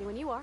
Ready when you are.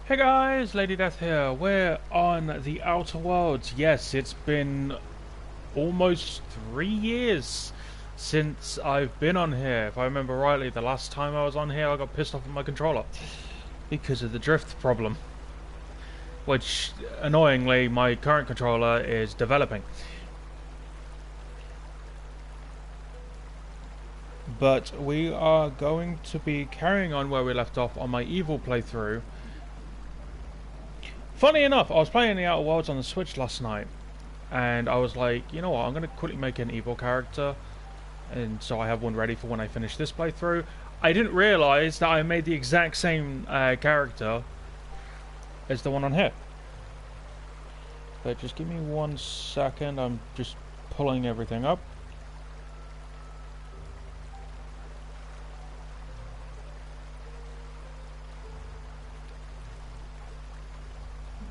Hey guys, Lady Death here. We're on the Outer Worlds. Yes, it's been almost 3 years since I've been on here. If I remember rightly, the last time I was on here I got pissed off at my controller because of the drift problem, which annoyingly my current controller is developing. But we are going to be carrying on where we left off on my Evil playthrough. Funny enough, I was playing the Outer Worlds on the Switch last night, and I was like, you know what, I'm going to quickly make an Evil character, and so I have one ready for when I finish this playthrough. I didn't realise that I made the exact same character as the one on here. But just give me 1 second, I'm just pulling everything up.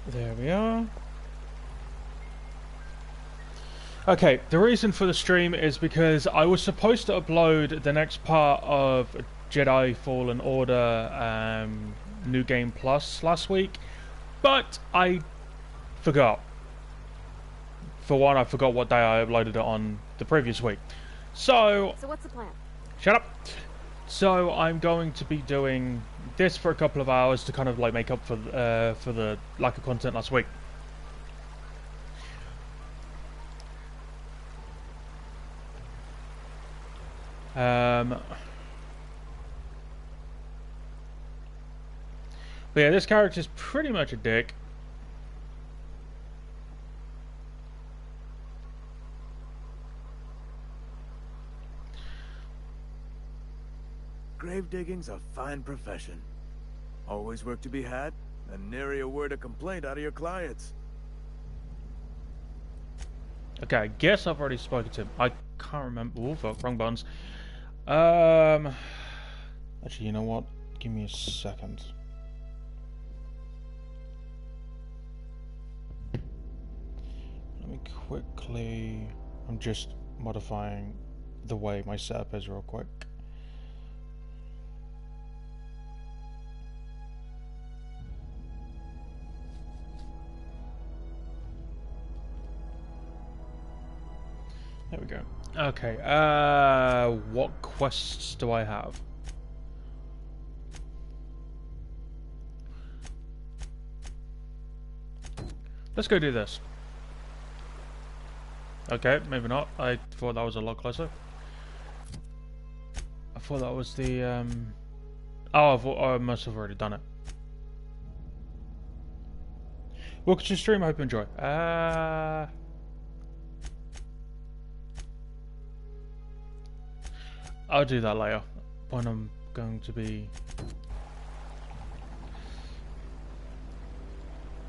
There we are. Okay, the reason for the stream is because I was supposed to upload the next part of Jedi Fallen Order New Game Plus last week, but I forgot. For one, I forgot what day I uploaded it on the previous week. So what's the plan? Shut up! So I'm going to be doing this for a couple of hours to kind of like make up for the lack of content last week. But yeah, this character's pretty much a dick. Grave digging's a fine profession. Always work to be had, and nary a word of complaint out of your clients. Okay, I guess I've already spoken to him. I can't remember. Oh fuck, wrong buttons. Actually, you know what? Give me a second. Let me quickly... I'm just modifying the way my setup is real quick. There we go. Okay, what quests do I have? Let's go do this. Okay, maybe not. I thought that was a lot closer. I thought that was the, Oh, I must have already done it. Welcome to the stream, I hope you enjoy. I'll do that later when I'm going to be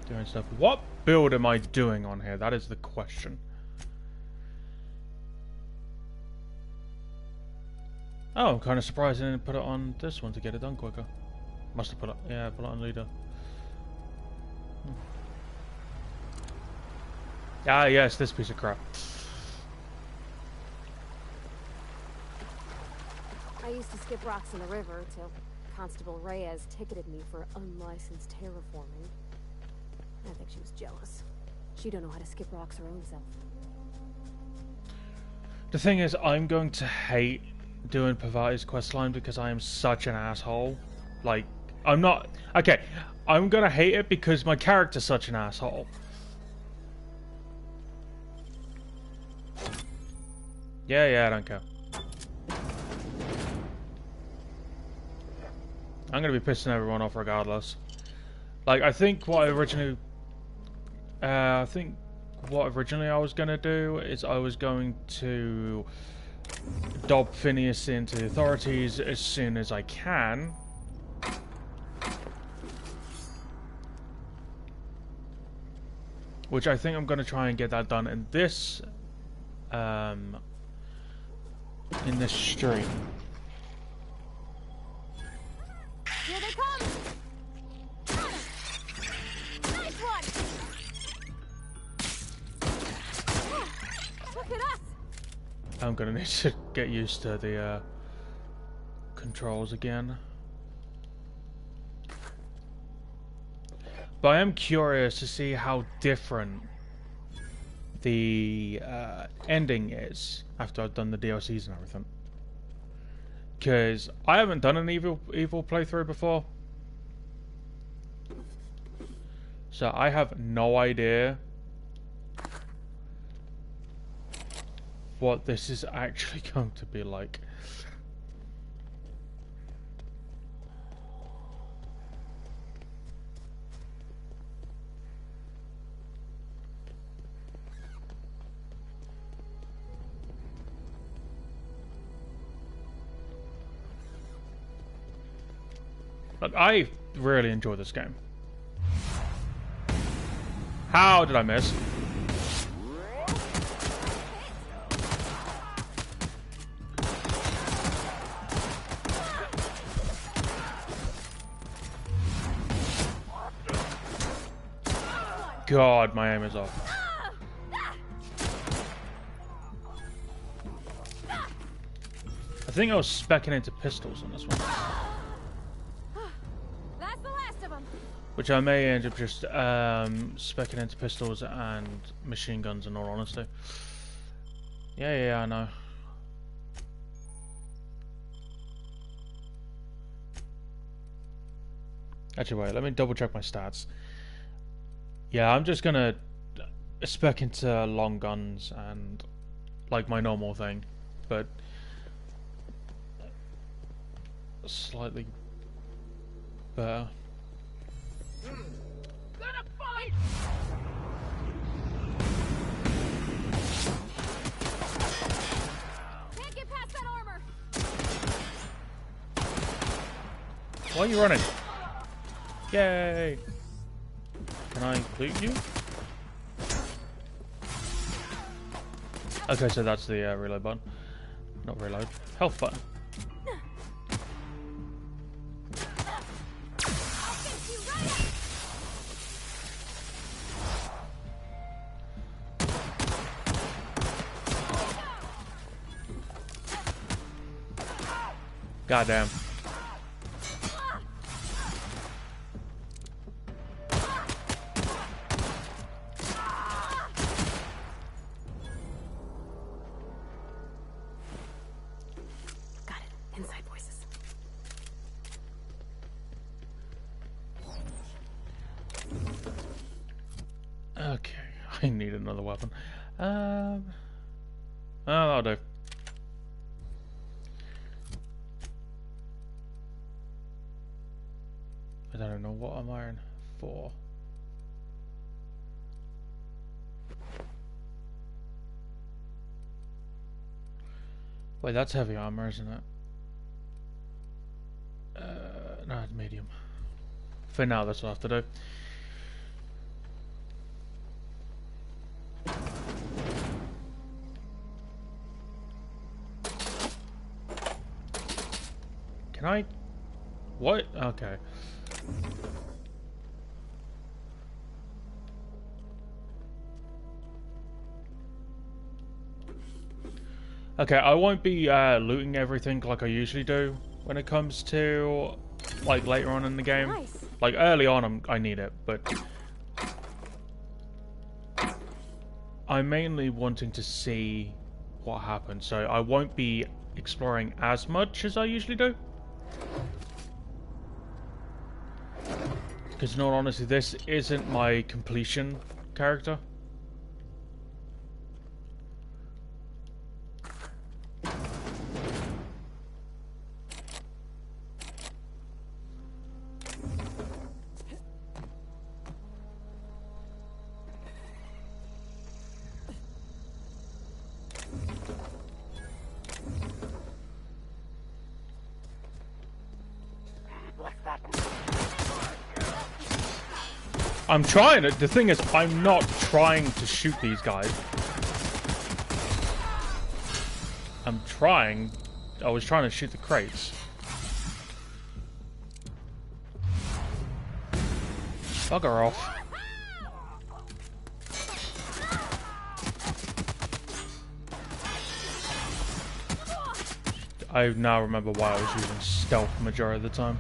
doing stuff. What build am I doing on here? That is the question. Oh, I'm kind of surprised I didn't put it on this one to get it done quicker. Must have put it, yeah, put it on leader. Ah, yes, this piece of crap. I used to skip rocks in the river till Constable Reyes ticketed me for unlicensed terraforming. I think she was jealous. She don't know how to skip rocks her own self. The thing is, I'm going to hate doing Pavati's questline because I am such an asshole. Like, I'm not... Okay, I'm gonna hate it because my character's such an asshole. Yeah, I don't care. I'm gonna be pissing everyone off regardless. Like, I think what originally I was gonna do is I was going to dob Phineas into the authorities as soon as I can. Which I think I'm gonna try and get that done in this stream. Here they come! Nice one! Look at us! I'm gonna need to get used to the controls again. But I am curious to see how different the ending is after I've done the DLCs and everything. Because I haven't done an evil playthrough before. So I have no idea what this is actually going to be like. Look, I really enjoy this game. How did I miss? God, my aim is off. I think I was speccing into pistols on this one. That's the last of them. Which I may end up just speccing into pistols and machine guns in all honesty. Yeah, I know. Actually, wait, let me double check my stats. Yeah, I'm just gonna spec into long guns and like my normal thing, but slightly better. Gonna fight! Can't get past that armor! Why are you running? Yay! Can I loot you? Okay, so that's the reload button. Not reload. Health button. Goddamn. Got it. Inside voices. Okay, I need another weapon. Oh, that'll do. I don't know what I'm iron for. Wait, that's heavy armor, isn't it? No, it's medium. For now, that's what I have to do. Can I? What? Okay. Okay, I won't be looting everything like I usually do when it comes to like later on in the game. Nice. Like early on, I need it, but I'm mainly wanting to see what happens, so I won't be exploring as much as I usually do. Because in all honesty, this isn't my completion character. I'm trying to. The thing is, I'm not trying to shoot these guys. I'm trying. I was trying to shoot the crates. Bugger off. I now remember why I was using stealth majority of the time.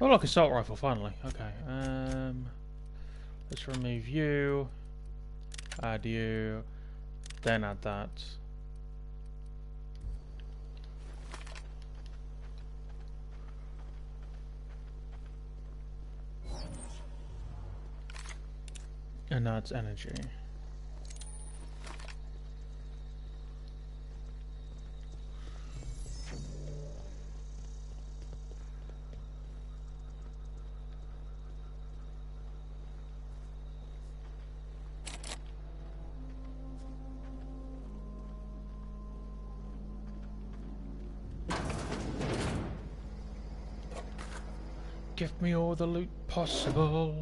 Oh look, assault rifle, finally. Okay, let's remove you, add you, then add that. And that's energy. Give me all the loot possible.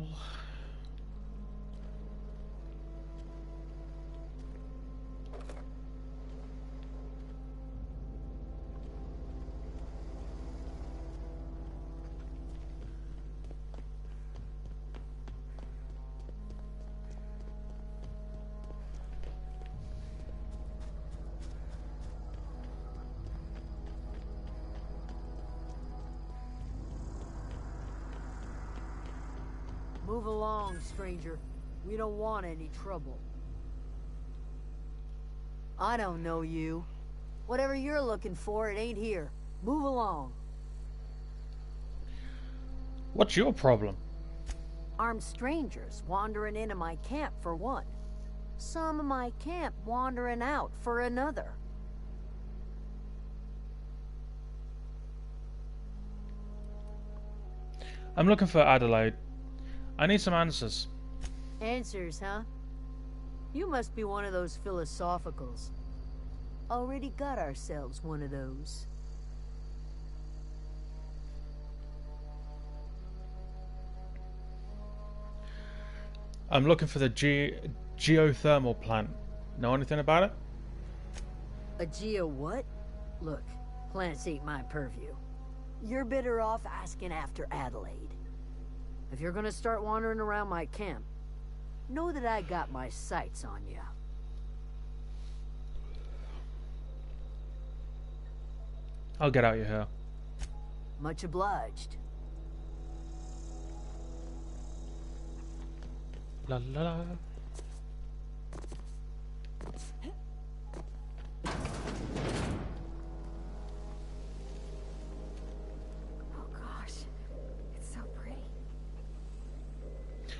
Move along, stranger. We don't want any trouble. I don't know you. Whatever you're looking for, it ain't here. Move along. What's your problem? Armed strangers wandering into my camp for one. Some of my camp wandering out for another. I'm looking for Adelaide. I need some answers. Answers, huh? You must be one of those philosophicals. Already got ourselves one of those. I'm looking for the geothermal plant. Know anything about it? A geo what? Look, plants ain't my purview. You're better off asking after Adelaide. If you're gonna start wandering around my camp, know that I got my sights on you. I'll get out of here. Much obliged. La la la.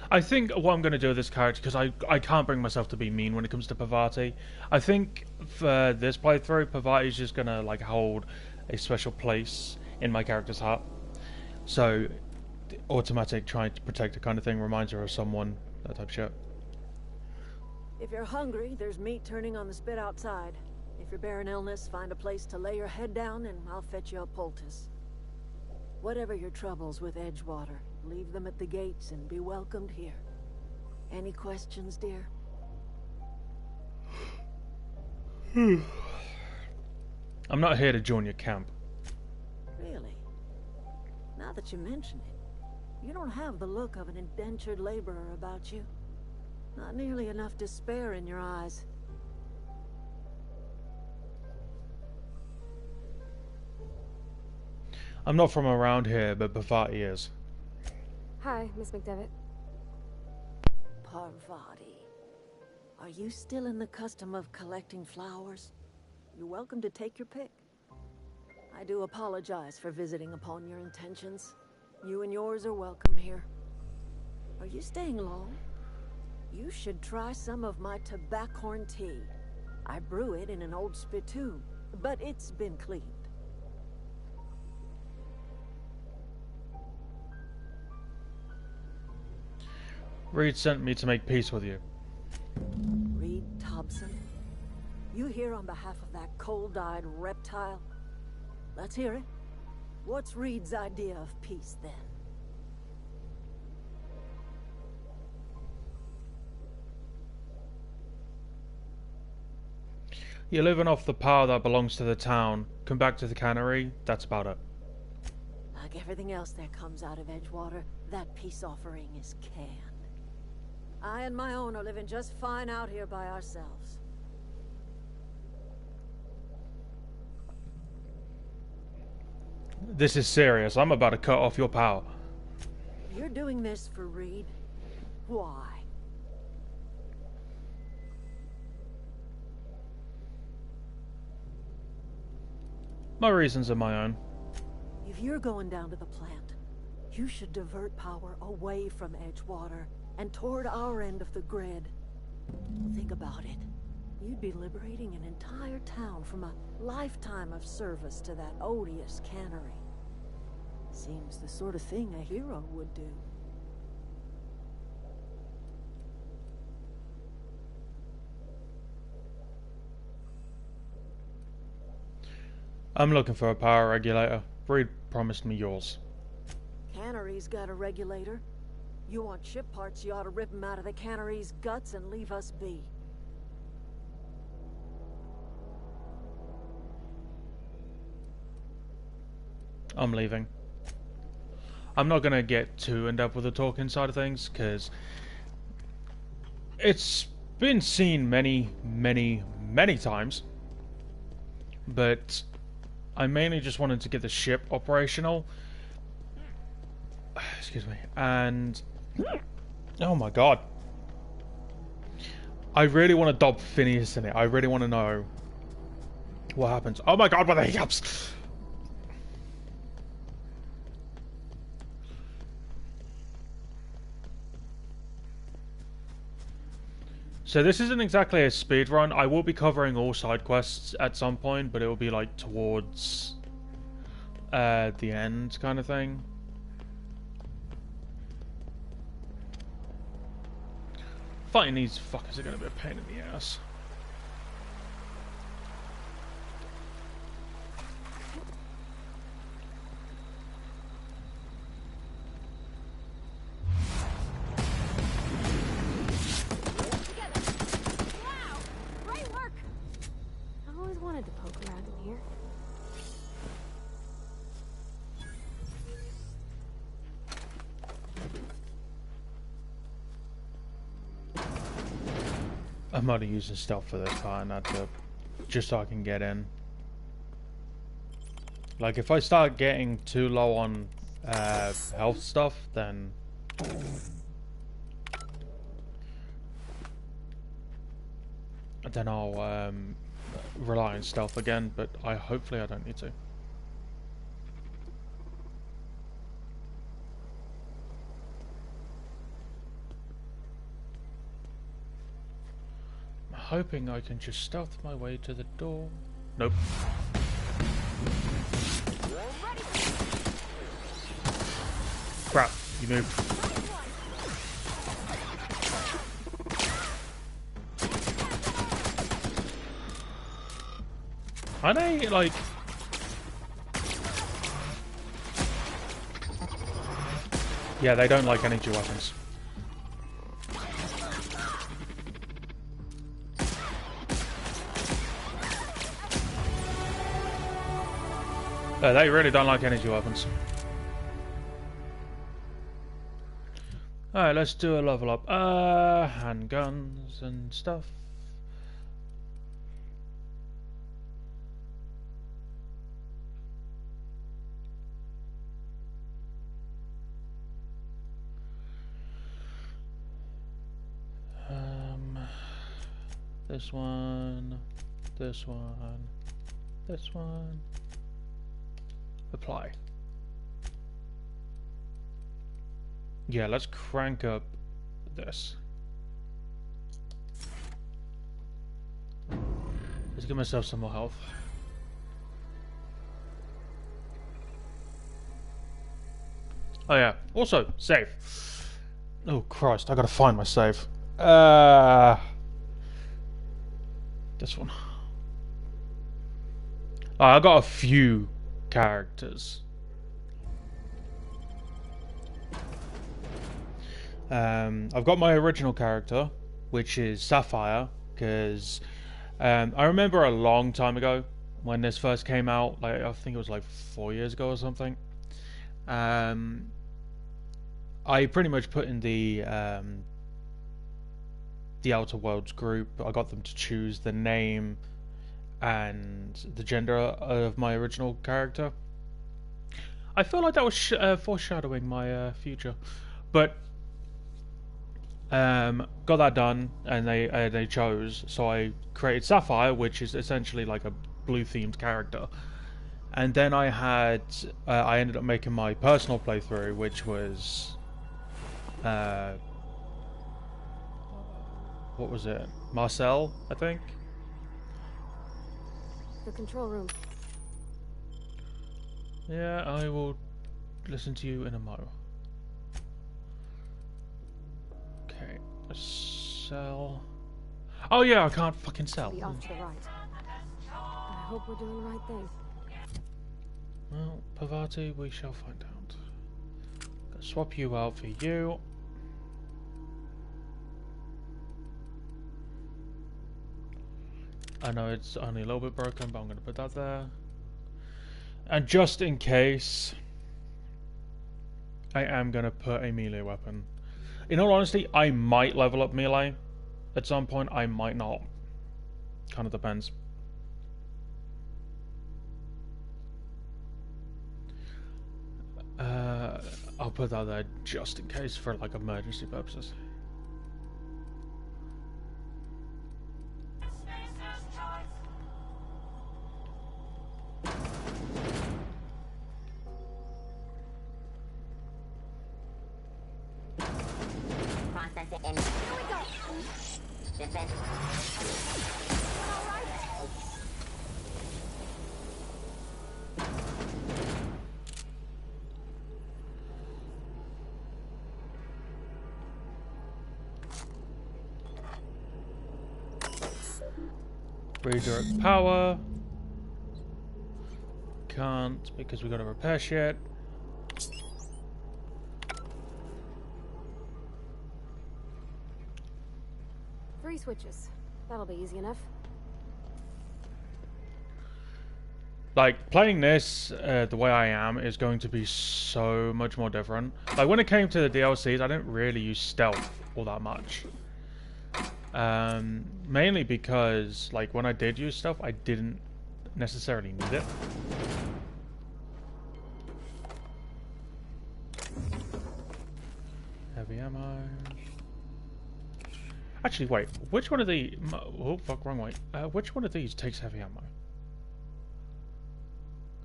I think what I'm going to do with this character, because I can't bring myself to be mean when it comes to Parvati. I think for this playthrough, Parvati is just going to like hold a special place in my character's heart. So, automatic trying to protect her kind of thing reminds her of someone, that type of shit. If you're hungry, there's meat turning on the spit outside. If you're bearing illness, find a place to lay your head down and I'll fetch you a poultice. Whatever your troubles with Edgewater, leave them at the gates and be welcomed here. Any questions, dear? I'm not here to join your camp. Really? Now that you mention it, you don't have the look of an indentured laborer about you. Not nearly enough despair in your eyes. I'm not from around here, but Parvati is. Hi, Miss McDevitt. Parvati. Are you still in the custom of collecting flowers? You're welcome to take your pick. I do apologize for visiting upon your intentions. You and yours are welcome here. Are you staying long? You should try some of my tobaccorn tea. I brew it in an old spittoon, but it's been cleaned. Reed sent me to make peace with you. Reed Thompson? You here on behalf of that cold-eyed reptile? Let's hear it. What's Reed's idea of peace, then? You're living off the power that belongs to the town. Come back to the cannery, that's about it. Like everything else that comes out of Edgewater, that peace offering is canned. I and my own are living just fine out here by ourselves. This is serious. I'm about to cut off your power. You're doing this for Reed? Why? My reasons are my own. If you're going down to the plant, you should divert power away from Edgewater and toward our end of the grid. Think about it. You'd be liberating an entire town from a lifetime of service to that odious cannery. Seems the sort of thing a hero would do. I'm looking for a power regulator. Reed promised me yours. Cannery's got a regulator. You want ship parts, you ought to rip them out of the cannery's guts and leave us be. I'm leaving. I'm not gonna get too in depth with the talking side of things, because it's been seen many, many, many times. But I mainly just wanted to get the ship operational. Excuse me. And oh my god, I really want to dob Phineas in it. I really want to know what happens. Oh my god, what the hiccups! So this isn't exactly a speedrun. I will be covering all side quests at some point, but it will be like towards the end kind of thing. Fighting these fuckers are going to be a pain in the ass. I'm only using stealth for this time, not to, just so I can get in. Like, if I start getting too low on health stuff, then I'll rely on stealth again, but hopefully I don't need to. hoping I can just stealth my way to the door. Nope. Crap, you moved. Are they, like... Yeah, they don't like energy weapons. They really don't like energy weapons. Alright, let's do a level up. Handguns and stuff. This one, this one, this one. Apply. Yeah, let's crank up this. Let's give myself some more health. Oh yeah, also, save. Oh Christ, I gotta find my save. This one. Oh, I got a few characters. I've got my original character, which is Sapphire, because I remember a long time ago when this first came out, like I think it was like 4 years ago or something. I pretty much put in the Outer Worlds group. I got them to choose the name and the gender of my original character. I feel like that was foreshadowing my future, but got that done, and they chose. So I created Sapphire, which is essentially like a blue-themed character, and then I ended up making my personal playthrough, which was what was it? Marcel, I think. The control room. Yeah, I will listen to you in a mo. Okay, sell. Oh yeah, I can't fucking sell. Be off to the right. I hope we're doing the right thing. Well, Parvati, we shall find out. Gonna swap you out for you. I know it's only a little bit broken, but I'm going to put that there. And just in case, I am going to put a melee weapon. In all honesty, I might level up melee at some point. I might not. Kind of depends. I'll put that there just in case for like emergency purposes. Redirect power. Can't because we got to repair shit. Three switches. That'll be easy enough. Like, playing this the way I am is going to be so much more different. Like, when it came to the DLCs, I didn't really use stealth all that much. Mainly because, like, when I did use stealth, I didn't necessarily need it. Heavy ammo. Actually, wait. Which one of the... Oh, fuck, wrong way. Which one of these takes heavy ammo?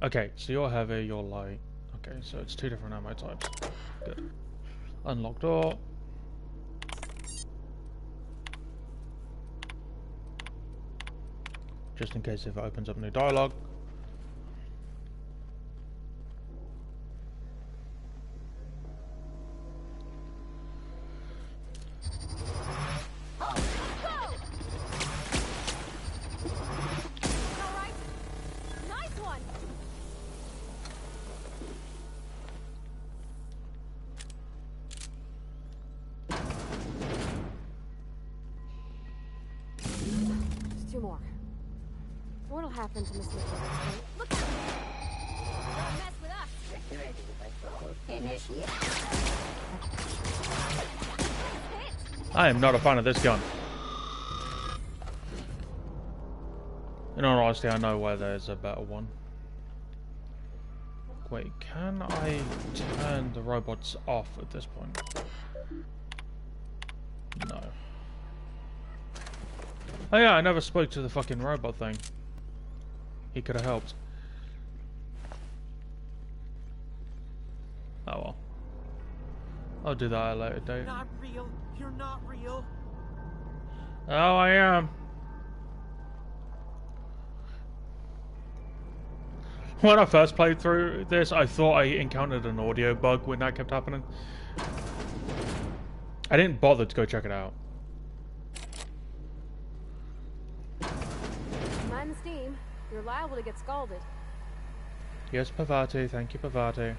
Okay, so you're heavy, you're light. Okay, so it's two different ammo types. Good. Unlock door. just in case if it opens up new dialogue. Two more. What'll happen to Miss McDevitt? Look out! Don't mess with us! I am not a fan of this gun. In all honesty, I know where there's a better one. Wait, can I turn the robots off at this point? No. Oh yeah, I never spoke to the fucking robot thing. He could have helped. Oh well. I'll do that at a later date. Not real. You're not real. Oh, I am. When I first played through this, I thought I encountered an audio bug when that kept happening. I didn't bother to go check it out. Mind the steam. You're liable to get scalded. Yes, Pavati. Thank you, Pavati.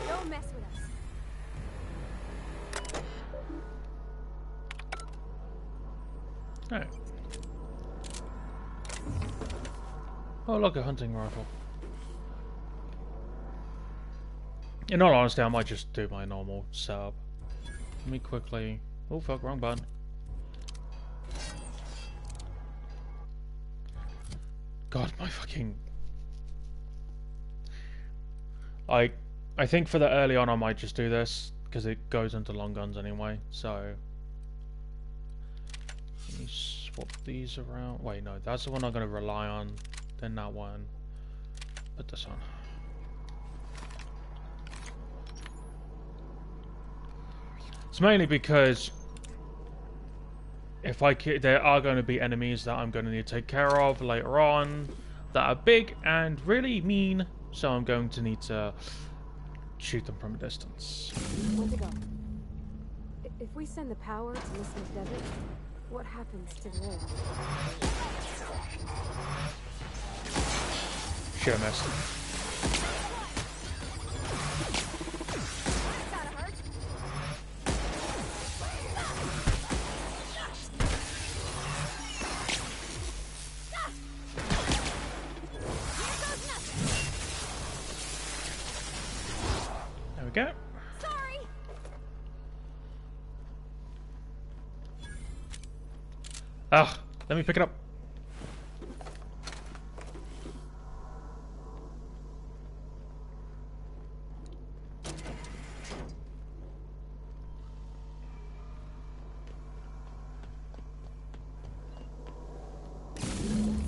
Don't mess with us. Alright. Oh, look, a hunting rifle. In all honesty, I might just do my normal setup. Let me quickly... Oh, fuck, wrong button. God, my fucking... I think for the early on I might just do this, because it goes into long guns anyway, so... Let me swap these around. Wait, no, that's the one I'm going to rely on. Then that one. Put this on. It's mainly because if there are going to be enemies that I'm going to need to take care of later on that are big and really mean, so I'm going to need to shoot them from a distance. Where'd they go? If we send the power to Miss McDevitt, what happens to the rail? Shit, I missed. There we go. Sorry. Ah, let me pick it up.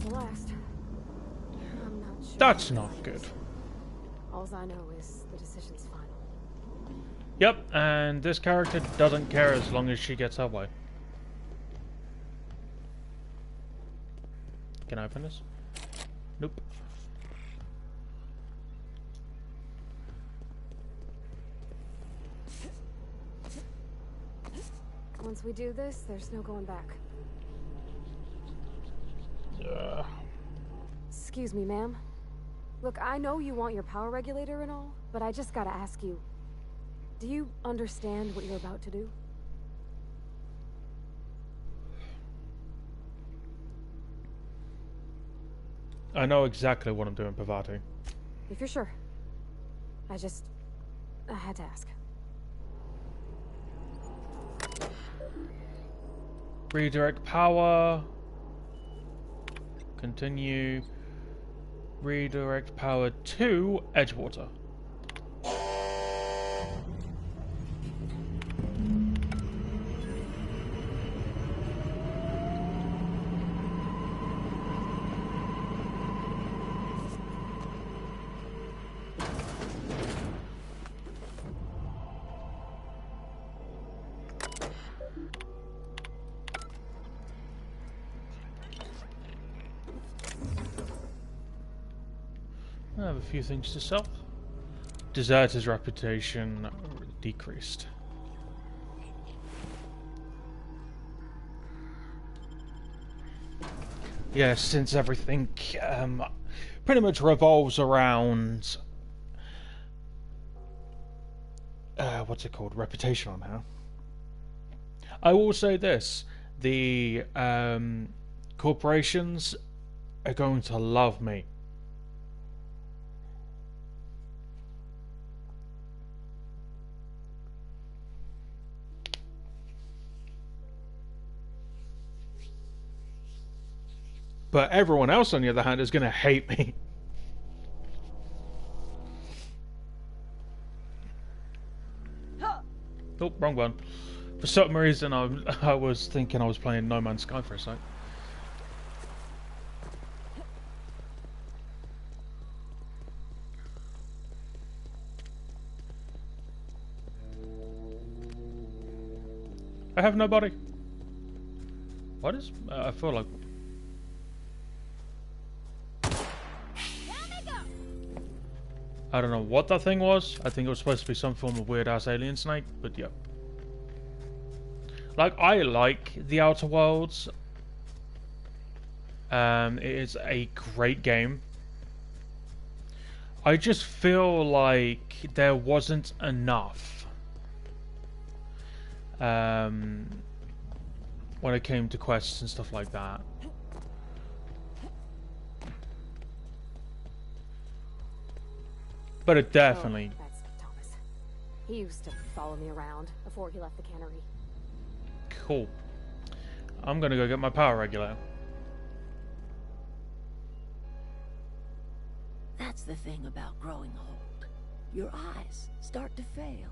Celeste. I'm not sure. That's not good. All I know is the decision's final. Yep, and this character doesn't care as long as she gets her way. Can I open this? Nope. Once we do this, there's no going back. Excuse me, ma'am. Look, I know you want your power regulator and all, but I just gotta ask you, do you understand what you're about to do? I know exactly what I'm doing, Pavati. If you're sure. I had to ask. Redirect power. Continue. Redirect power to Edgewater. I have a few things to sell. Deserter's reputation decreased. Yeah, since everything pretty much revolves around what's it called? Reputational now. I will say this: the corporations are going to love me. But everyone else, on the other hand, is going to hate me. Oh, wrong one. For some reason, I was thinking I was playing No Man's Sky for a sec. I have nobody. What is... I feel like... I don't know what that thing was. I think it was supposed to be some form of weird-ass alien snake, but yeah. Like, I like The Outer Worlds. It is a great game. I just feel like there wasn't enough when it came to quests and stuff like that. But it definitely... Oh, that's Thomas. He used to follow me around before he left the cannery. Cool. I'm gonna go get my power regulator. That's the thing about growing old. Your eyes start to fail.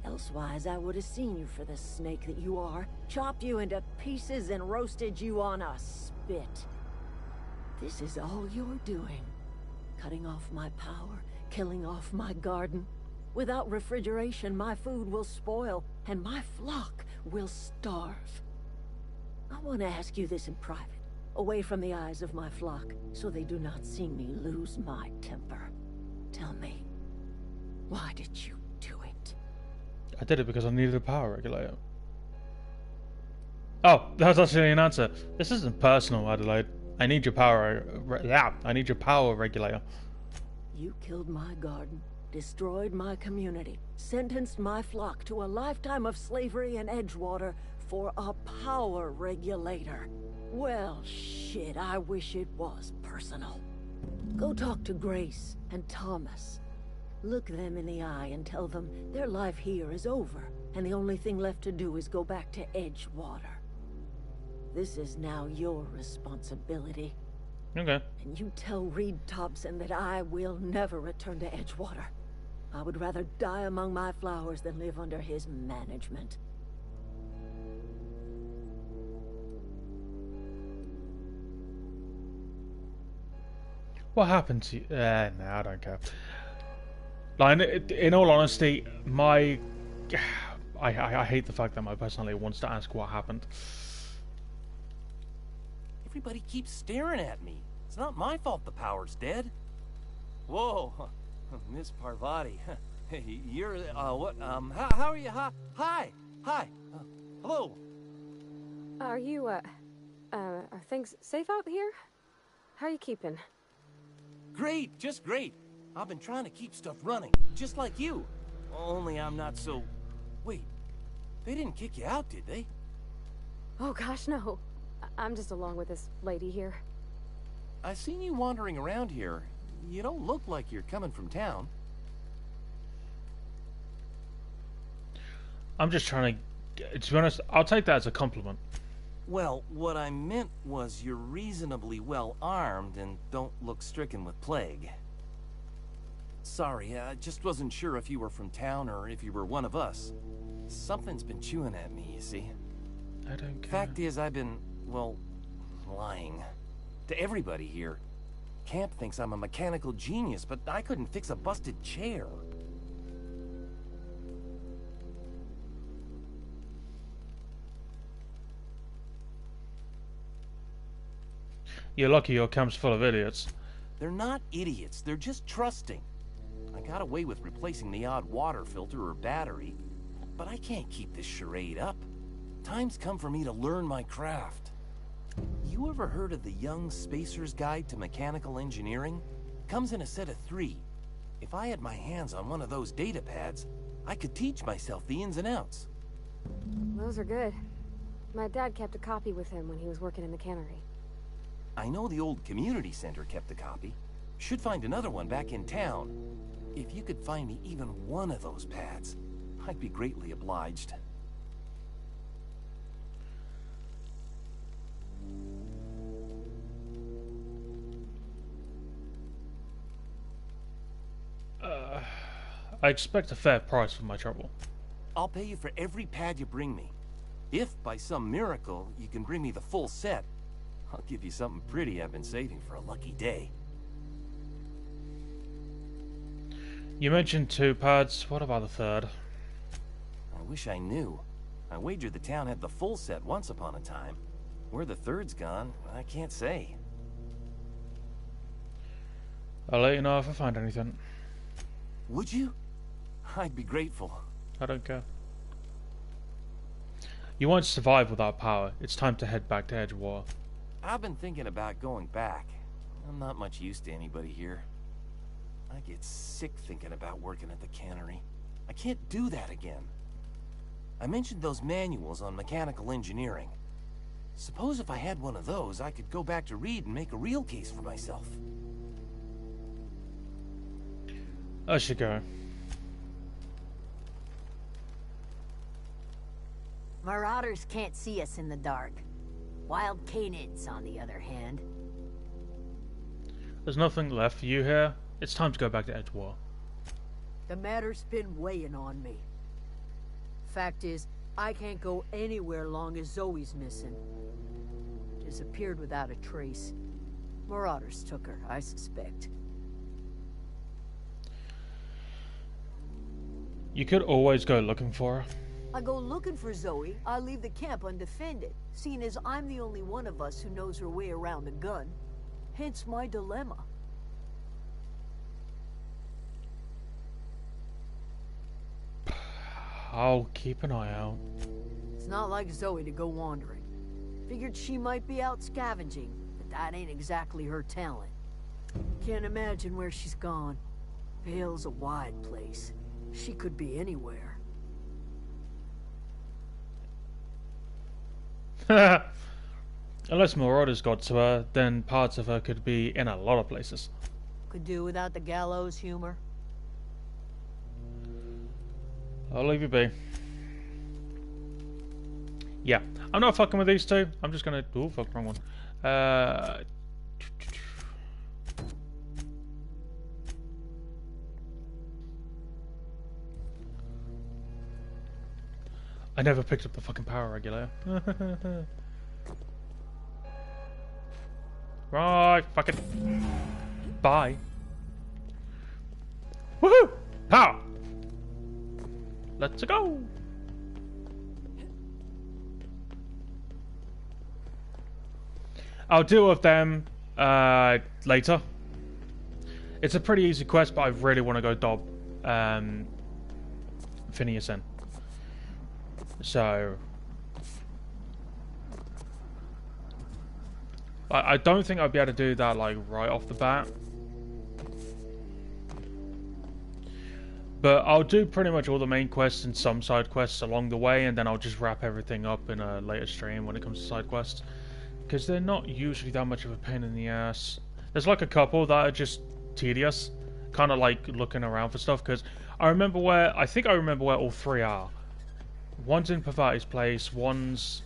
Elsewise, I would have seen you for the snake that you are, chopped you into pieces and roasted you on a spit. This is all you're doing. Cutting off my power, killing off my garden. Without refrigeration, my food will spoil, and my flock will starve. I want to ask you this in private, away from the eyes of my flock, so they do not see me lose my temper. Tell me, why did you do it? I did it because I needed a power regulator. Oh, that's actually an answer. This isn't personal, Adelaide. I need your power. I need your power regulator. You killed my garden, destroyed my community, sentenced my flock to a lifetime of slavery in Edgewater for a power regulator. Well, shit, I wish it was personal. Go talk to Grace and Thomas. Look them in the eye and tell them their life here is over, and the only thing left to do is go back to Edgewater. This is now your responsibility. Okay. And you tell Reed Thompson that I will never return to Edgewater. I would rather die among my flowers than live under his management. What happened to you? No, I don't care. Like, in all honesty, I hate the fact that my personality wants to ask what happened. Everybody keeps staring at me. It's not my fault the power's dead. Whoa, Miss Parvati. Hey, you're, what, how are you? Hi, hello. Are you, are things safe out here? How are you keeping? Great, just great. I've been trying to keep stuff running, just like you. Only I'm not so... Wait, they didn't kick you out, did they? Oh gosh, no. I'm just along with this lady here. I seen you wandering around here. You don't look like you're coming from town. I'm just trying to be honest, I'll take that as a compliment. Well, what I meant was you're reasonably well armed and don't look stricken with plague. Sorry, I just wasn't sure if you were from town or if you were one of us. Something's been chewing at me, you see. I don't care. Fact is, I've been, well, lying. To everybody here. Camp thinks I'm a mechanical genius, but I couldn't fix a busted chair. You're lucky your camp's full of idiots. They're not idiots, they're just trusting. I got away with replacing the odd water filter or battery, but I can't keep this charade up. Time's come for me to learn my craft. You ever heard of the Young Spacer's Guide to Mechanical Engineering? Comes in a set of 3. If I had my hands on one of those data pads, I could teach myself the ins and outs. Those are good. My dad kept a copy with him when he was working in the cannery. I know the old community center kept a copy. Should find another one back in town. If you could find me even one of those pads, I'd be greatly obliged. I expect a fair price for my trouble. I'll pay you for every pad you bring me. If, by some miracle, you can bring me the full set, I'll give you something pretty I've been saving for a lucky day. You mentioned 2 pads. What about the 3rd? I wish I knew. I wagered the town had the full set once upon a time. Where the 3rd's gone, I can't say. I'll let you know if I find anything. Would you? I'd be grateful. I don't care. You won't survive without power. It's time to head back to Edgewater. I've been thinking about going back. I'm not much use to anybody here. I get sick thinking about working at the cannery. I can't do that again. I mentioned those manuals on mechanical engineering. Suppose if I had one of those, I could go back to Reed and make a real case for myself. I should go. Marauders can't see us in the dark. Wild canids, on the other hand. There's nothing left for you here. It's time to go back to Edgewater. The matter's been weighing on me. Fact is, I can't go anywhere long as Zoe's missing. Disappeared without a trace. Marauders took her, I suspect. You could always go looking for her. I go looking for Zoe, I leave the camp undefended, seeing as I'm the only one of us who knows her way around a gun. Hence my dilemma. I'll keep an eye out. It's not like Zoe to go wandering. Figured she might be out scavenging, but that ain't exactly her talent. Can't imagine where she's gone. Vale's a wide place. She could be anywhere. Unless Marauders got to her, then parts of her could be in a lot of places. Could do without the gallows humor. I'll leave you be. Yeah, I'm not fucking with these 2. I'm just gonna... Oh, fuck, wrong one. I never picked up the fucking power regulator. Right, fuck it. Bye. Woohoo! Power! Let's go! I'll deal with them later. It's a pretty easy quest, but I really want to go dob Phineas in. So I don't think I'd be able to do that like right off the bat. But I'll do pretty much all the main quests and some side quests along the way, and then I'll just wrap everything up in a later stream when it comes to side quests. Because they're not usually that much of a pain in the ass. There's like a couple that are just tedious. Kind of like looking around for stuff, because I think I remember where all 3 are. One's in Parvati's place, one's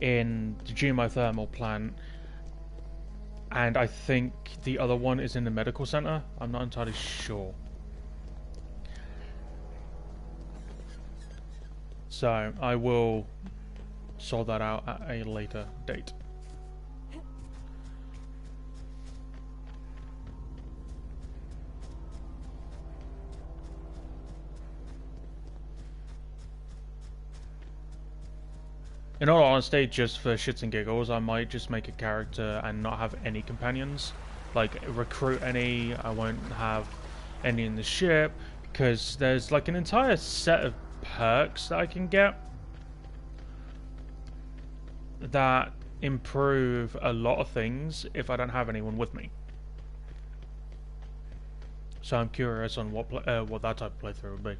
in the geothermal plant, and I think the other one is in the medical center. I'm not entirely sure. So I will sort that out at a later date. In all honesty, just for shits and giggles, I might just make a character and not have any companions. Like, recruit any, I won't have any in the ship, because there's like an entire set of perks that I can get that improve a lot of things if I don't have anyone with me. So I'm curious on what that type of playthrough would be.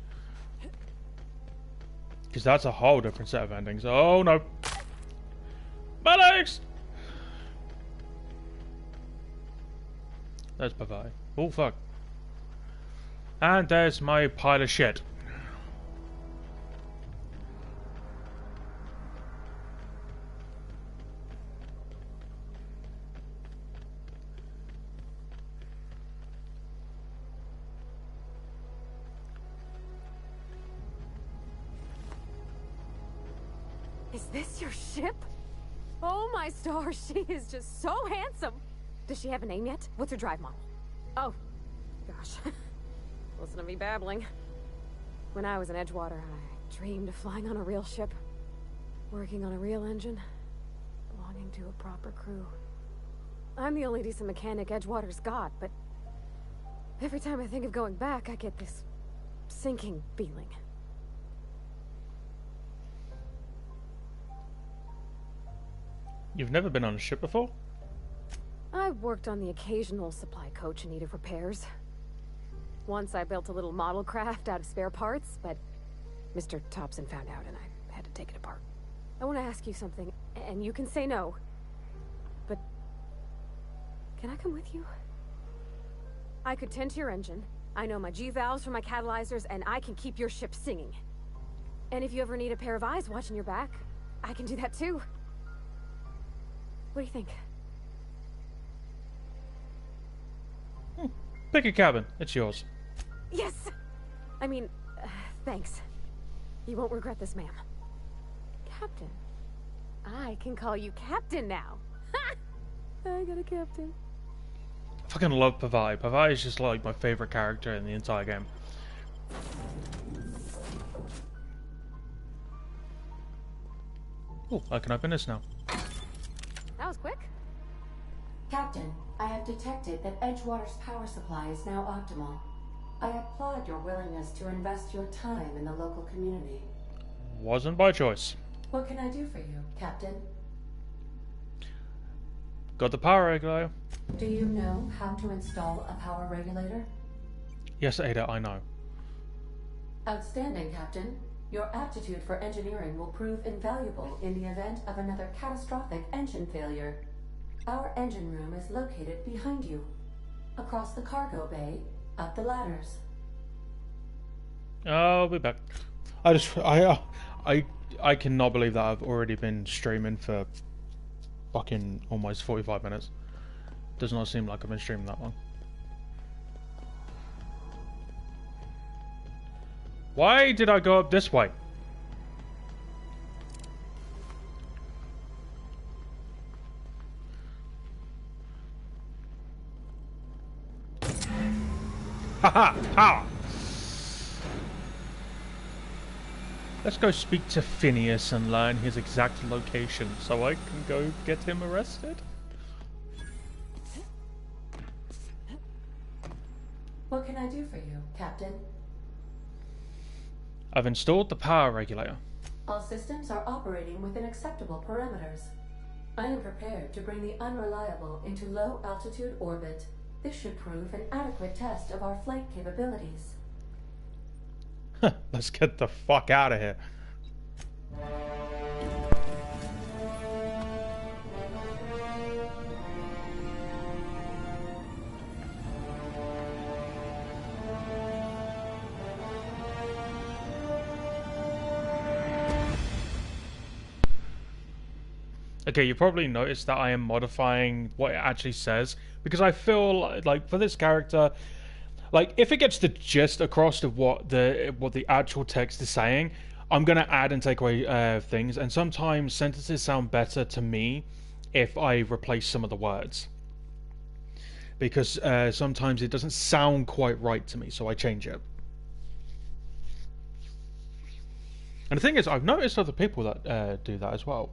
Because that's a whole different set of endings. Oh no! My legs! There's Pavai. Oh fuck. And there's my pile of shit. Is this your ship? Oh my stars, she is just so handsome. Does she have a name yet? What's her drive model? Oh, gosh. Listen to me babbling. When I was in Edgewater, I dreamed of flying on a real ship, working on a real engine, belonging to a proper crew. I'm the only decent mechanic Edgewater's got, but every time I think of going back, I get this sinking feeling. You've never been on a ship before? I've worked on the occasional supply coach in need of repairs. Once I built a little model craft out of spare parts, but Mr. Thompson found out and I had to take it apart. I want to ask you something, and you can say no, but can I come with you? I could tend to your engine, I know my G-valves for my catalyzers, and I can keep your ship singing. And if you ever need a pair of eyes watching your back, I can do that too. What do you think? Pick a cabin. It's yours. Yes! I mean, thanks. You won't regret this, ma'am. Captain. I can call you Captain now. Ha! I got a captain. I fucking love Pavai. Pavai is just like my favorite character in the entire game. Oh, I can open this now. That was quick. Captain, I have detected that Edgewater's power supply is now optimal. I applaud your willingness to invest your time in the local community. Wasn't by choice. What can I do for you, Captain? Got the power regulator. Do you know how to install a power regulator? Yes, Ada, I know. Outstanding, Captain. Your aptitude for engineering will prove invaluable in the event of another catastrophic engine failure. Our engine room is located behind you. Across the cargo bay, up the ladders. I'll be back. I cannot believe that I've already been streaming for fucking almost 45 minutes. Does not seem like I've been streaming that long. Why did I go up this way? Haha! Ha! Let's go speak to Phineas and learn his exact location so I can go get him arrested. What can I do for you, Captain? I've installed the power regulator. All systems are operating within acceptable parameters. I am prepared to bring the unreliable into low-altitude orbit. This should prove an adequate test of our flight capabilities. Let's get the fuck out of here. Okay, you probably noticed that I am modifying what it actually says, because I feel like for this character, like if it gets the gist across of what the actual text is saying, I'm gonna add and take away things, and sometimes sentences sound better to me if I replace some of the words, because sometimes it doesn't sound quite right to me, so I change it. And the thing is, I've noticed other people that do that as well.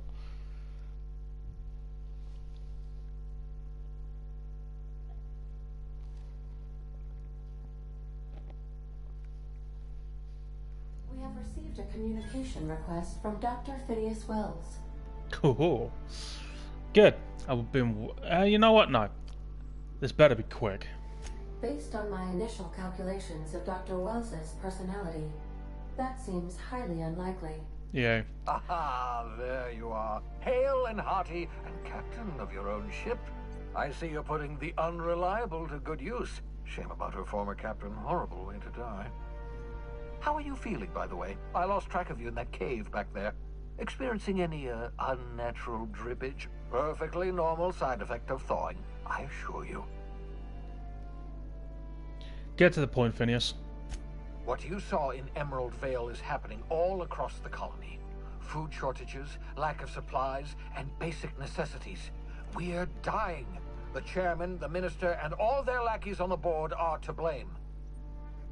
We have received a communication request from Dr. Phineas Wells. Cool. Good. I've been... you know what? No. This better be quick. Based on my initial calculations of Dr. Wells's personality, that seems highly unlikely. Yeah. Aha, there you are. Hale and hearty, and captain of your own ship. I see you're putting the unreliable to good use. Shame about her former captain. Horrible way to die. How are you feeling, by the way? I lost track of you in that cave back there. Experiencing any, unnatural drippage? Perfectly normal side effect of thawing, I assure you. Get to the point, Phineas. What you saw in Emerald Vale is happening all across the colony. Food shortages, lack of supplies, and basic necessities. We're dying. The chairman, the minister, and all their lackeys on the board are to blame.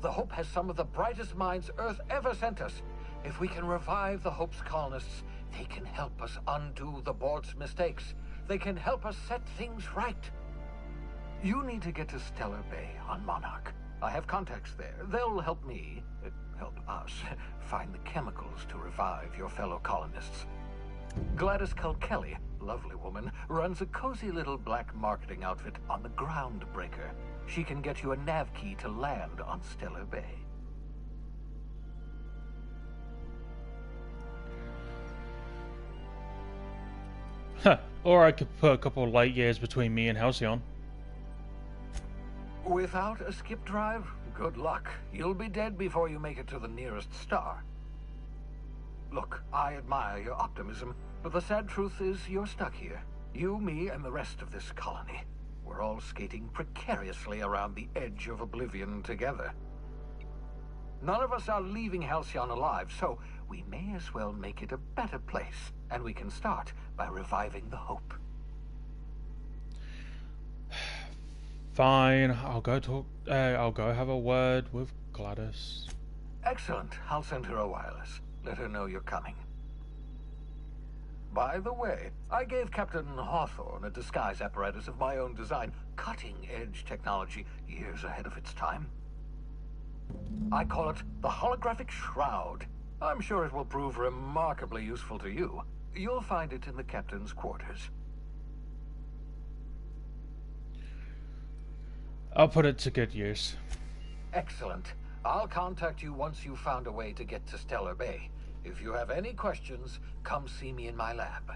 The Hope has some of the brightest minds Earth ever sent us. If we can revive the Hope's colonists, they can help us undo the board's mistakes. They can help us set things right. You need to get to Stellar Bay on Monarch. I have contacts there. They'll help me, help us, find the chemicals to revive your fellow colonists. Gladys Kilkelly, lovely woman, runs a cozy little black marketing outfit on the Groundbreaker. She can get you a nav key to land on Stellar Bay. Huh. Or I could put a couple of light years between me and Halcyon. Without a skip drive, good luck. You'll be dead before you make it to the nearest star. Look, I admire your optimism, but the sad truth is you're stuck here. You, me, and the rest of this colony. We're all skating precariously around the edge of oblivion together. None of us are leaving Halcyon alive, so we may as well make it a better place. And we can start by reviving the Hope. Fine, I'll go talk. I'll go have a word with Gladys. Excellent. I'll send her a wireless. Let her know you're coming. By the way, I gave Captain Hawthorne a disguise apparatus of my own design, cutting-edge technology, years ahead of its time. I call it the Holographic Shroud. I'm sure it will prove remarkably useful to you. You'll find it in the captain's quarters. I'll put it to good use. Excellent. I'll contact you once you've found a way to get to Stellar Bay. If you have any questions, come see me in my lab.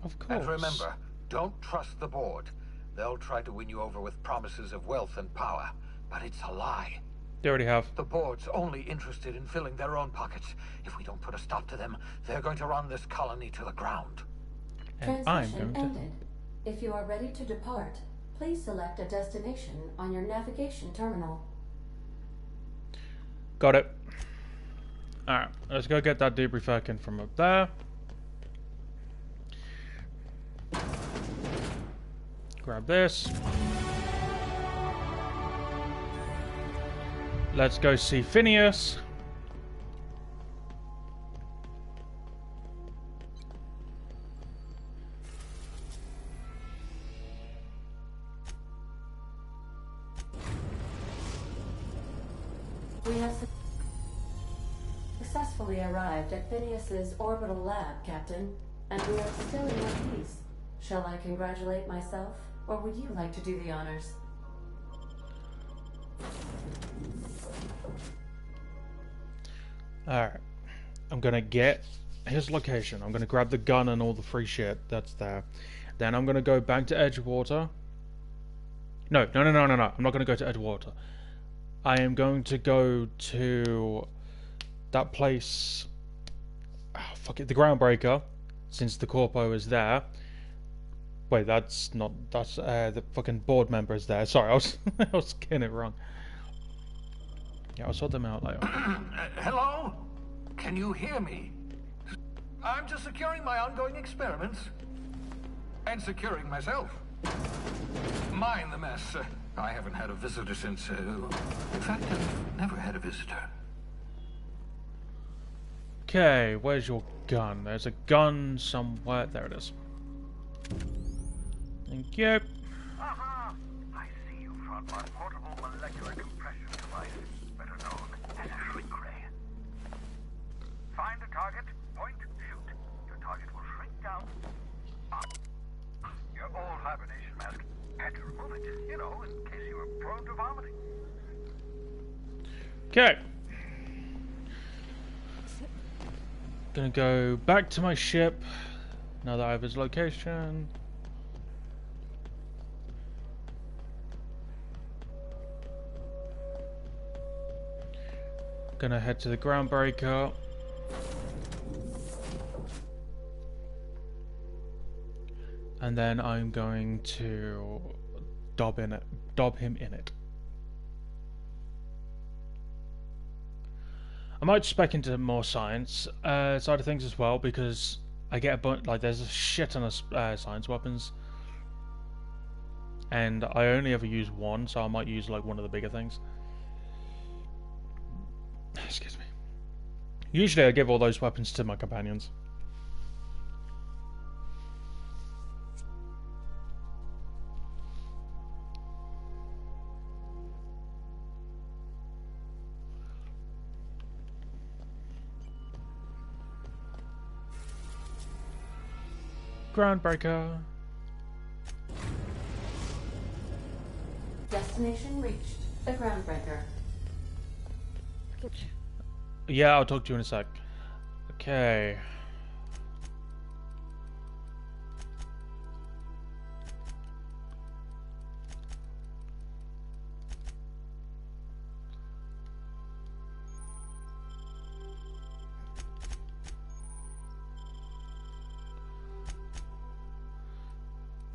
Of course. And remember, don't trust the board. They'll try to win you over with promises of wealth and power, but it's a lie. They already have. The board's only interested in filling their own pockets. If we don't put a stop to them, they're going to run this colony to the ground. And I'm Transmission going to... ended. If you are ready to depart, please select a destination on your navigation terminal. Got it. Alright, let's go get that debriefing from up there. Grab this. Let's go see Phineas. We have successfully arrived at Phineas's orbital lab, Captain, and we are still in one piece. Shall I congratulate myself, or would you like to do the honors? Alright. I'm gonna get his location. I'm gonna grab the gun and all the free shit that's there. Then I'm gonna go back to Edgewater. No. I'm not gonna go to Edgewater. I am going to go to that place. Oh, fuck it, the Groundbreaker. since the corpo is there. Wait, that's not, that's the fucking board member is there. Sorry, I was I was getting it wrong. Yeah, I'll sort them out later. Hello? Can you hear me? I'm just securing my ongoing experiments. And securing myself. Mind the mess. I haven't had a visitor since... in fact, I've never had a visitor. Okay, where's your gun? There's a gun somewhere. There it is. Thank you. Aha! I see you found my portable molecular compression device, better known as a shrink ray. Find a target, point, shoot. Your target will shrink down. Your old hibernation mask. Had to remove it, you know, in case you were prone to vomiting. Okay. Gonna go back to my ship now that I have his location. Gonna head to the Groundbreaker. And then I'm going to dob him in it. I might spec into more science side of things as well, because I get a bunch, like, there's a shit ton of science weapons, and I only ever use one, so I might use like one of the bigger things. Excuse me. Usually I give all those weapons to my companions. Groundbreaker. Destination reached. The Groundbreaker. Yeah, I'll talk to you in a sec. Okay.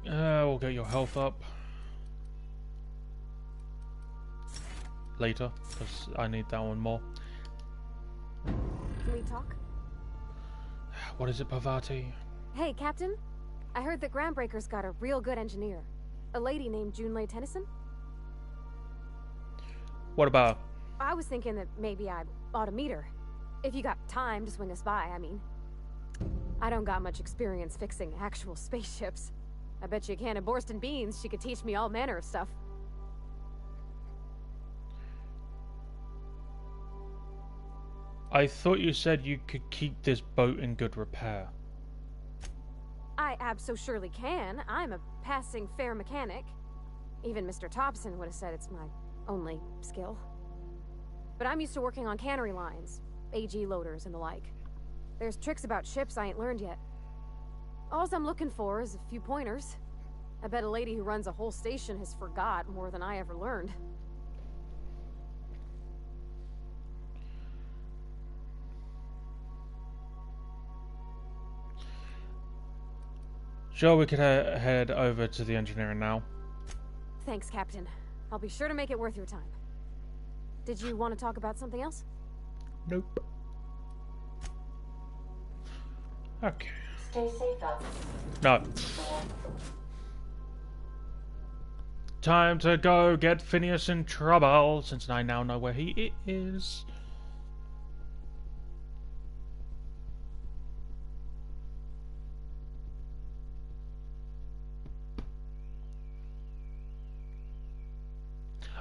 We'll get your health up later, because I need that one more. Can we talk? What is it, Parvati? Hey, Captain. I heard that Groundbreaker's got a real good engineer. A lady named Junlei Tennyson. What about her? I was thinking that maybe I ought to meet her. If you got time to swing us by, I mean. I don't got much experience fixing actual spaceships. I bet you a can of Borston beans she could teach me all manner of stuff. I thought you said you could keep this boat in good repair. I abso-surely can. I'm a passing fair mechanic. Even Mr. Thompson would have said it's my only skill. But I'm used to working on cannery lines, AG loaders and the like. There's tricks about ships I ain't learned yet. All I'm looking for is a few pointers. I bet a lady who runs a whole station has forgot more than I ever learned. Sure, we could head over to the engineering now. Thanks, Captain. I'll be sure to make it worth your time. Did you want to talk about something else? Nope. Okay. Stay safe out. No. Time to go get Phineas in trouble, since I now know where he is.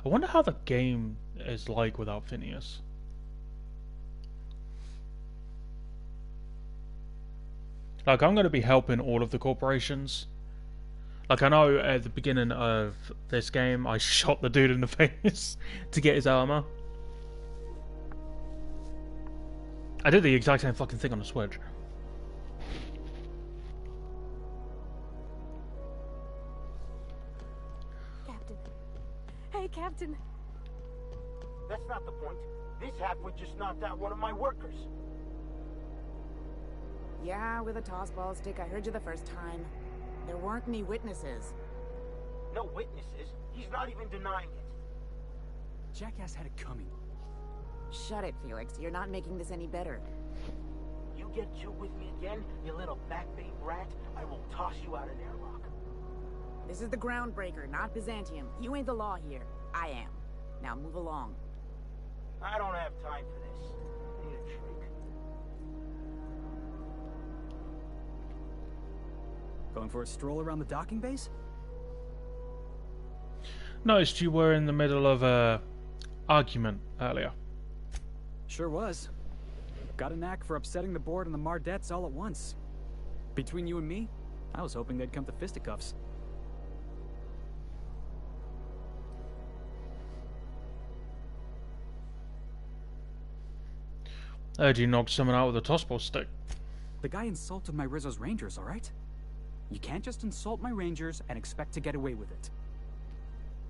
I wonder how the game is like without Phineas. Like, I'm going to be helping all of the corporations. Like, I know at the beginning of this game, I shot the dude in the face to get his armor. I did the exact same fucking thing on the Switch. Captain. Hey, Captain. That's not the point. This halfwit just knocked out one of my workers. Yeah, with a tossball stick. I heard you the first time. There weren't any witnesses. No witnesses? He's not even denying it. Jackass had it coming. Shut it, Felix. You're not making this any better. You get you with me again, you little backbait rat, I will toss you out an airlock. This is the Groundbreaker, not Byzantium. You ain't the law here. I am. Now move along. I don't have time for this. I need a drink. Going for a stroll around the docking base? Noticed you were in the middle of a argument earlier. Sure was. Got a knack for upsetting the board and the Mardettes all at once. Between you and me, I was hoping they'd come to fisticuffs. I heard you knocked someone out with a tossball stick. The guy insulted my Rizzo's Rangers, alright? You can't just insult my Rangers and expect to get away with it.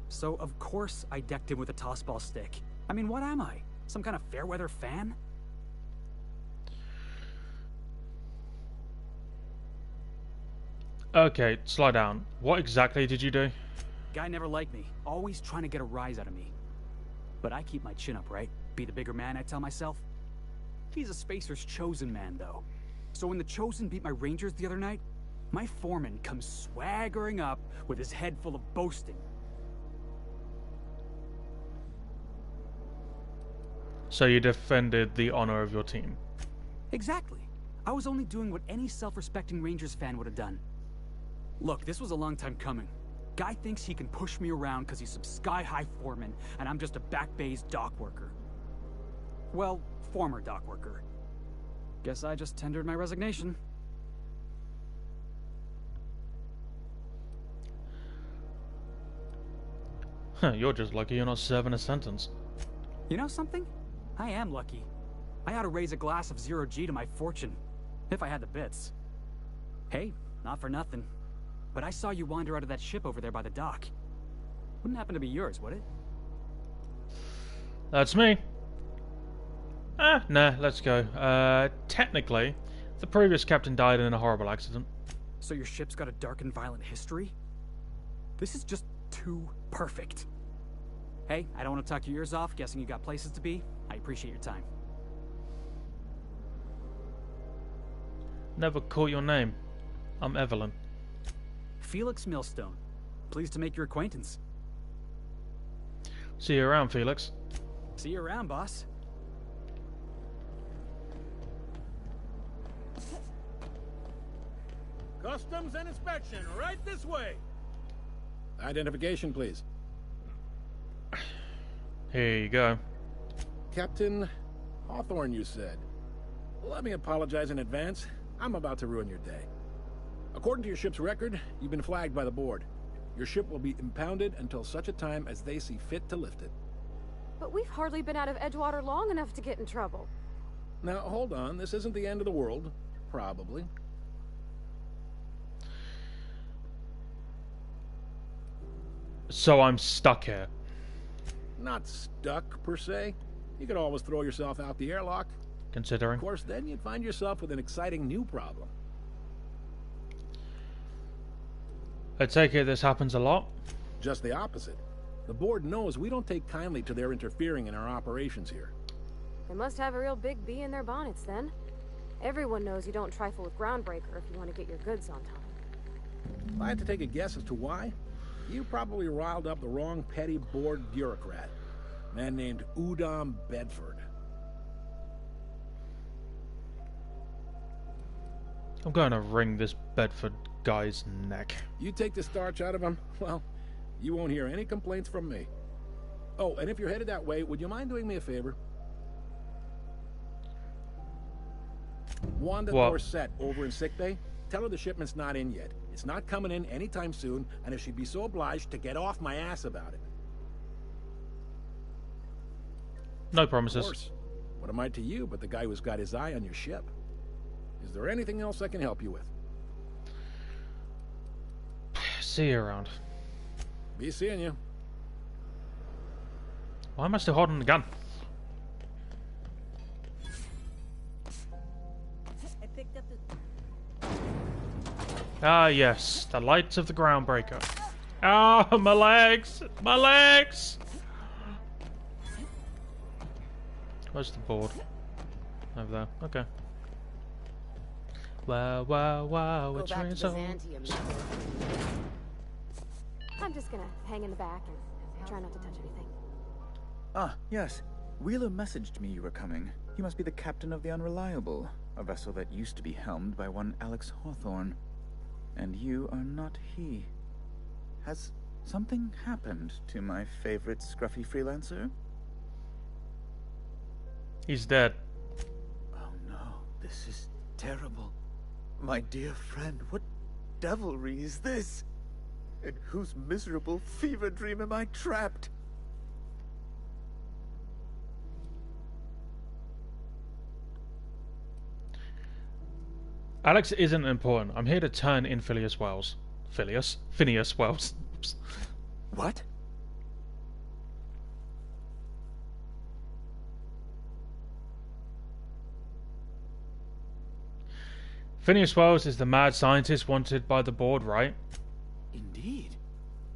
So, of course, I decked him with a tossball stick. I mean, what am I? Some kind of fair-weather fan? Okay, slow down. What exactly did you do? Guy never liked me, always trying to get a rise out of me. But I keep my chin up, right? Be the bigger man, I tell myself. He's a Spacer's chosen man, though. So when the Chosen beat my Rangers the other night, my foreman comes swaggering up with his head full of boasting. So you defended the honor of your team. Exactly. I was only doing what any self-respecting Rangers fan would have done. Look, this was a long time coming. Guy thinks he can push me around because he's some sky-high foreman, and I'm just a back-bay's dock worker. Well, former dock worker. Guess I just tendered my resignation. Huh, you're just lucky you're not serving a sentence. You know something? I am lucky. I ought to raise a glass of zero-G to my fortune, if I had the bits. Hey, not for nothing, but I saw you wander out of that ship over there by the dock. Wouldn't happen to be yours, would it? That's me. Nah, let's go. Technically, the previous captain died in a horrible accident. So your ship's got a dark and violent history? This is just too perfect. Hey, I don't want to talk your ears off, guessing you got places to be. I appreciate your time. Never caught your name. I'm Evelyn. Felix Millstone. Pleased to make your acquaintance. See you around, Felix. See you around, boss. Customs and inspection, right this way. Identification, please. Here you go. Captain Hawthorne, you said. Let me apologize in advance. I'm about to ruin your day. According to your ship's record, you've been flagged by the board. Your ship will be impounded until such a time as they see fit to lift it. But we've hardly been out of Edgewater long enough to get in trouble. Now, hold on. This isn't the end of the world. Probably. So I'm stuck here. Not stuck, per se. You could always throw yourself out the airlock. Considering. Of course, then you'd find yourself with an exciting new problem. I take it this happens a lot? Just the opposite. The board knows we don't take kindly to their interfering in our operations here. They must have a real big bee in their bonnets, then. Everyone knows you don't trifle with Groundbreaker if you want to get your goods on time. If I had to take a guess as to why, you probably riled up the wrong petty board bureaucrat. A man named Udom Bedford. I'm going to wring this Bedford guy's neck. You take the starch out of him, well, you won't hear any complaints from me. Oh, and if you're headed that way, would you mind doing me a favor? Wanda Dorset over in sickbay. Tell her the shipment's not in yet. It's not coming in anytime soon, and if she'd be so obliged to get off my ass about it. No promises. Of course. What am I to you but the guy who's got his eye on your ship? Is there anything else I can help you with? See you around. Be seeing you. Why am I still holding the gun? I picked up the... Ah, yes, the lights of the Groundbreaker. Ah, my legs! My legs! Where's the board? Over there. Okay. Wow, wow, wow, it's Go back to raining. Byzantium. I'm just gonna hang in the back and try not to touch anything. Ah, yes. Wheeler messaged me you were coming. He must be the captain of the Unreliable, a vessel that used to be helmed by one Alex Hawthorne. And you are not he. Has something happened to my favorite scruffy freelancer? He's dead. Oh no, this is terrible. My dear friend, what devilry is this? In whose miserable fever dream am I trapped? Alex isn't important. I'm here to turn in Phineas Wells. Phineas Wells. Oops. What? Phineas Wells is the mad scientist wanted by the board, right? Indeed.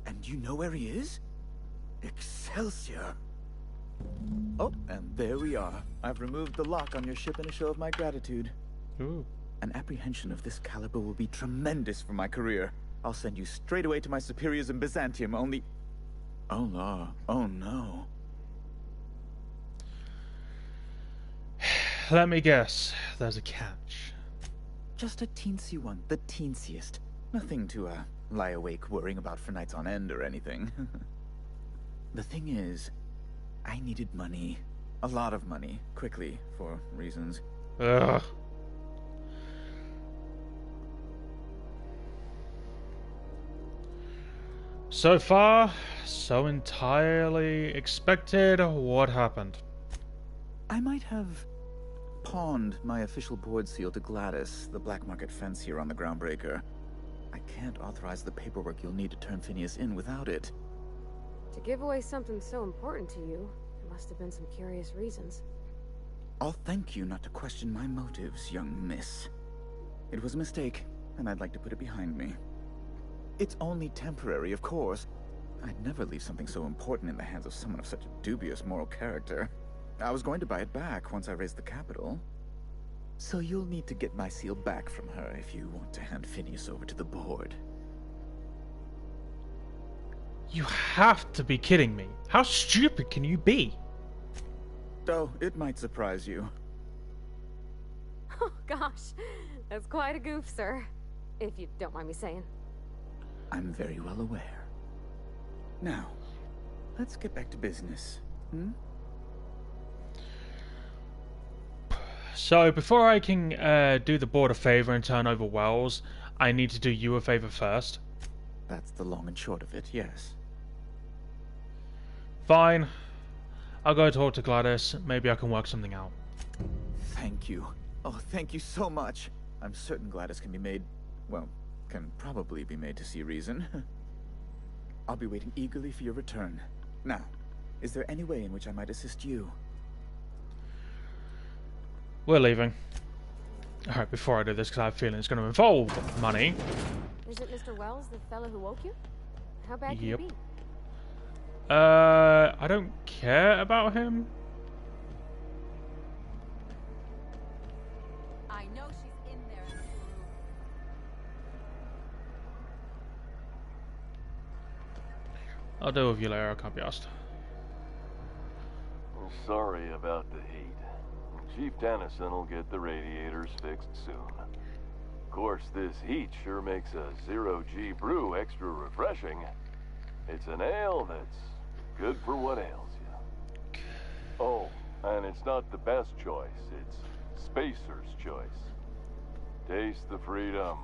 And you know where he is? Excelsior! Oh, and there we are. I've removed the lock on your ship in a show of my gratitude. Ooh. An apprehension of this caliber will be tremendous for my career. I'll send you straight away to my superiors in Byzantium, only... Oh, no. Oh, no. Let me guess. There's a catch. Just a teensy one. The teensiest. Nothing to, lie awake worrying about for nights on end or anything. The thing is, I needed money. A lot of money. Quickly, for reasons. Ugh. So far, so entirely expected. What happened? I might have pawned my official board seal to Gladys, the black market fancier on the Groundbreaker. I can't authorize the paperwork you'll need to turn Phineas in without it. To give away something so important to you, there must have been some curious reasons. I'll thank you not to question my motives, young miss. It was a mistake, and I'd like to put it behind me. It's only temporary, of course. I'd never leave something so important in the hands of someone of such a dubious moral character. I was going to buy it back once I raised the capital. So you'll need to get my seal back from her if you want to hand Phineas over to the board. You have to be kidding me. How stupid can you be? Oh, it might surprise you. Oh gosh, that's quite a goof, sir. If you don't mind me saying. I'm very well aware. Now, let's get back to business, hmm? So, before I can do the board a favor and turn over Wells, I need to do you a favor first. That's the long and short of it, yes. Fine. I'll go talk to Gladys. Maybe I can work something out. Thank you. Oh, thank you so much. I'm certain Gladys can be made... well, can probably be made to see reason. I'll be waiting eagerly for your return. Now, is there any way in which I might assist you? We're leaving. Alright, before I do this, because I have a feeling it's going to involve money. Is it Mr. Wells, the fellow who woke you? How bad can Yep. it be? I don't care about him. I know she's in there. I'll deal with you later, I can't be asked. I'm sorry about the heat. Chief Dennison will get the radiators fixed soon. Of course, this heat sure makes a zero-G brew extra refreshing. It's an ale that's good for what ails you. Oh, and it's not the best choice. It's Spacer's choice. Taste the freedom.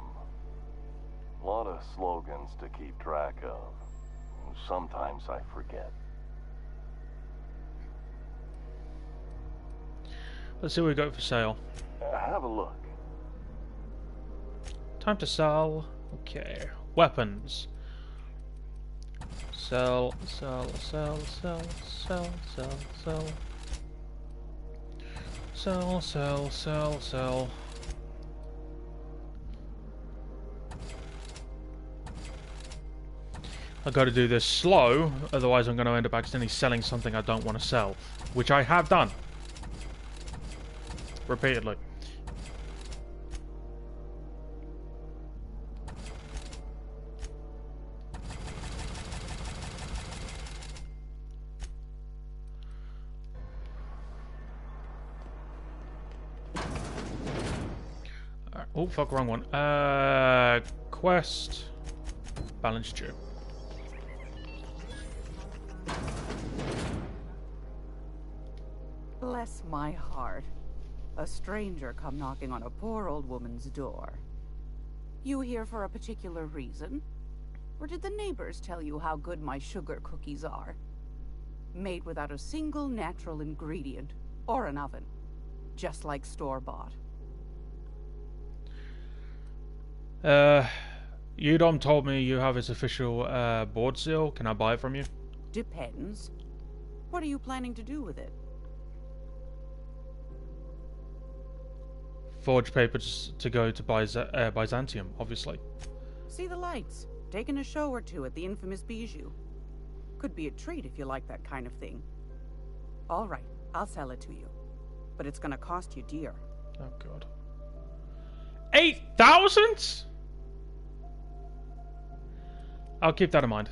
A lot of slogans to keep track of. Sometimes I forget. Let's see what we got for sale. Have a look. Time to sell. Okay. Weapons. Sell, sell, sell, sell, sell, sell, sell. Sell, sell, sell, sell. I've got to do this slow, otherwise I'm going to end up accidentally selling something I don't want to sell. Which I have done. Repeatedly. Oh, fuck, wrong one. Quest. Balance due. Bless my heart. A stranger come knocking on a poor old woman's door. You here for a particular reason? Or did the neighbors tell you how good my sugar cookies are? Made without a single natural ingredient, or an oven. Just like store-bought. Udom told me you have his official board seal. Can I buy it from you? Depends. What are you planning to do with it? Forge papers to go to Byzantium, obviously. See the lights. Taking a show or two at the infamous Bijou. Could be a treat if you like that kind of thing. All right, I'll sell it to you. But it's gonna cost you dear. Oh, God. 8,000? I'll keep that in mind.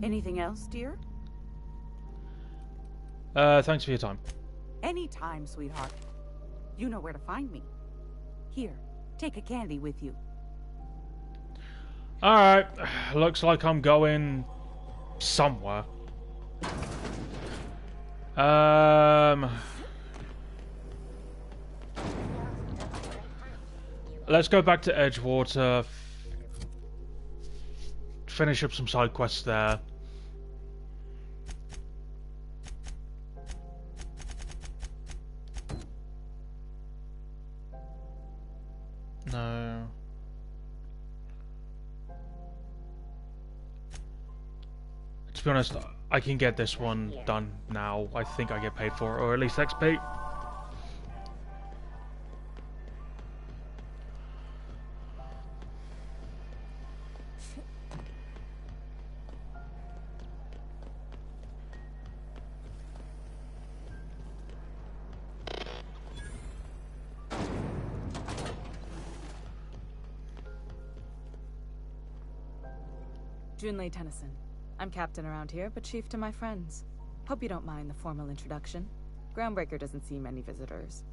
Anything else, dear? Thanks for your time. Anytime, sweetheart. You know where to find me. Here, take a candy with you. Alright, looks like I'm going somewhere. Let's go back to Edgewater. Finish up some side quests there. No. To be honest, I can get this one done now. I think I get paid for it, or at least XP. Junlei Tennyson. I'm captain around here, but chief to my friends. Hope you don't mind the formal introduction. Groundbreaker doesn't see many visitors.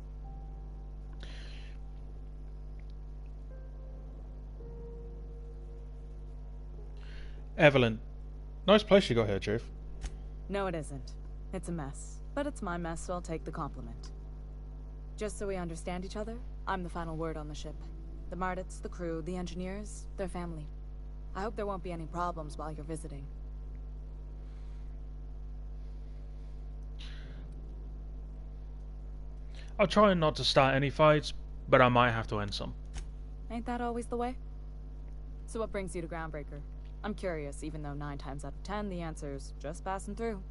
Evelyn. Nice place you got here, Chief. No, it isn't. It's a mess. But it's my mess, so I'll take the compliment. Just so we understand each other, I'm the final word on the ship. The Mardits, the crew, the engineers, their family. I hope there won't be any problems while you're visiting. I'll try not to start any fights, but I might have to end some. Ain't that always the way? So what brings you to Groundbreaker? I'm curious, even though 9 times out of 10 the answer's just passing through.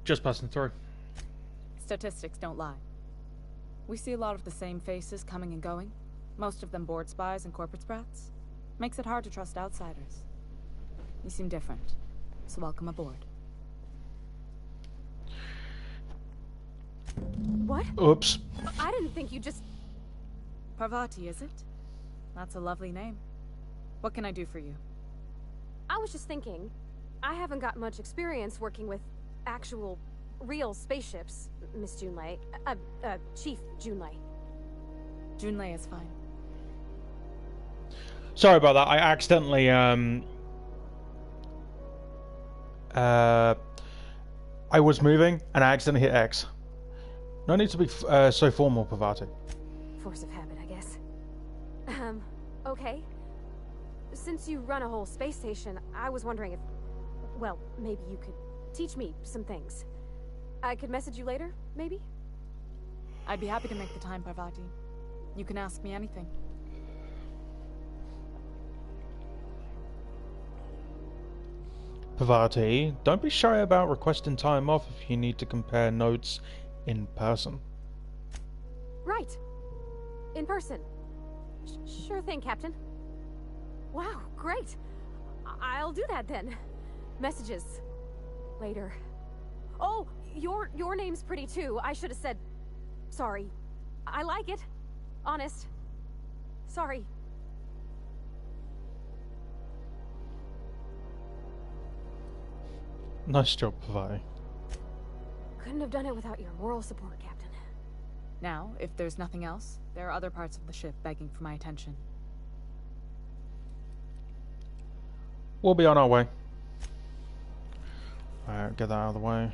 Just passing through. Statistics don't lie. We see a lot of the same faces coming and going. Most of them board spies and corporate sprats. Makes it hard to trust outsiders. You seem different, so welcome aboard. What? Oops. I didn't think you just... Parvati, is it? That's a lovely name. What can I do for you? I was just thinking, I haven't got much experience working with actual, real spaceships, Miss Junlei. Chief Junlei. Junlei is fine. Sorry about that. I accidentally, I was moving and I accidentally hit X. No need to be so formal, Parvati. Force of habit, I guess. Okay. Since you run a whole space station, I was wondering if... Well, maybe you could teach me some things. I could message you later, maybe? I'd be happy to make the time, Parvati. You can ask me anything. Parvati, don't be shy about requesting time off if you need to compare notes in person. Right. in person. Sure thing, Captain. Wow, great. I'll do that then. Messages. Later. Oh, your name's pretty too. I should have said... Sorry. I like it. Honest. Sorry. Nice job, Vi. Couldn't have done it without your moral support, Captain. Now, if there's nothing else, there are other parts of the ship begging for my attention. We'll be on our way. Alright, get that out of the way.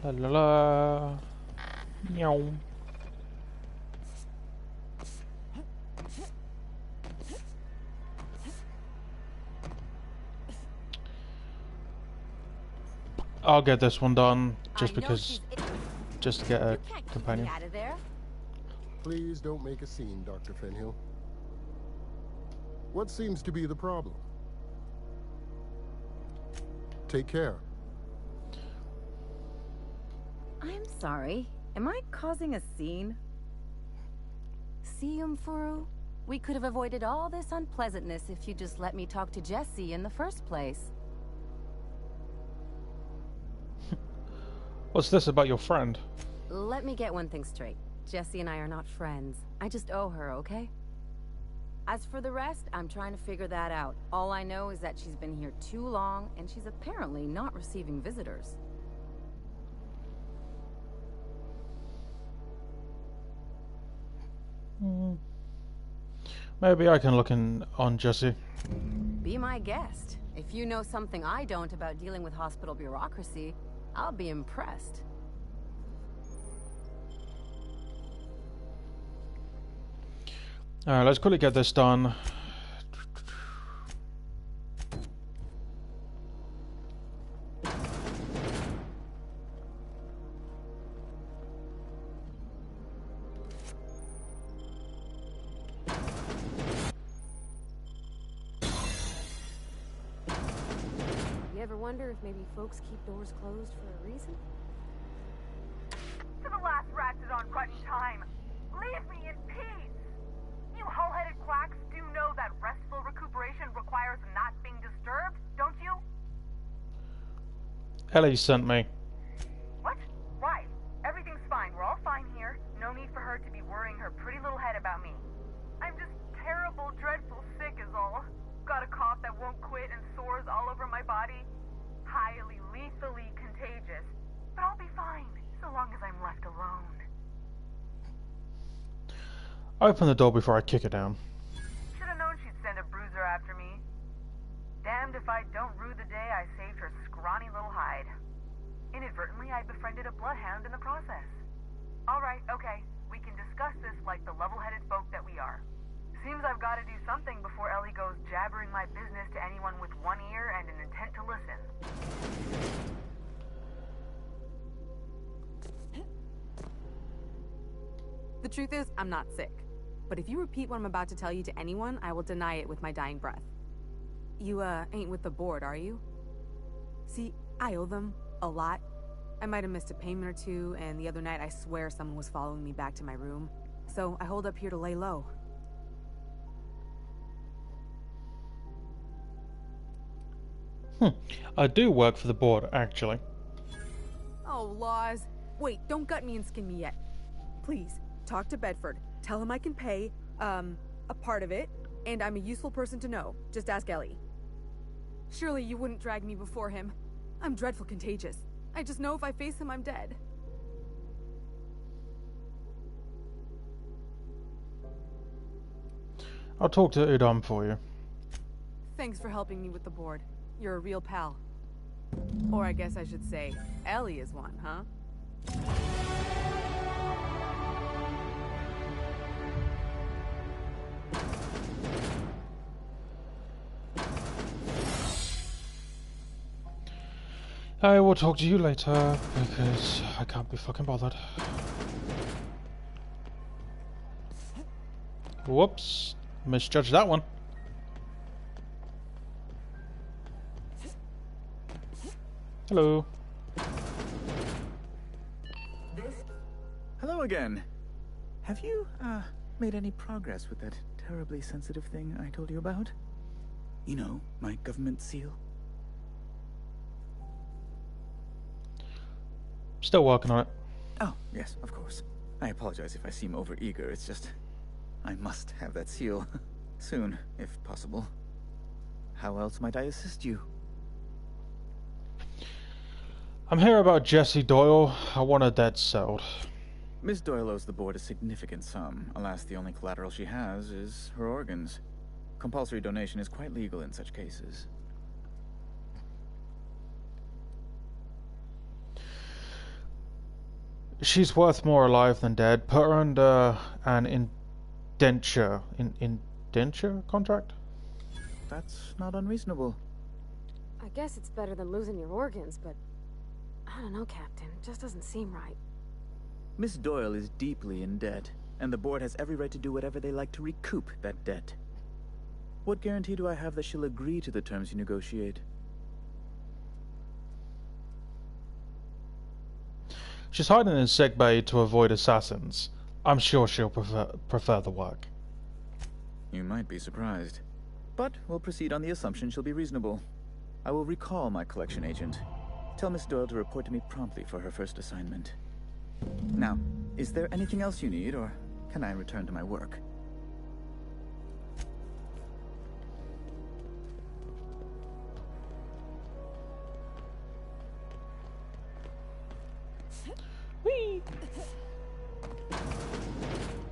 La la la. Meow. I'll get this one done just because, just to get a companion. Out of there. Please don't make a scene, Dr. Fenhill. What seems to be the problem? Take care. I'm sorry. Am I causing a scene? See, Umfuru? We could have avoided all this unpleasantness if you just let me talk to Jesse in the first place. What's this about your friend? Let me get one thing straight. Jesse and I are not friends. I just owe her, okay? As for the rest, I'm trying to figure that out. All I know is that she's been here too long, and she's apparently not receiving visitors. Maybe I can look on Jesse. Be my guest. If you know something I don't about dealing with hospital bureaucracy, I'll be impressed. Alright, let's quickly get this done. You ever wonder if maybe folks keep doors closed for a reason? To the last rat is on crunch time. Leave me in peace. You hull-headed quacks do know that restful recuperation requires not being disturbed, don't you? Ellie sent me. What? Why? Everything's fine. We're all fine here. No need for her to be worrying her pretty little head about me. I'm just terrible, dreadful sick is all. Got a cough that won't quit and sores all over my body. Highly, lethally contagious. But I'll be fine, so long as I'm left alone. Open the door before I kick it down. Should've known she'd send a bruiser after me. Damned if I don't rue the day I saved her scrawny little hide. Inadvertently, I befriended a bloodhound in the process. Alright, okay. We can discuss this like the level-headed folk that we are. Seems I've got to do something before Ellie goes jabbering my business to anyone with one ear and an intent to listen. The truth is, I'm not sick. But if you repeat what I'm about to tell you to anyone, I will deny it with my dying breath. You, ain't with the board, are you? See, I owe them a lot. I might have missed a payment or two, and the other night I swear someone was following me back to my room. So I hold up here to lay low. I do work for the board, actually. Oh, laws. Wait, don't gut me and skin me yet. Please, talk to Bedford. Tell him I can pay, a part of it, and I'm a useful person to know. Just ask Ellie. Surely you wouldn't drag me before him. I'm dreadful contagious. I just know if I face him, I'm dead. I'll talk to Udom for you. Thanks for helping me with the board. You're a real pal. Or I guess I should say, Ellie is one, huh? I will talk to you later, because I can't be fucking bothered. Whoops. Misjudged that one. This Hello. again. Have you, made any progress with that terribly sensitive thing I told you about? You know, my government seal? Still working on it. Oh, yes, of course. I apologize if I seem overeager. It's just, I must have that seal. Soon, if possible. How else might I assist you? I'm here about Jessie Doyle. I want her dead settled. Miss Doyle owes the board a significant sum. Alas, the only collateral she has is her organs. Compulsory donation is quite legal in such cases. She's worth more alive than dead. Put her under an indenture contract? That's not unreasonable. I guess it's better than losing your organs, but I don't know, Captain. It just doesn't seem right. Miss Doyle is deeply in debt, and the board has every right to do whatever they like to recoup that debt. What guarantee do I have that she'll agree to the terms you negotiate? She's hiding in sick bay to avoid assassins. I'm sure she'll prefer the work. You might be surprised. But we'll proceed on the assumption she'll be reasonable. I will recall my collection agent. Tell Miss Doyle to report to me promptly for her first assignment. Now, is there anything else you need, or can I return to my work? Whee!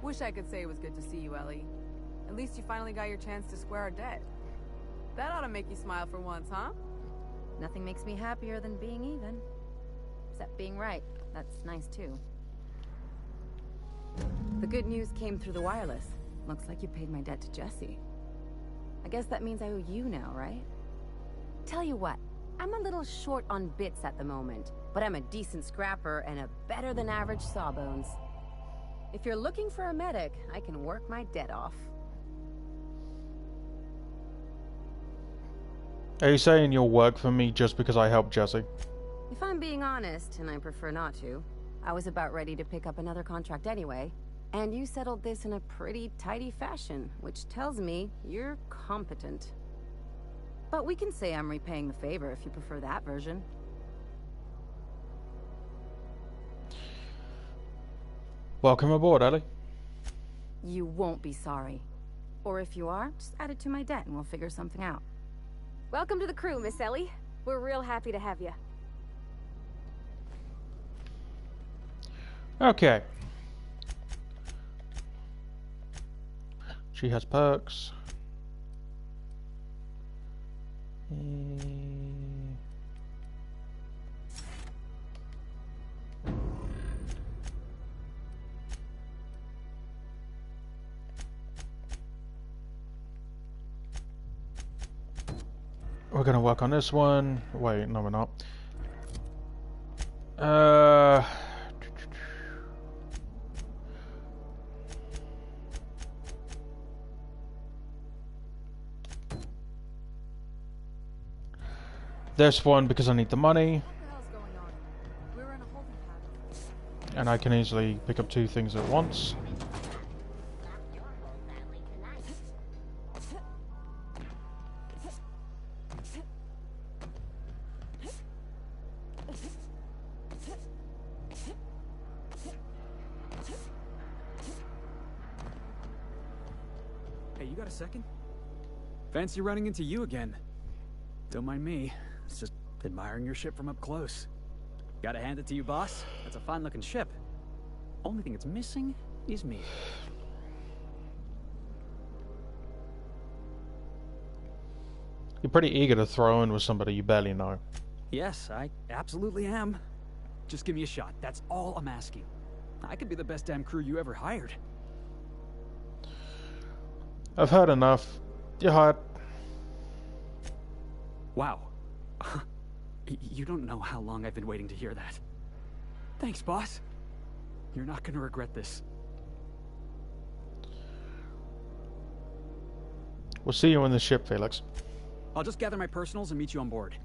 Wish I could say it was good to see you, Ellie. At least you finally got your chance to square our debt. That ought to make you smile for once, huh? Nothing makes me happier than being even. Except being right. That's nice, too. The good news came through the wireless. Looks like you paid my debt to Jessie. I guess that means I owe you now, right? Tell you what, I'm a little short on bits at the moment, but I'm a decent scrapper and a better-than-average sawbones. If you're looking for a medic, I can work my debt off. Are you saying you'll work for me just because I helped Jessie? If I'm being honest, and I prefer not to, I was about ready to pick up another contract anyway, and you settled this in a pretty tidy fashion, which tells me you're competent. But we can say I'm repaying the favor if you prefer that version. Welcome aboard, Ellie. You won't be sorry. Or if you are, just add it to my debt and we'll figure something out. Welcome to the crew, Miss Ellie. We're real happy to have you. Okay. She has perks. We're gonna work on this one. Wait, no, we're not. This one because I need the money. And I can easily pick up two things at once. Hey, you got a second? Fancy running into you again. Don't mind me. It's just admiring your ship from up close. Gotta hand it to you, boss. That's a fine-looking ship. Only thing it's missing is me. You're pretty eager to throw in with somebody you barely know. Yes, I absolutely am. Just give me a shot. That's all I'm asking. I could be the best damn crew you ever hired. I've heard enough. You're hired. Wow. You don't know how long I've been waiting to hear that. Thanks, boss. You're not gonna regret this. We'll see you in the ship, Felix. I'll just gather my personals and meet you on board.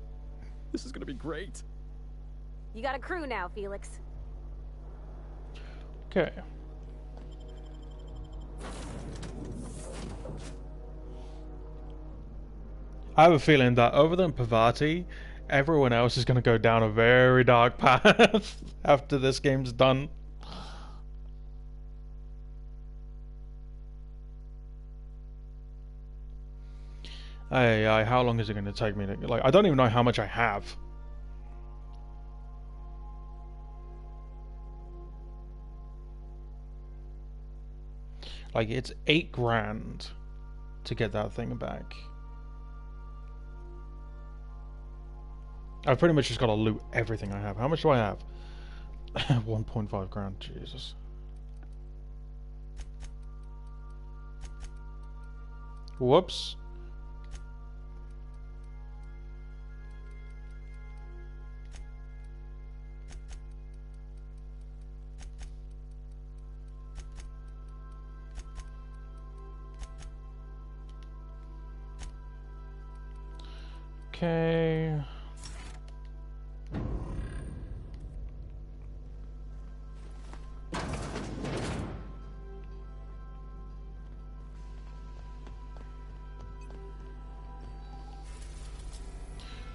This is gonna be great. You got a crew now, Felix. Okay. I have a feeling that other than Parvati, everyone else is going to go down a very dark path after this game's done. Hey, how long is it going to take me to... Like, I don't even know how much I have. Like, it's 8 grand to get that thing back. I've pretty much just got to loot everything I have. How much do I have? 1.5 grand, Jesus. Whoops. Okay.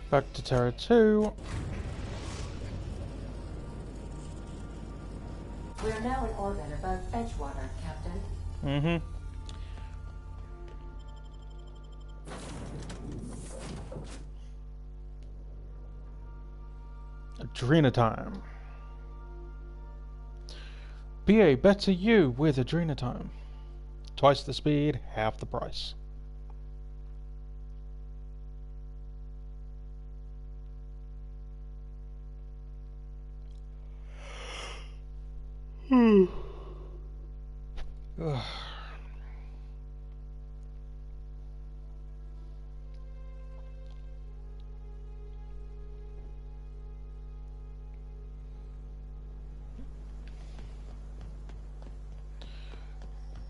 Back to Terra 2. We are now in orbit above Edgewater, Captain. Mm-hmm. Adrena time. Be a better you with Adrena time. Twice the speed, half the price. Ugh.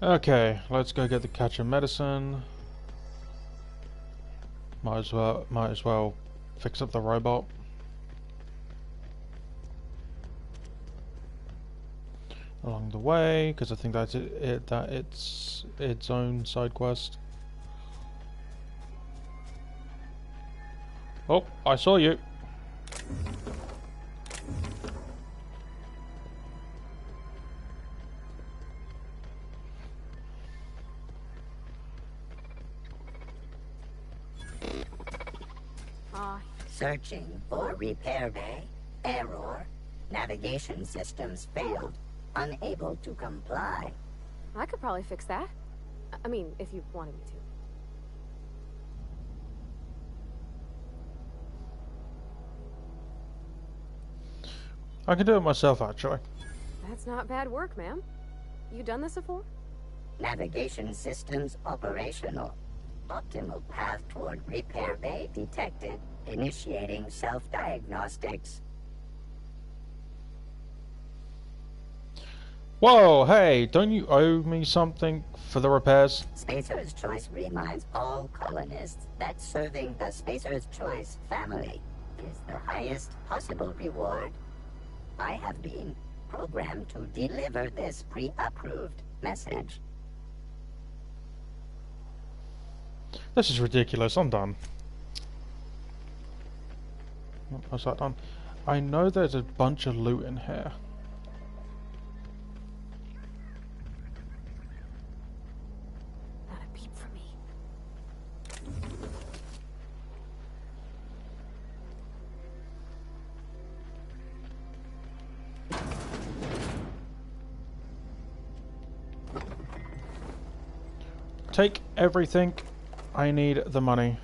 Okay, let's go get the catcher medicine. Might as well fix up the robot. Along the way, because I think that's it's its own side quest. Oh, I saw you. Searching for repair bay. Error. Navigation systems failed. Unable to comply. I could probably fix that. I mean, if you wanted me to. I can do it myself, actually. That's not bad work, ma'am. You done this before? Navigation systems operational. Optimal path toward repair bay detected. Initiating self-diagnostics. Whoa, hey, don't you owe me something for the repairs? Spacer's Choice reminds all colonists that serving the Spacer's Choice family is the highest possible reward. I have been programmed to deliver this pre-approved message. This is ridiculous, I'm done. What's that done? I know there's a bunch of loot in here. Not a peep for me. Take everything. I need the money.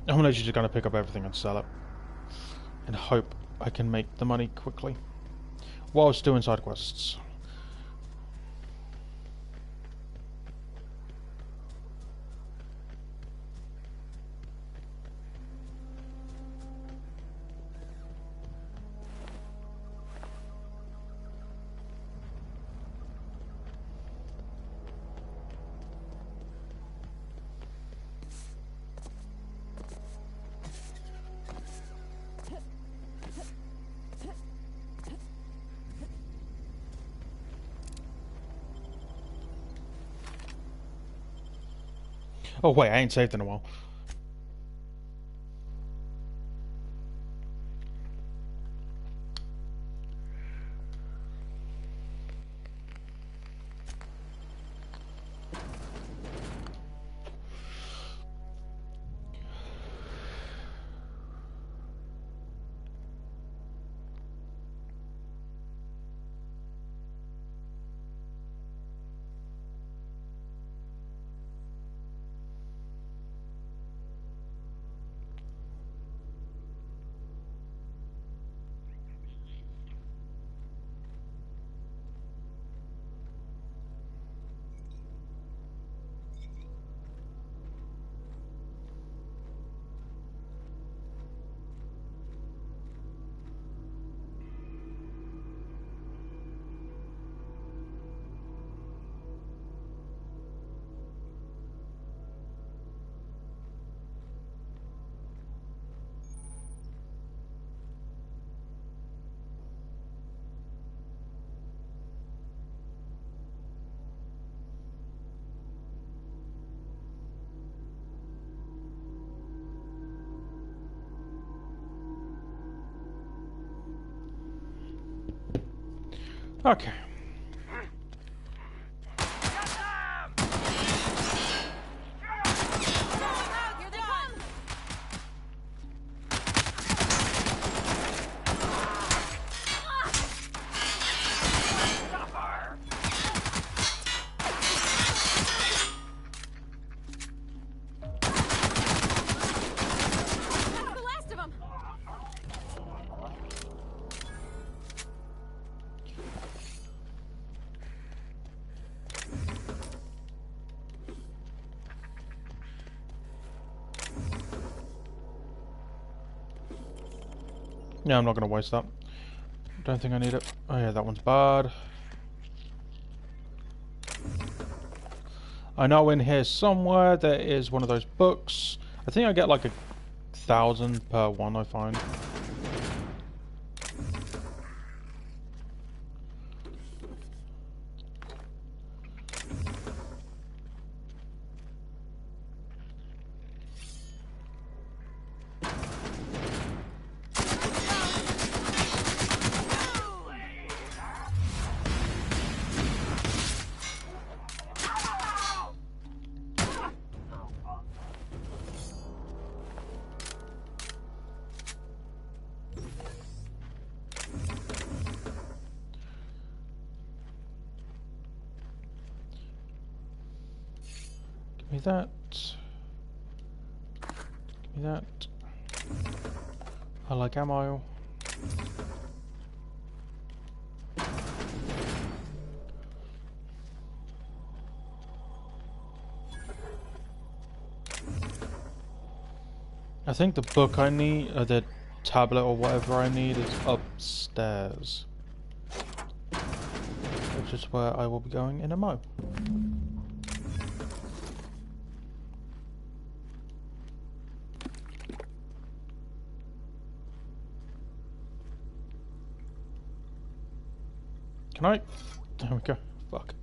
I'm literally just gonna pick up everything and sell it. And hope I can make the money quickly. Whilst doing side quests. Oh wait, I ain't saved in a while. Okay. Yeah, I'm not going to waste that. Don't think I need it. Oh yeah, that one's bad. I know in here somewhere there is one of those books. I think I get like 1,000 per one, I find. Give me that. Give me that. I like ammo. I think the book I need, or the tablet or whatever I need, is upstairs. Which is where I will be going in a mo. Can I? There we go. Fuck.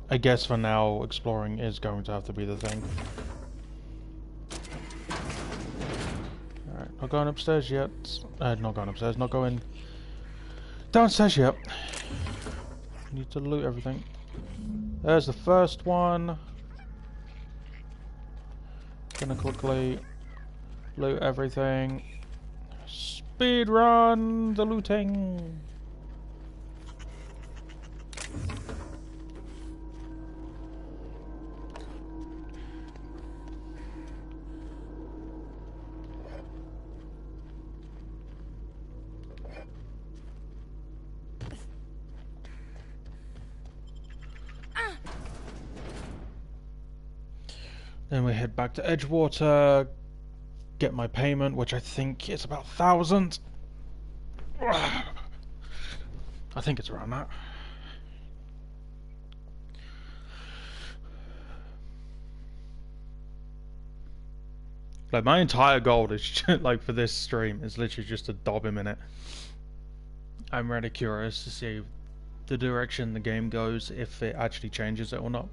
I guess for now, exploring is going to have to be the thing. Alright, not going upstairs yet. Not going upstairs, not going downstairs yet. Need to loot everything. There's the first one. Gonna quickly loot everything. Speed run the looting. Then we head back to Edgewater, get my payment, which I think is about 1,000. I think it's around that. Like my entire goal is like for this stream is literally just to dob him in it. I'm really curious to see the direction the game goes, if it actually changes it or not.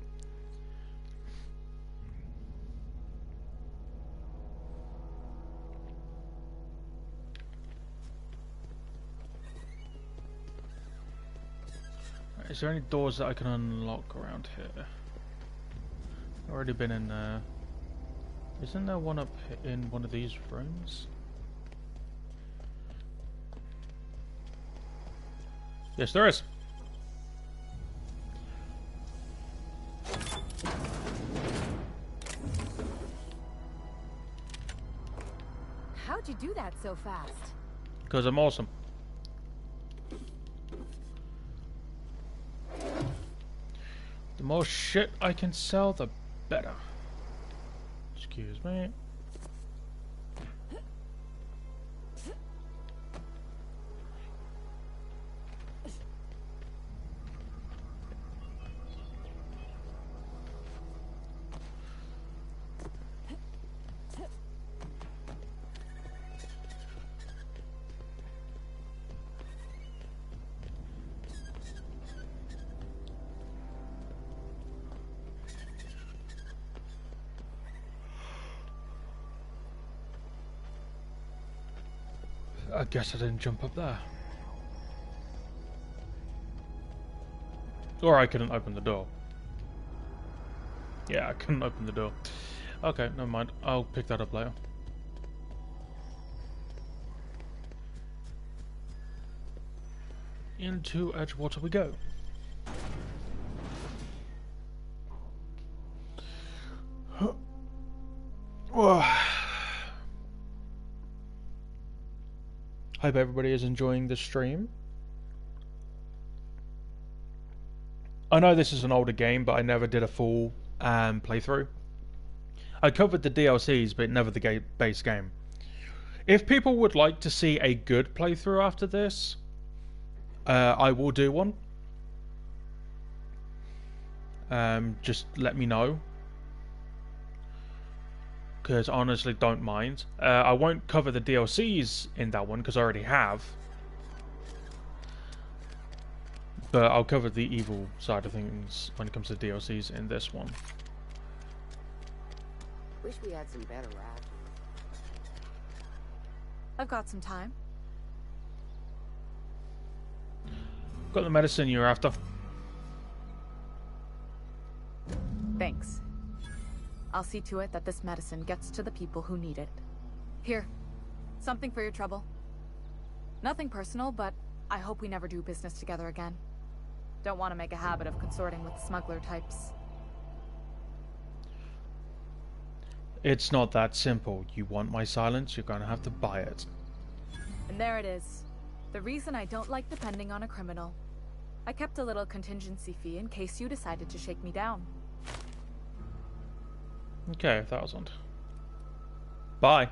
Is there any doors that I can unlock around here? I've already been in there. Isn't there one up in one of these rooms? Yes, there is. How'd you do that so fast? Because I'm awesome. The more shit I can sell, the better. Excuse me. I guess I didn't jump up there. Or I couldn't open the door. Yeah, I couldn't open the door. Okay, never mind. I'll pick that up later. Into Edgewater we go. Hope everybody is enjoying the stream. I know this is an older game, but I never did a full playthrough. I covered the DLCs, but never the base game. If people would like to see a good playthrough after this, I will do one. Just let me know. Because I honestly don't mind. I won't cover the DLCs in that one because I already have. But I'll cover the evil side of things when it comes to DLCs in this one. Wish we had some better rats. I've got some time. Got the medicine you're after. Thanks. I'll see to it that this medicine gets to the people who need it. Here, something for your trouble. Nothing personal, but I hope we never do business together again. Don't want to make a habit of consorting with smuggler types. It's not that simple. You want my silence, you're gonna have to buy it. And there it is. The reason I don't like depending on a criminal. I kept a little contingency fee in case you decided to shake me down. Okay, 1,000. Bye.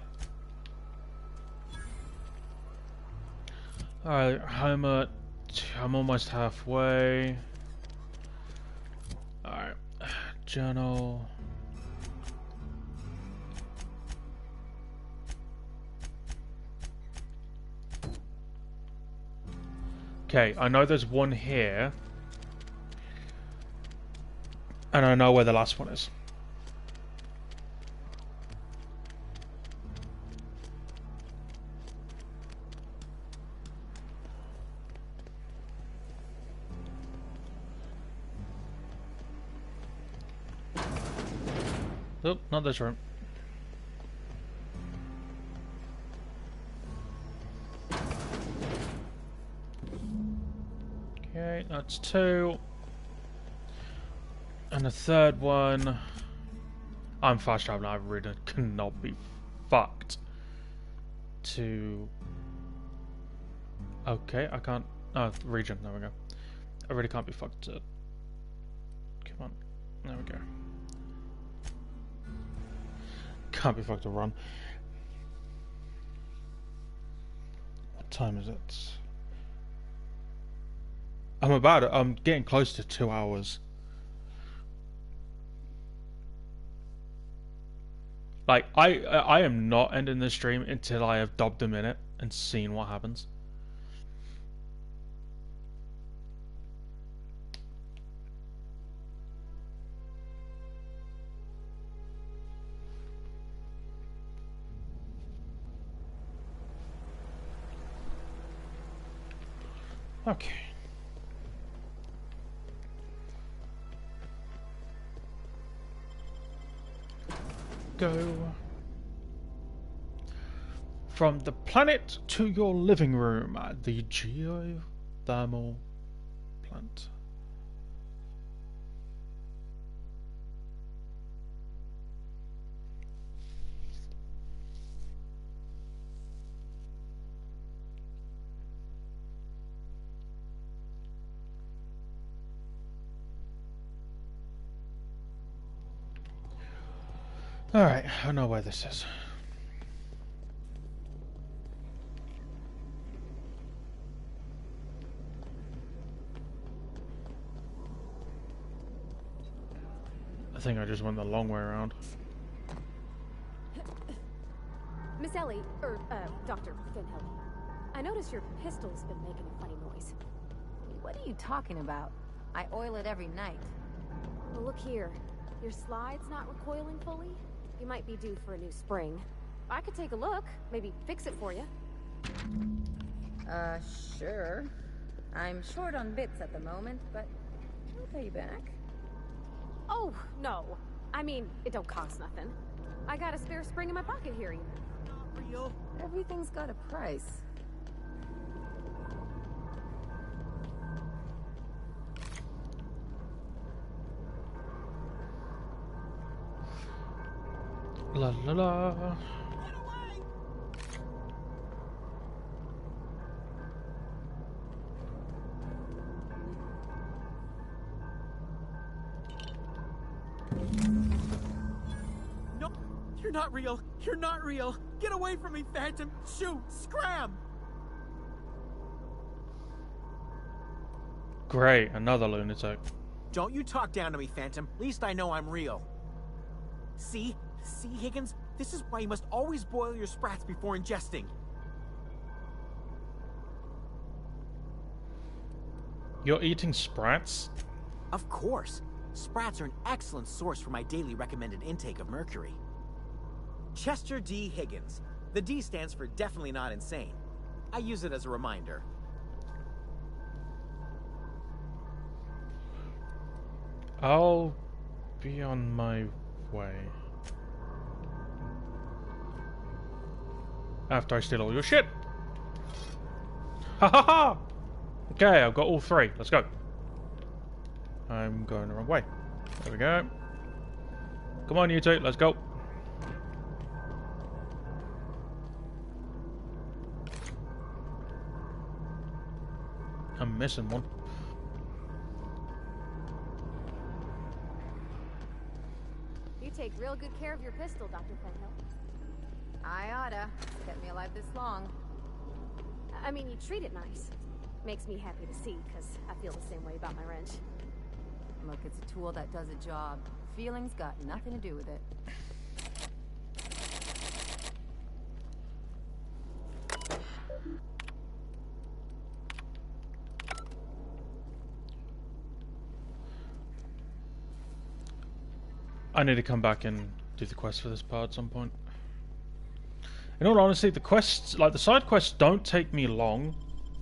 Alright, I'm almost halfway. Alright, journal. Okay, I know there's one here. And I know where the last one is. Nope, not this room. Okay, that's 2. And the third one... I'm fast traveling, I really cannot be fucked to... Okay, I can't... Oh, region, there we go. I really can't be fucked to... Come on, there we go. Can't be fucked to run. What time is it? I'm getting close to 2 hours. Like, I am not ending this stream until I have dobbed a minute and seen what happens. Okay. Go from the planet to your living room at the geothermal plant. Alright, I know where this is. I think I just went the long way around. Miss Ellie, Dr. Finhill. I noticed your pistol's been making a funny noise. What are you talking about? I oil it every night. Well, look here. Your slide's not recoiling fully? You might be due for a new spring. I could take a look, maybe fix it for you. Sure. I'm short on bits at the moment, but I'll pay you back. Oh, no. I mean, it don't cost nothing. I got a spare spring in my pocket here. Real? Everything's got a price. La la la. No, you're not real. You're not real. Get away from me, Phantom. Shoot, scram. Great, another lunatic. Don't you talk down to me, Phantom. At least I know I'm real. See, Higgins? This is why you must always boil your sprats before ingesting. You're eating sprats? Of course. Sprats are an excellent source for my daily recommended intake of mercury. Chester D. Higgins. The D stands for definitely not insane. I use it as a reminder. I'll be on my way. After I steal all your shit. Ha ha ha! Okay, I've got all three. Let's go. I'm going the wrong way. There we go. Come on, you two. Let's go. I'm missing one. You take real good care of your pistol, Dr. Fenhill. I oughta. It's kept me alive this long. I mean, you treat it nice. Makes me happy to see, because I feel the same way about my wrench. Look, it's a tool that does a job. Feelings got nothing to do with it. I need to come back and do the quest for this part at some point. In all honesty, the quests, like the side quests, don't take me long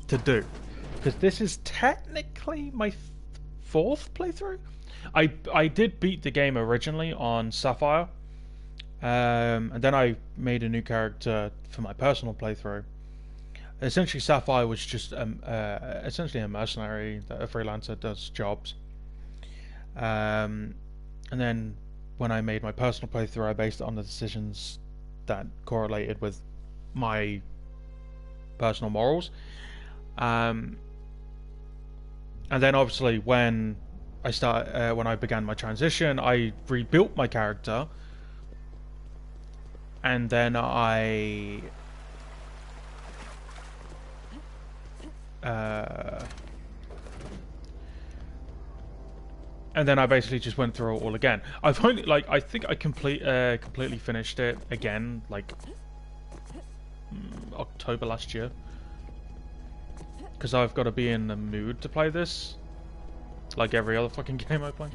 to do, because this is technically my fourth playthrough. I did beat the game originally on Sapphire, and then I made a new character for my personal playthrough. Essentially, Sapphire was just essentially a mercenary, that a freelancer does jobs. And then when I made my personal playthrough, I based it on the decisions that correlated with my personal morals. And then obviously when I began my transition, I rebuilt my character, and then I basically just went through it all again. I've only, like, I think I completely finished it again, like, October last year. Because I've got to be in the mood to play this, like every other fucking game I play.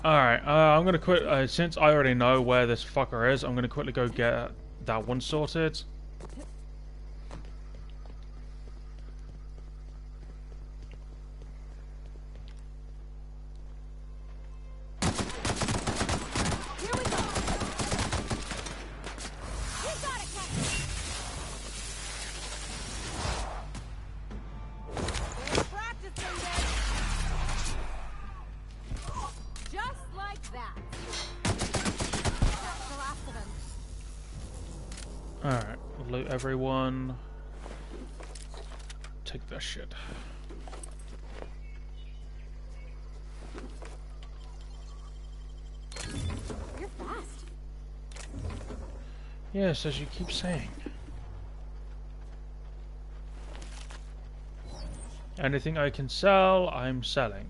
Alright, I'm going to quit, since I already know where this fucker is, I'm going to quickly go get that one sorted. Alright, loot everyone. Take that shit. You're fast. Yes, as you keep saying. Anything I can sell, I'm selling.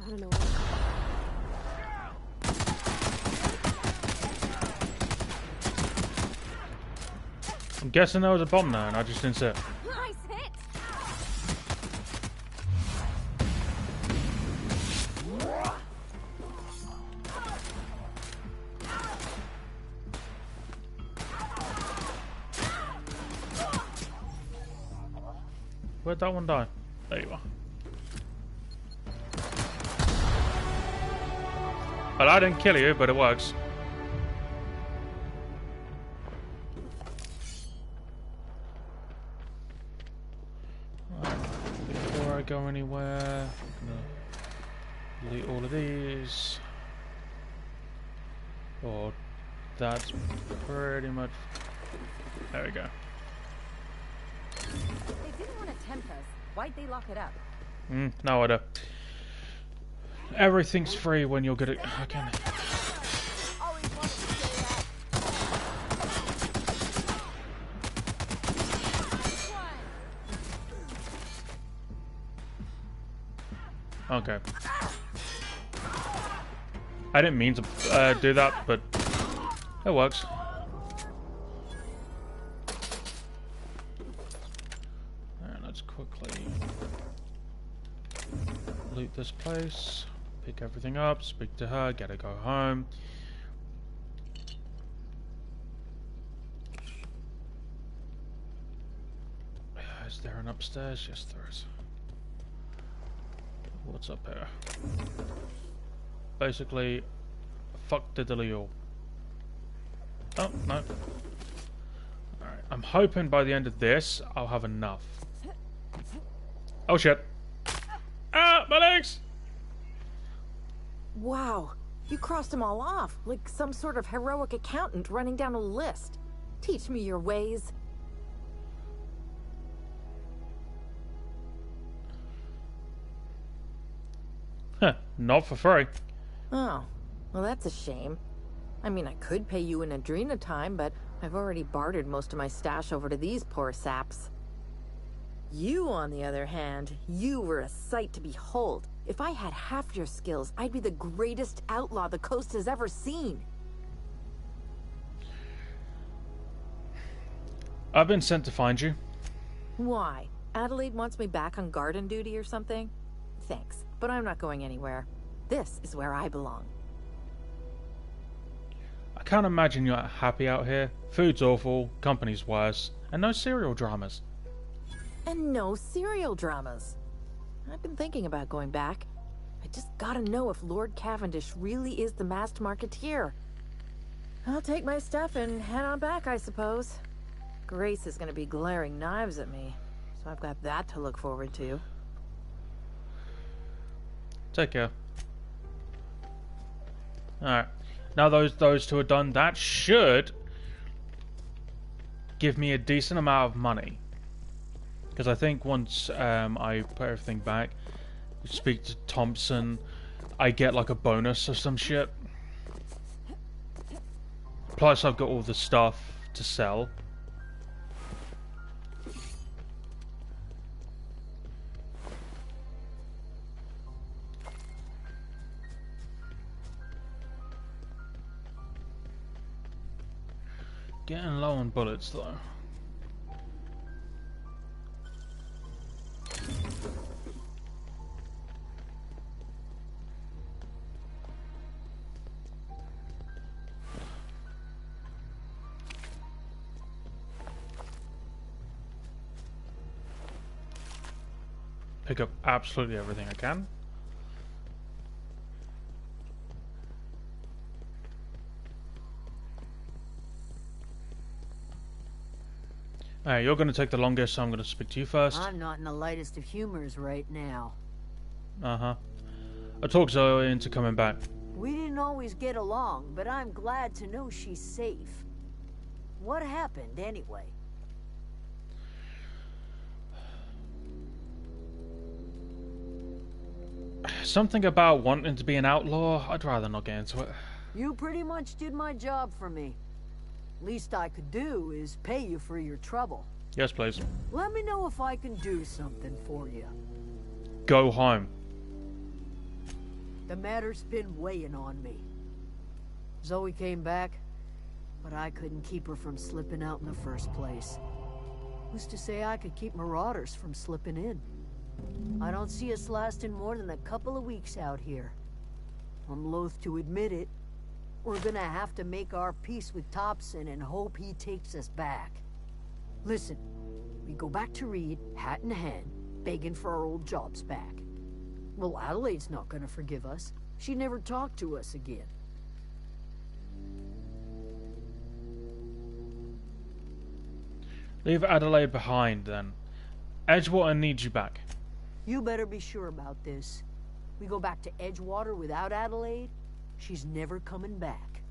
I don't know. I'm guessing there was a bomb there and I just didn't see it. Nice hit. Where'd that one die? There you are. Well, I didn't kill you, but it works. Before I go anywhere, I'm gonna delete all of these. Oh, that's pretty much... There we go. They didn't want to tempt us. Why'd they lock it up? No idea. Everything's free when you're good at... Okay. Okay. I didn't mean to do that, but it works. Alright, let's quickly loot this place, pick everything up, speak to her, get her go home. Is there an upstairs? Yes, there is. What's up here? Basically, fuck diddly all. Oh, no. Alright, I'm hoping by the end of this, I'll have enough. Oh shit. Ah, my legs! Wow, you crossed them all off, like some sort of heroic accountant running down a list. Teach me your ways. Huh, not for free. Oh, well that's a shame. I mean, I could pay you in Adrena time, but I've already bartered most of my stash over to these poor saps. You, on the other hand, you were a sight to behold. If I had half your skills, I'd be the greatest outlaw the coast has ever seen. I've been sent to find you. Why? Adelaide wants me back on garden duty or something? Thanks, but I'm not going anywhere. This is where I belong. I can't imagine you're happy out here. Food's awful, company's worse, and no serial dramas. And no serial dramas. I've been thinking about going back. I just gotta know if Lord Cavendish really is the masked marketeer. I'll take my stuff and head on back, I suppose. Grace is gonna be glaring knives at me, so I've got that to look forward to. Take care. Alright. Now those two are done, that should give me a decent amount of money. Because I think once I put everything back, speak to Thompson, I get like a bonus or some shit. Plus I've got all the stuff to sell. Getting low on bullets though. Pick up absolutely everything I can. Alright, you're going to take the longest, so I'm going to speak to you first. I'm not in the lightest of humors right now. Uh-huh. I talked Zoe into coming back. We didn't always get along, but I'm glad to know she's safe. What happened, anyway? Something about wanting to be an outlaw. I'd rather not get into it. You pretty much did my job for me. Least I could do is pay you for your trouble. Yes, please. Let me know if I can do something for you. Go home. The matter's been weighing on me. Zoe came back, but I couldn't keep her from slipping out in the first place. Who's to say I could keep marauders from slipping in? I don't see us lasting more than a couple of weeks out here. I'm loath to admit it. We're gonna have to make our peace with Topson and hope he takes us back. Listen, we go back to Reed, hat in hand, begging for our old jobs back. Well, Adelaide's not gonna forgive us. She never talked to us again. Leave Adelaide behind, then. Edgewater needs you back. You better be sure about this. We go back to Edgewater without Adelaide, she's never coming back.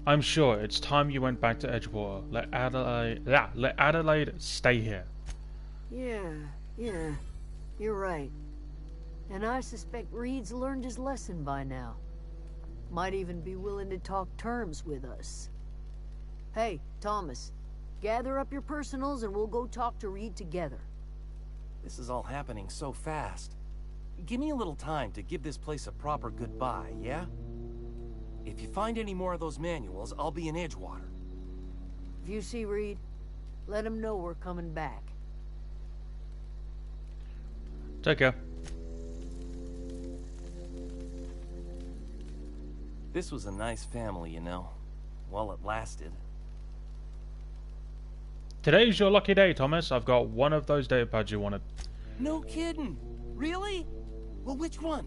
I'm sure it's time you went back to Edgewater. Let Adelaide stay here. Yeah, you're right. And I suspect Reed's learned his lesson by now. Might even be willing to talk terms with us. Hey, Thomas, gather up your personals and we'll go talk to Reed together. This is all happening so fast. Give me a little time to give this place a proper goodbye, yeah? If you find any more of those manuals, I'll be in Edgewater. If you see Reed, let him know we're coming back. Take care. This was a nice family, you know, while it lasted. Today's your lucky day, Thomas. I've got one of those data pads you wanted. No kidding. Really? Well, which one?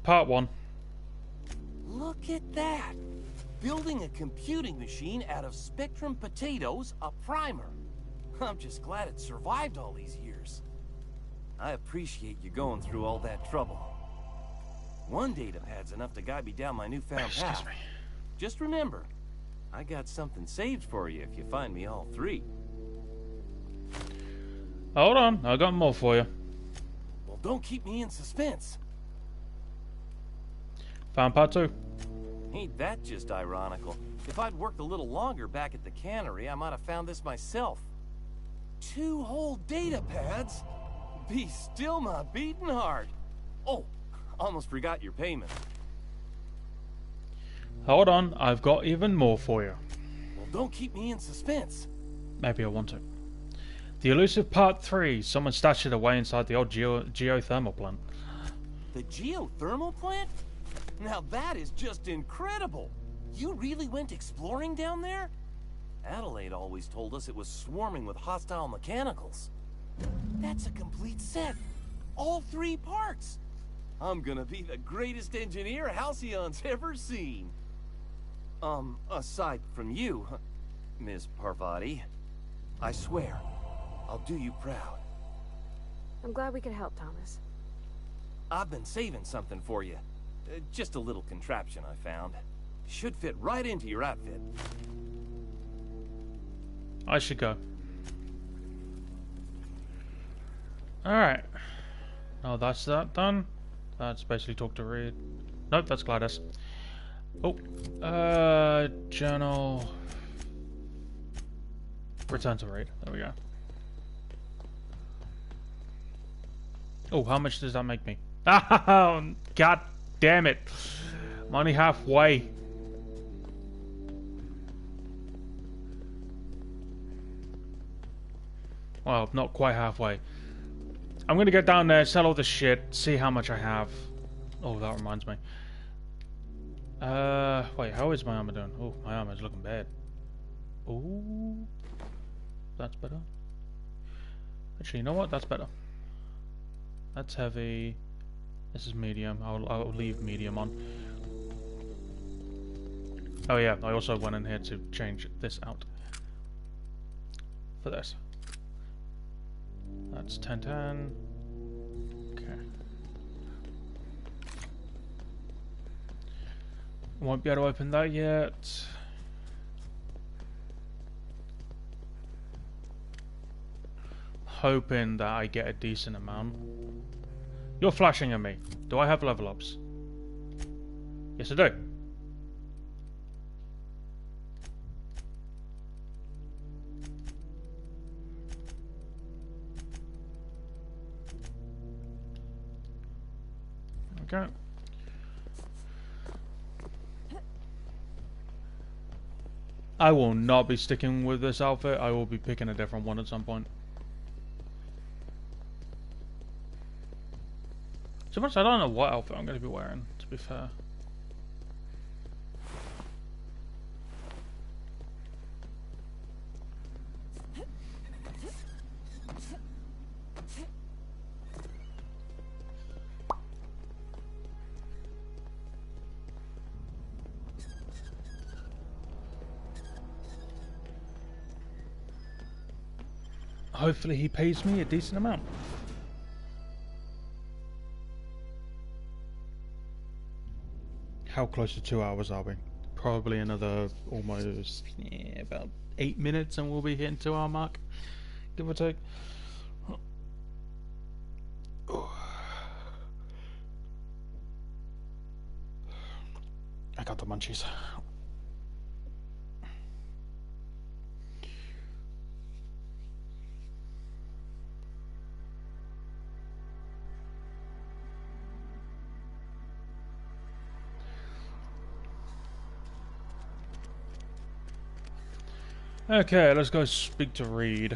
Part 1. Look at that. Building a computing machine out of Spectrum potatoes, a primer. I'm just glad it survived all these years. I appreciate you going through all that trouble. One datapad's enough to guide me down my newfound path. Just remember, I got something saved for you if you find me all three. Hold on, I got more for you. Well, don't keep me in suspense. Found part 2. Ain't that just ironical? If I'd worked a little longer back at the cannery, I might have found this myself. 2 whole datapads? Be still my beating heart. Oh, almost forgot your payment. Hold on, I've got even more for you. Well, don't keep me in suspense. Maybe I want to. The elusive part 3. Someone stashed it away inside the old geothermal plant. The geothermal plant? Now that is just incredible. You really went exploring down there? Adelaide always told us it was swarming with hostile mechanicals. That's a complete set. All 3 parts. I'm gonna be the greatest engineer Halcyon's ever seen. Aside from you, Ms. Parvati, I swear, I'll do you proud. I'm glad we could help, Thomas. I've been saving something for you. Just a little contraption I found. Should fit right into your outfit. I should go. Alright. Oh, that's that done. That's basically talk to Reed. Nope, that's Gladys. Oh. Journal. Return to Reed. There we go. Oh, how much does that make me? Oh, God damn it. I'm only halfway. Well, not quite halfway. I'm gonna get down there, sell all this shit, see how much I have. Oh, that reminds me. Wait, how is my armor doing? Oh, my armor's looking bad. Oh, that's better. Actually, you know what? That's better. That's heavy. This is medium. I'll leave medium on. Oh yeah, I also went in here to change this out. For this. That's 1010. Okay. Won't be able to open that yet. Hoping that I get a decent amount. You're flashing at me. Do I have level ups? Yes, I do. Okay. I will not be sticking with this outfit. I will be picking a different one at some point. So much I don't know what outfit I'm going to be wearing, to be fair. Hopefully he pays me a decent amount. How close to 2 hours are we? Probably another almost about 8 minutes and we'll be hitting 2 hour mark, give or take. I got the munchies. Okay, let's go speak to Reed.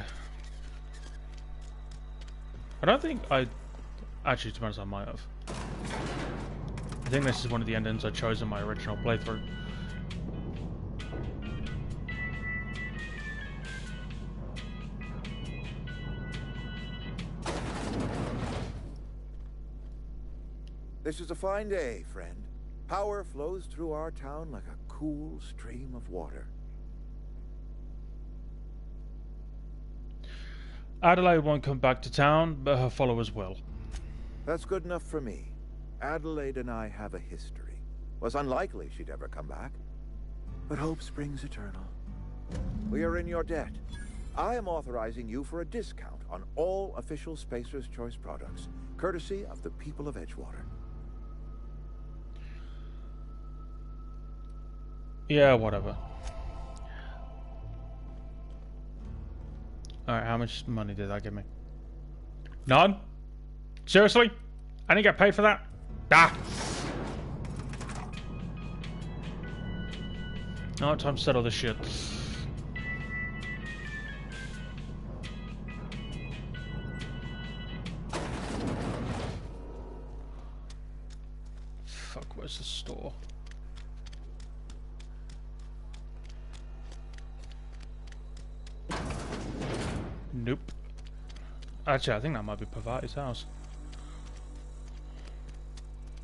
I don't think I... Actually, to be honest, I might have. I think this is one of the endings I chose in my original playthrough. This is a fine day, friend. Power flows through our town like a cool stream of water. Adelaide won't come back to town, but her followers will. That's good enough for me. Adelaide and I have a history. Was unlikely she'd ever come back. But hope springs eternal. We are in your debt. I am authorizing you for a discount on all official Spacer's Choice products, courtesy of the people of Edgewater. Yeah, whatever. Alright, how much money did that give me? None? Seriously? I didn't get paid for that? Ah! Now time to settle this shit. Fuck, where's the store? Nope. Actually, I think that might be Pavati's house.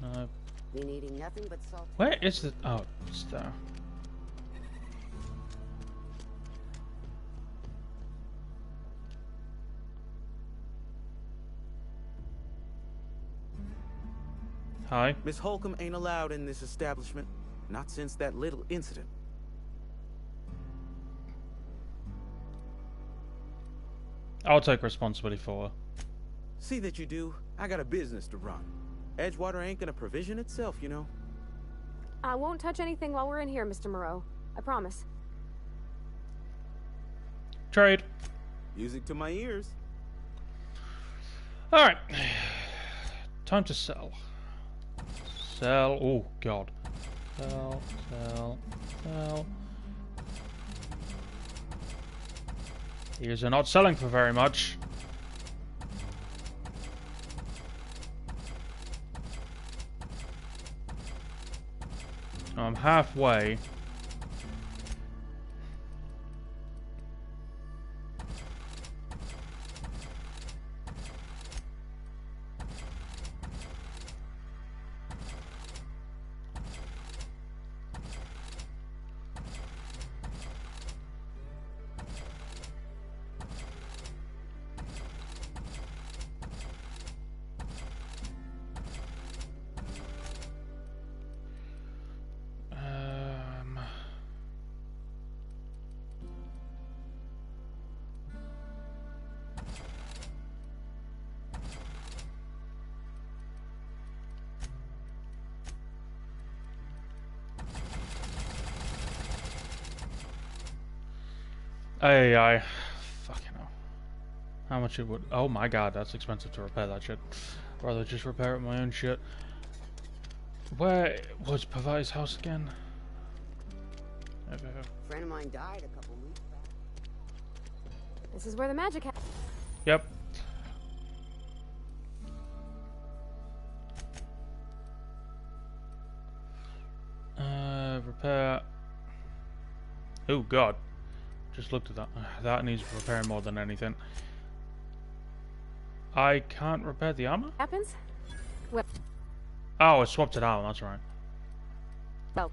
No. Been eating nothing but salt. Where is the... Oh, it's there. Hi. Miss Holcomb ain't allowed in this establishment. Not since that little incident. I'll take responsibility for her. See that you do. I got a business to run. Edgewater ain't gonna provision itself, you know. I won't touch anything while we're in here, Mr. Moreau. I promise. Trade. Music to my ears. Alright. Time to sell. Sell. Oh, God. Sell, sell, sell. These are not selling for very much. I'm halfway. I fucking hell. How much it would? Oh my god, that's expensive to repair that shit. Rather just repair it my own shit. Where was Pavai's house again? A friend of mine died a couple weeks back. This is where the magic Yep. Repair. Oh god. Just looked at that. That needs repairing more than anything. I can't repair the armor? happens. Well, Oh, I swapped it out, that's right. well,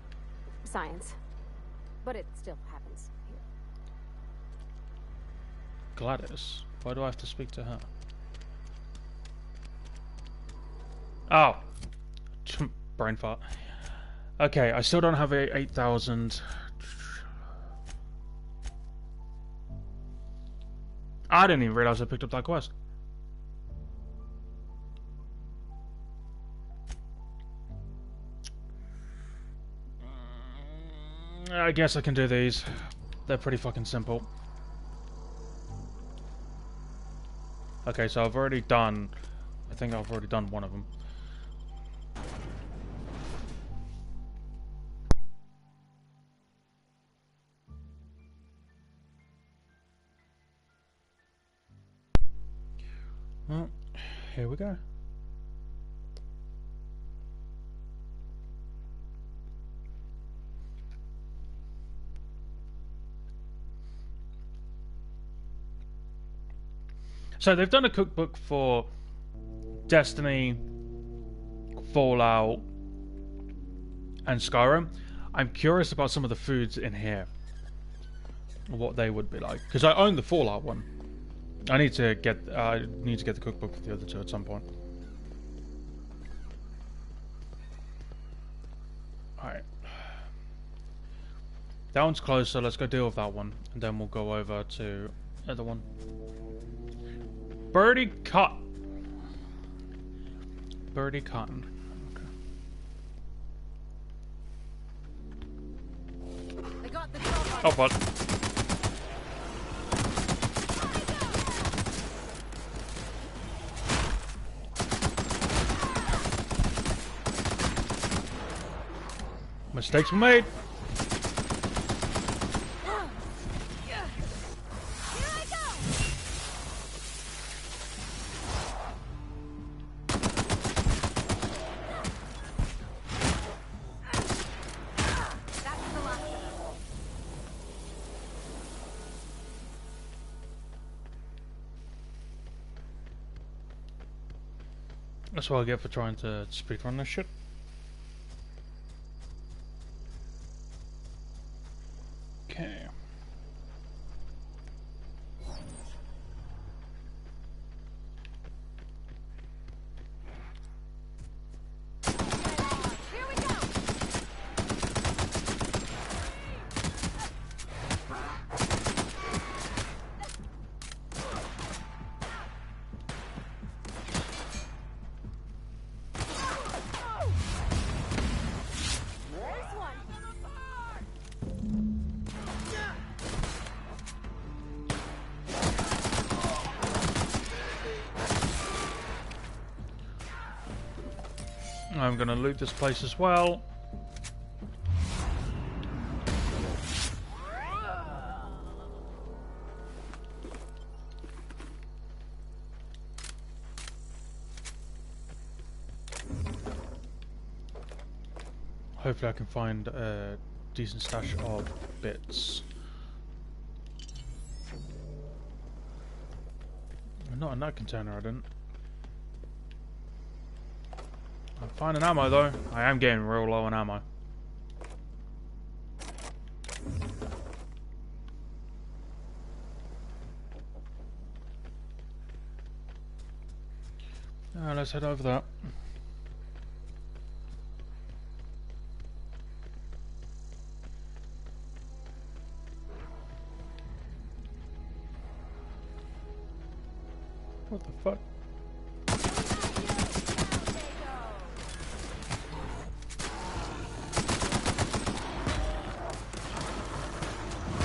science. But it still happens here. Gladys? Why do I have to speak to her? Oh. Brain fart. Okay, I still don't have 8,000. I didn't even realize I picked up that quest. I guess I can do these. They're pretty fucking simple. Okay, so I've already done... I think I've already done one of them. Well, here we go. So they've done a cookbook for Destiny, Fallout, and Skyrim. I'm curious about some of the foods in here. What they would be like. Because I own the Fallout one. I need to get the cookbook for the other two at some point. Alright. That one's closed, so let's go deal with that one. And then we'll go over to the other one. Birdie Cotton. Birdie Cotton. I got the Oh, but. Mistakes were made. That's what I get for trying to speedrun this shit. Okay. I'm gonna loot this place as well. Hopefully I can find a decent stash of bits. Not in that container, I didn't. I'm finding ammo though. I am getting real low on ammo. Let's head over that. What the fuck?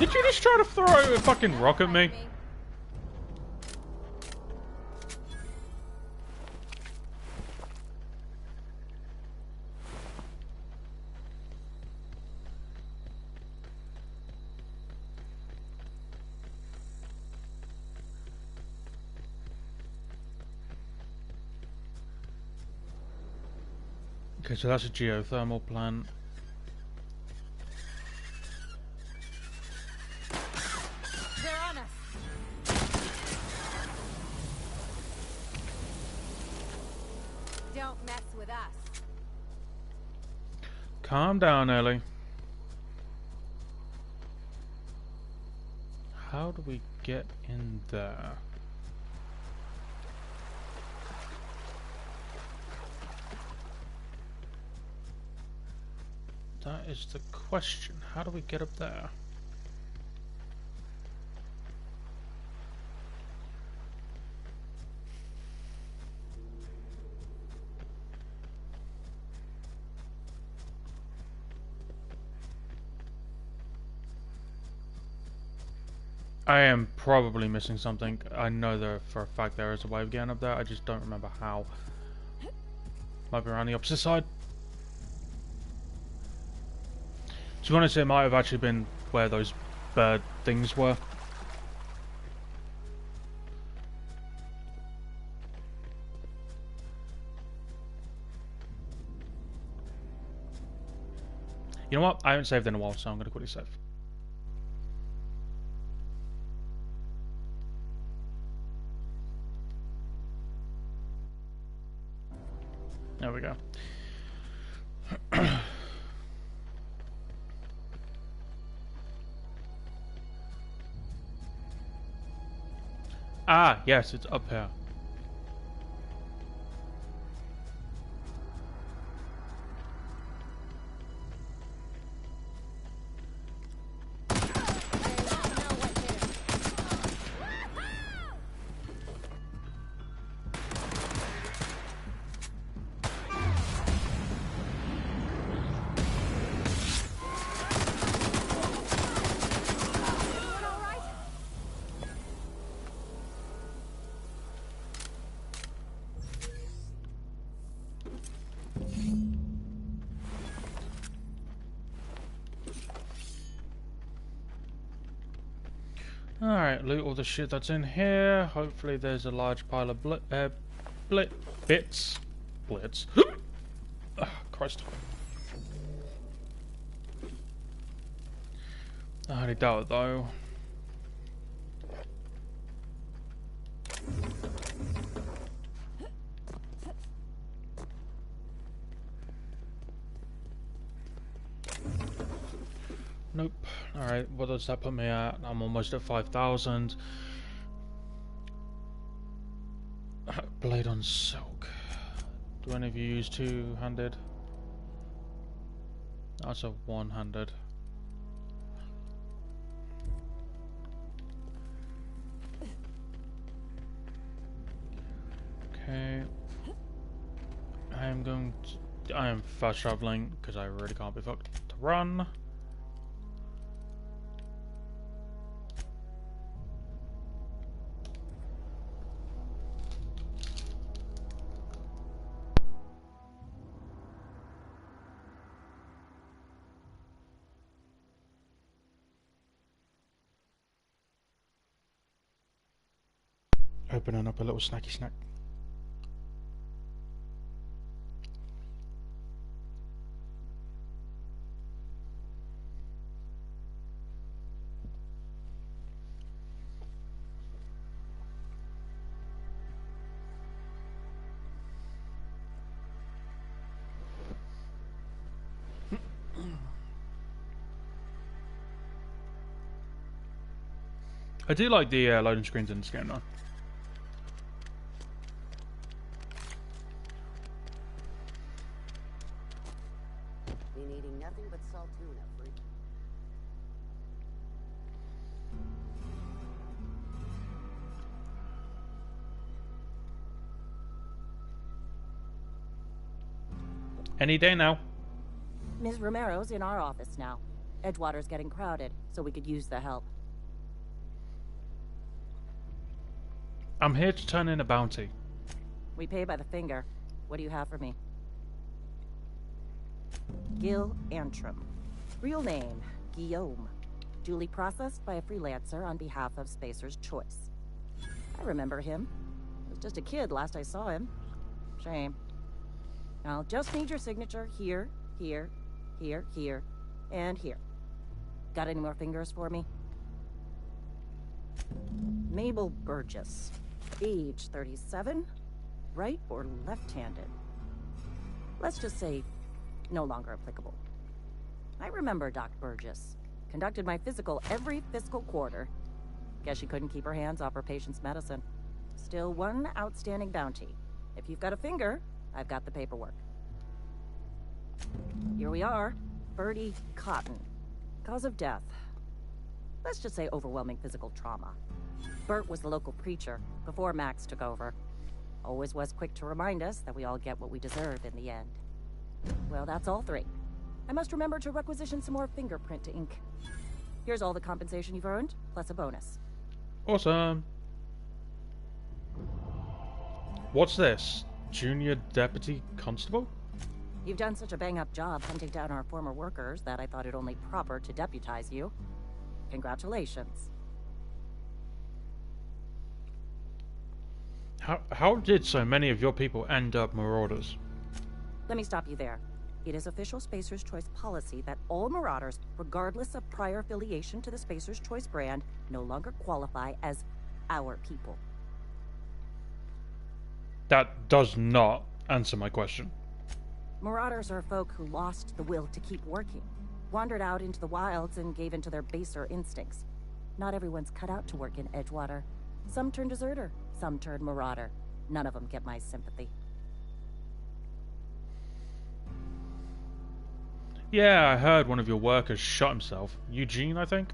Did you just try to throw a fucking rock at me? Okay, so that's a geothermal plant. They're on us. Don't mess with us. Calm down, Ellie. How do we get in there? That is the question. How do we get up there? I am probably missing something. I know there for a fact there is a way of getting up there. I just don't remember how. Might be around the opposite side. To be honest, it might have actually been where those bird things were. You know what? I haven't saved in a while, so I'm going to quickly save. There we go. Ah, yes, it's up here. Alright, loot all the shit that's in here. Hopefully there's a large pile of bits. Blitz. Oh, Christ. I highly doubt it though. Nope. Alright, what does that put me at? I'm almost at 5,000. Blade on silk. Do any of you use two-handed? That's a one-handed. Okay. I am fast traveling because I really can't be fucked to run. Opening up a little snacky snack. I do like the loading screens in this game though. Been eating nothing but salt tuna, freak. Any day now. Ms. Romero's in our office now. Edgewater's getting crowded, so we could use the help. I'm here to turn in a bounty. We pay by the finger. What do you have for me? Gil Antrim. Real name, Guillaume. Duly processed by a freelancer on behalf of Spacer's Choice. I remember him. He was just a kid last I saw him. Shame. I'll just need your signature here, here, here, here, and here. Got any more fingers for me? Mabel Burgess. Age 37. Right or left-handed? Let's just say no longer applicable. I remember Doc Burgess. Conducted my physical every fiscal quarter. Guess she couldn't keep her hands off her patient's medicine. Still one outstanding bounty. If you've got a finger, I've got the paperwork. Here we are. Bertie Cotton. Cause of death. Let's just say overwhelming physical trauma. Bert was the local preacher before Max took over. Always was quick to remind us that we all get what we deserve in the end. Well, that's all three. I must remember to requisition some more fingerprint to ink. Here's all the compensation you've earned, plus a bonus. Awesome. What's this? Junior Deputy Constable? You've done such a bang-up job hunting down our former workers that I thought it only proper to deputize you. Congratulations. How did so many of your people end up Marauders? Let me stop you there. It is official Spacer's Choice policy that all Marauders, regardless of prior affiliation to the Spacer's Choice brand, no longer qualify as our people. That does not answer my question. Marauders are folk who lost the will to keep working, wandered out into the wilds and gave into their baser instincts. Not everyone's cut out to work in Edgewater. Some turn deserter, some turn marauder. None of them get my sympathy. Yeah, I heard one of your workers shot himself. Eugene, I think?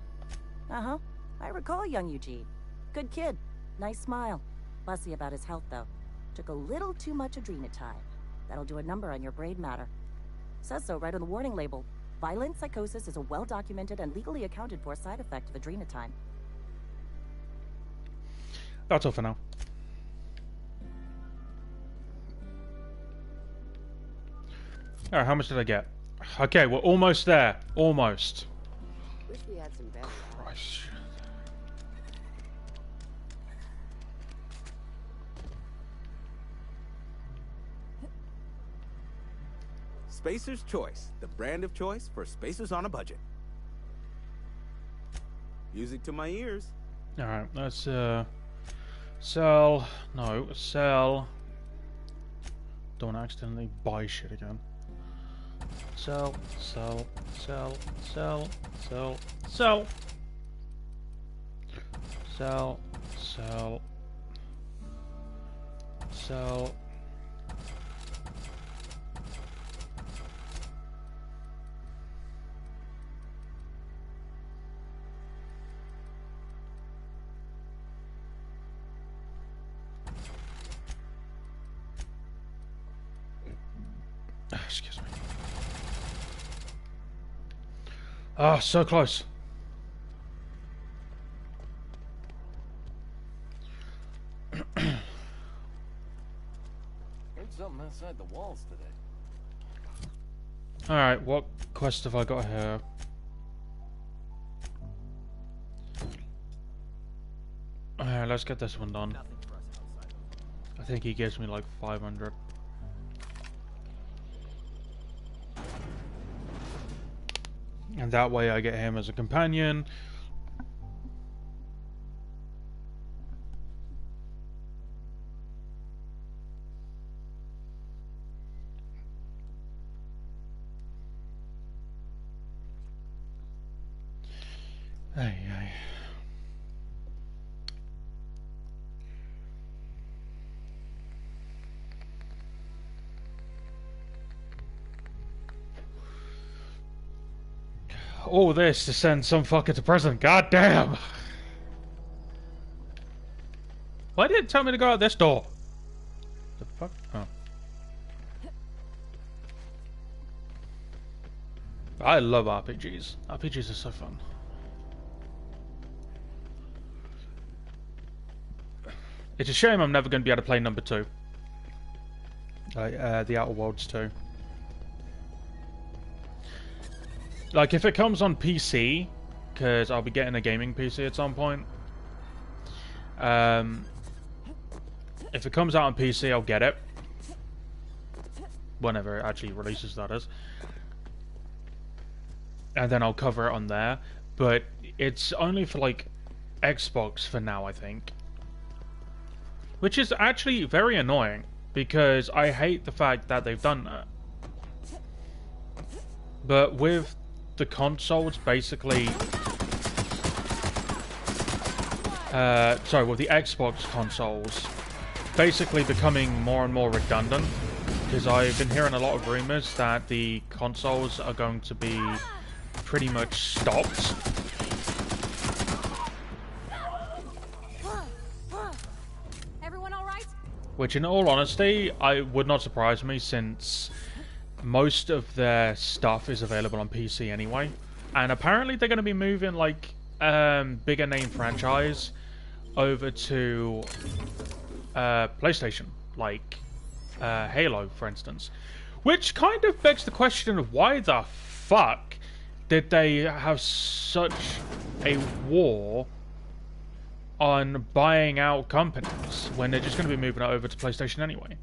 Uh-huh. I recall young Eugene. Good kid. Nice smile. Fussy about his health, though. Took a little too much adrenatine. That'll do a number on your brain matter. Says so right on the warning label. Violent psychosis is a well-documented and legally accounted for side effect of adrenatine. That's all for now. Alright, how much did I get? Okay, we're almost there. Almost. Wish we had some better. Christ. Spacer's Choice, the brand of choice for spacers on a budget. Music to my ears. Alright, let's sell. No, sell. Don't accidentally buy shit again. Sell, sell, sell, sell, sell, sell. Sell, sell, sell. Excuse me. Ah, so close. Heard something outside the walls today. Alright, what quest have I got here? Alright, let's get this one done. I think he gives me like 500. And that way I get him as a companion. Ay, ay. All this to send some fucker to prison. God damn! Why didn't it tell me to go out this door? The fuck? Oh. I love RPGs. RPGs are so fun. It's a shame I'm never going to be able to play number 2. Like, The Outer Worlds 2. Like, if it comes on PC, because I'll be getting a gaming PC at some point. If it comes out on PC, I'll get it. Whenever it actually releases, that is. And then I'll cover it on there. But it's only for, like, Xbox for now, I think. Which is actually very annoying, because I hate the fact that they've done that. But with the consoles basically... sorry, with the Xbox consoles basically becoming more and more redundant, because I've been hearing a lot of rumors that the consoles are going to be pretty much stopped. Everyone all right? Which, in all honesty, I would not surprise me, since most of their stuff is available on PC anyway. And apparently they're going to be moving, like, bigger name franchise over to PlayStation, like Halo, for instance. Which kind of begs the question of why the fuck did they have such a war on buying out companies when they're just going to be moving it over to PlayStation anyway.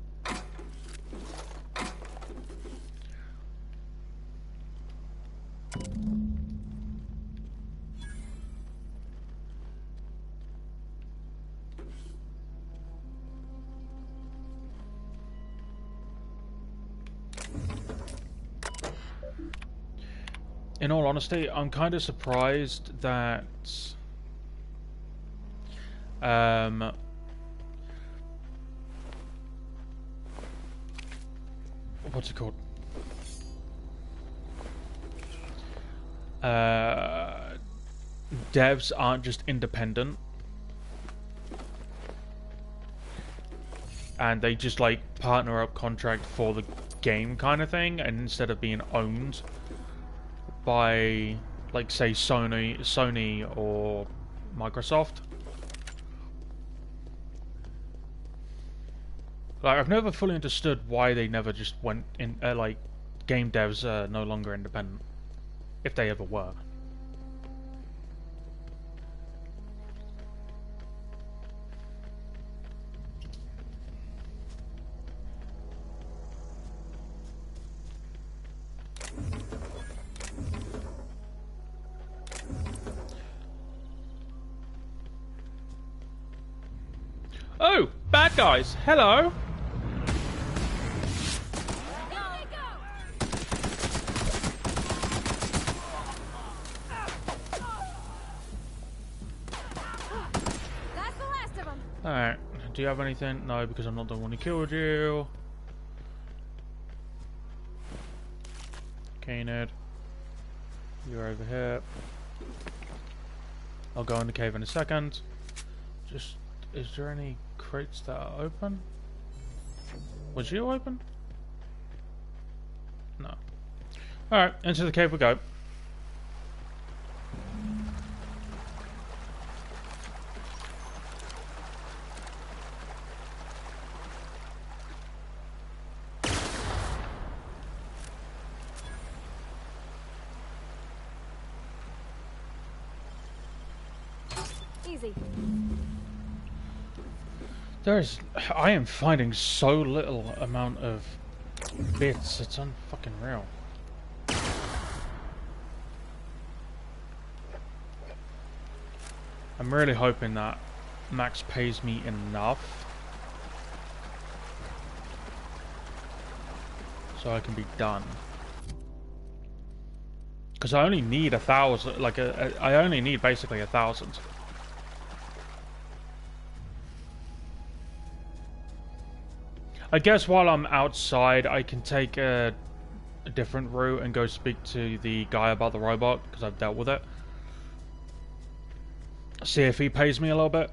In all honesty, I'm kind of surprised that what's it called? Devs aren't just independent and they just like partner up contract for the game kind of thing, and instead of being owned by, like, say Sony or Microsoft. Like, I've never fully understood why they never just went in, like, game devs are no longer independent, if they ever were. Oh, bad guys, hello! That's the last of them. Alright, do you have anything? No, because I'm not the one who killed you. Okay, Ned. You're over here. I'll go in the cave in a second. Just... is there any crates that are open? Was you open? No. Alright, into the cave we go. Easy. I am finding so little amount of bits, it's unfucking real. I'm really hoping that Max pays me enough so I can be done. Because I only need 1,000, like I only need basically 1,000. I guess while I'm outside, I can take a different route and go speak to the guy about the robot, because I've dealt with it. See if he pays me a little bit.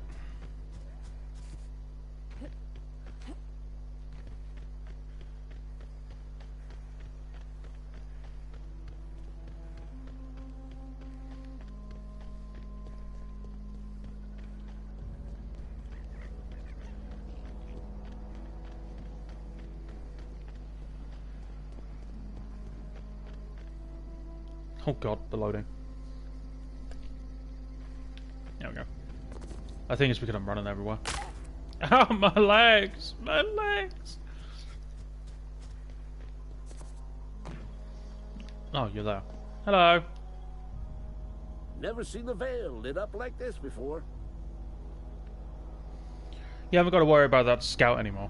Oh god, the loading. There we go. I think it's because I'm running everywhere. Oh, my legs! My legs! Oh, you're there. Hello. Never seen the Vale lit up like this before. You haven't got to worry about that scout anymore.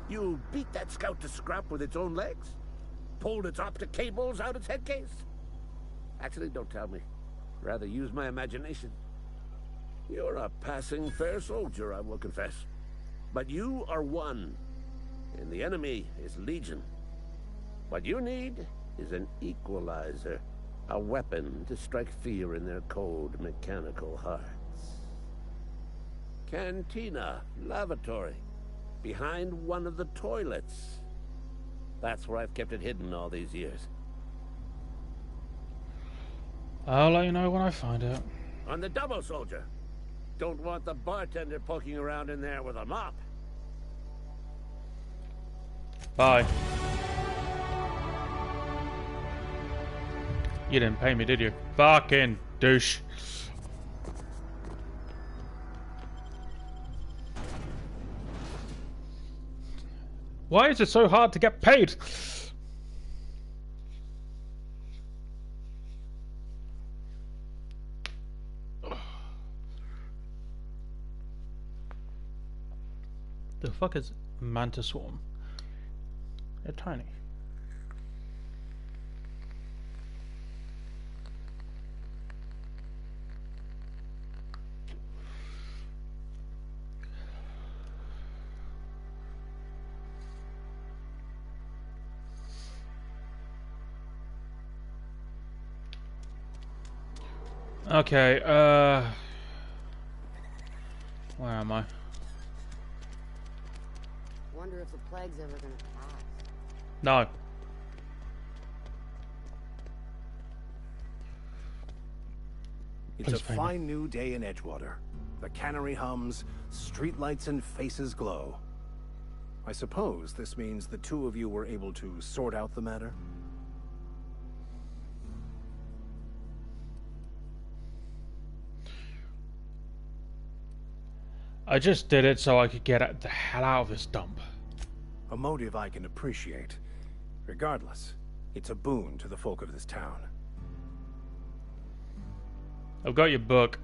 You beat that scout to scrap with its own legs? Pulled its optic cables out its head case? Actually, don't tell me. Rather use my imagination. You're a passing fair soldier, I will confess. But you are one, and the enemy is legion. What you need is an equalizer, a weapon to strike fear in their cold, mechanical hearts. Cantina, lavatory, behind one of the toilets. That's where I've kept it hidden all these years. I'll let you know when I find it. On the double, soldier. Don't want the bartender poking around in there with a mop. Bye. You didn't pay me, did you? Fucking douche. Why is it so hard to get paid? The fuck is Manta Swarm? They're tiny. Okay, where am I? Wonder if the plague's ever gonna pass. No. It's a fine new day in Edgewater. The cannery hums, streetlights and faces glow. I suppose this means the two of you were able to sort out the matter? I just did it so I could get the hell out of this dump. A motive I can appreciate. Regardless, it's a boon to the folk of this town. I've got your book.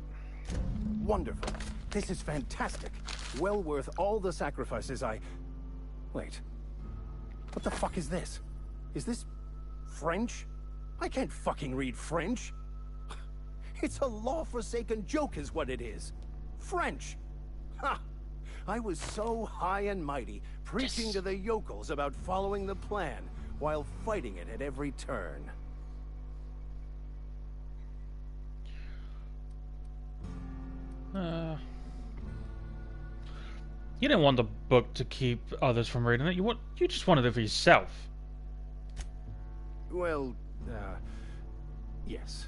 Wonderful. This is fantastic. Well worth all the sacrifices I... Wait. What the fuck is this? Is this... French? I can't fucking read French. It's a law-forsaken joke is what it is. French! Ha! I was so high and mighty, preaching to the yokels about following the plan, while fighting it at every turn. You didn't want the book to keep others from reading it. You just wanted it for yourself. Well, yes.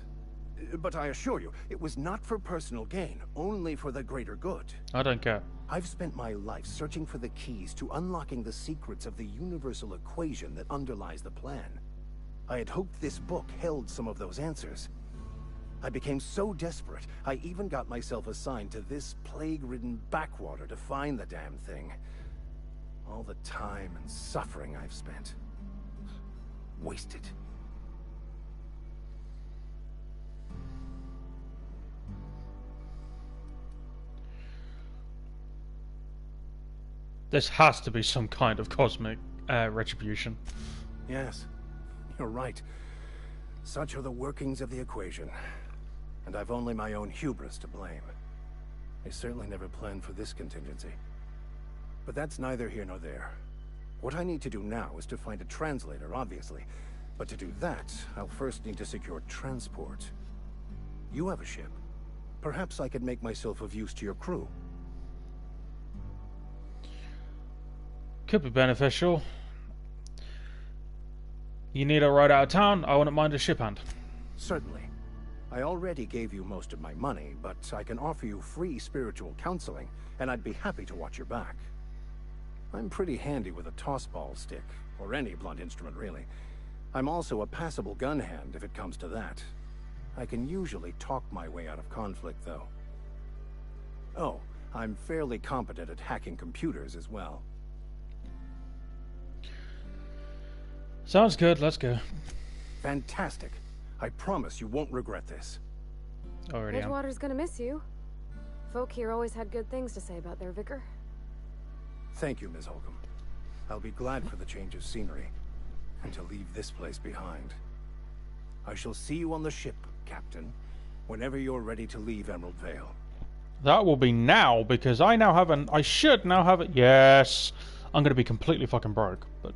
But I assure you, it was not for personal gain, only for the greater good. I don't care. I've spent my life searching for the keys to unlocking the secrets of the universal equation that underlies the plan. I had hoped this book held some of those answers. I became so desperate, I even got myself assigned to this plague-ridden backwater to find the damn thing. All the time and suffering I've spent. Wasted. This has to be some kind of cosmic retribution. Yes, you're right. Such are the workings of the equation. And I've only my own hubris to blame. I certainly never planned for this contingency. But that's neither here nor there. What I need to do now is to find a translator, obviously. But to do that, I'll first need to secure transport. You have a ship. Perhaps I could make myself of use to your crew. Could be beneficial. You need a ride out of town? I wouldn't mind a ship hand. Certainly. I already gave you most of my money, but I can offer you free spiritual counseling, and I'd be happy to watch your back. I'm pretty handy with a tossball stick, or any blunt instrument really. I'm also a passable gun hand if it comes to that. I can usually talk my way out of conflict, though. Oh, I'm fairly competent at hacking computers as well. Sounds good, let's go. Fantastic. I promise you won't regret this. Already am. Edgewater's gonna miss you. Folk here always had good things to say about their vicar. Thank you, Ms. Holcomb. I'll be glad for the change of scenery, and to leave this place behind. I shall see you on the ship, Captain, whenever you're ready to leave Emerald Vale. That will be now, because I should now have it. Yes! I'm gonna be completely fucking broke, but...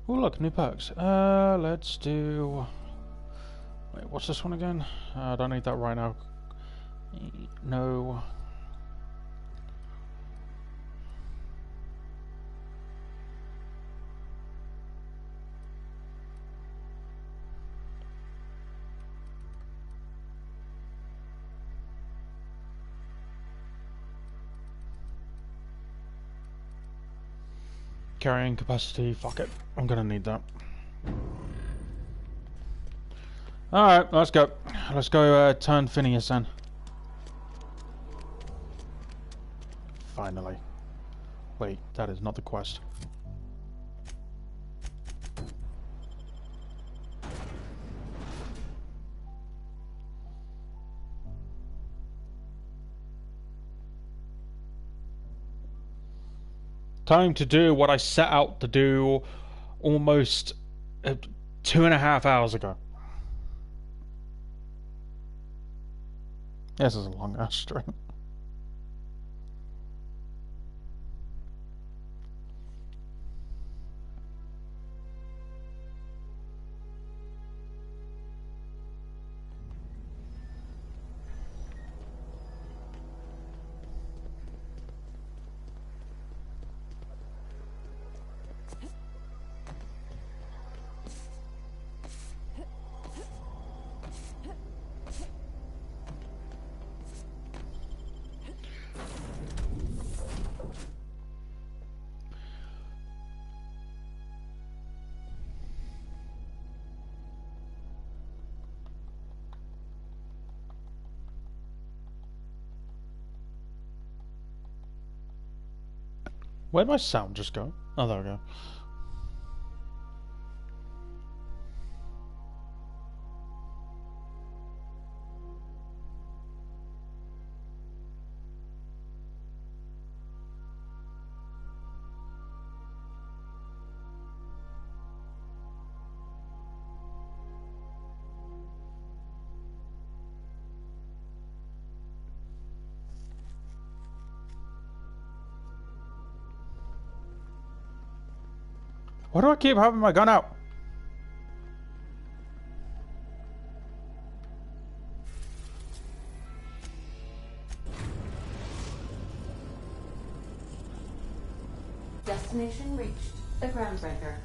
Oh look, new perks. Let's do... Wait, what's this one again? I don't need that right now. No. Carrying capacity, fuck it. I'm gonna need that. Alright, let's go. Let's go turn Phineas then. Finally. Wait, that is not the quest. Time to do what I set out to do almost 2.5 hours ago. This is a long ass string. Where'd my sound just go? Oh, there we go. Why do I keep having my gun out? Destination reached. The Groundbreaker.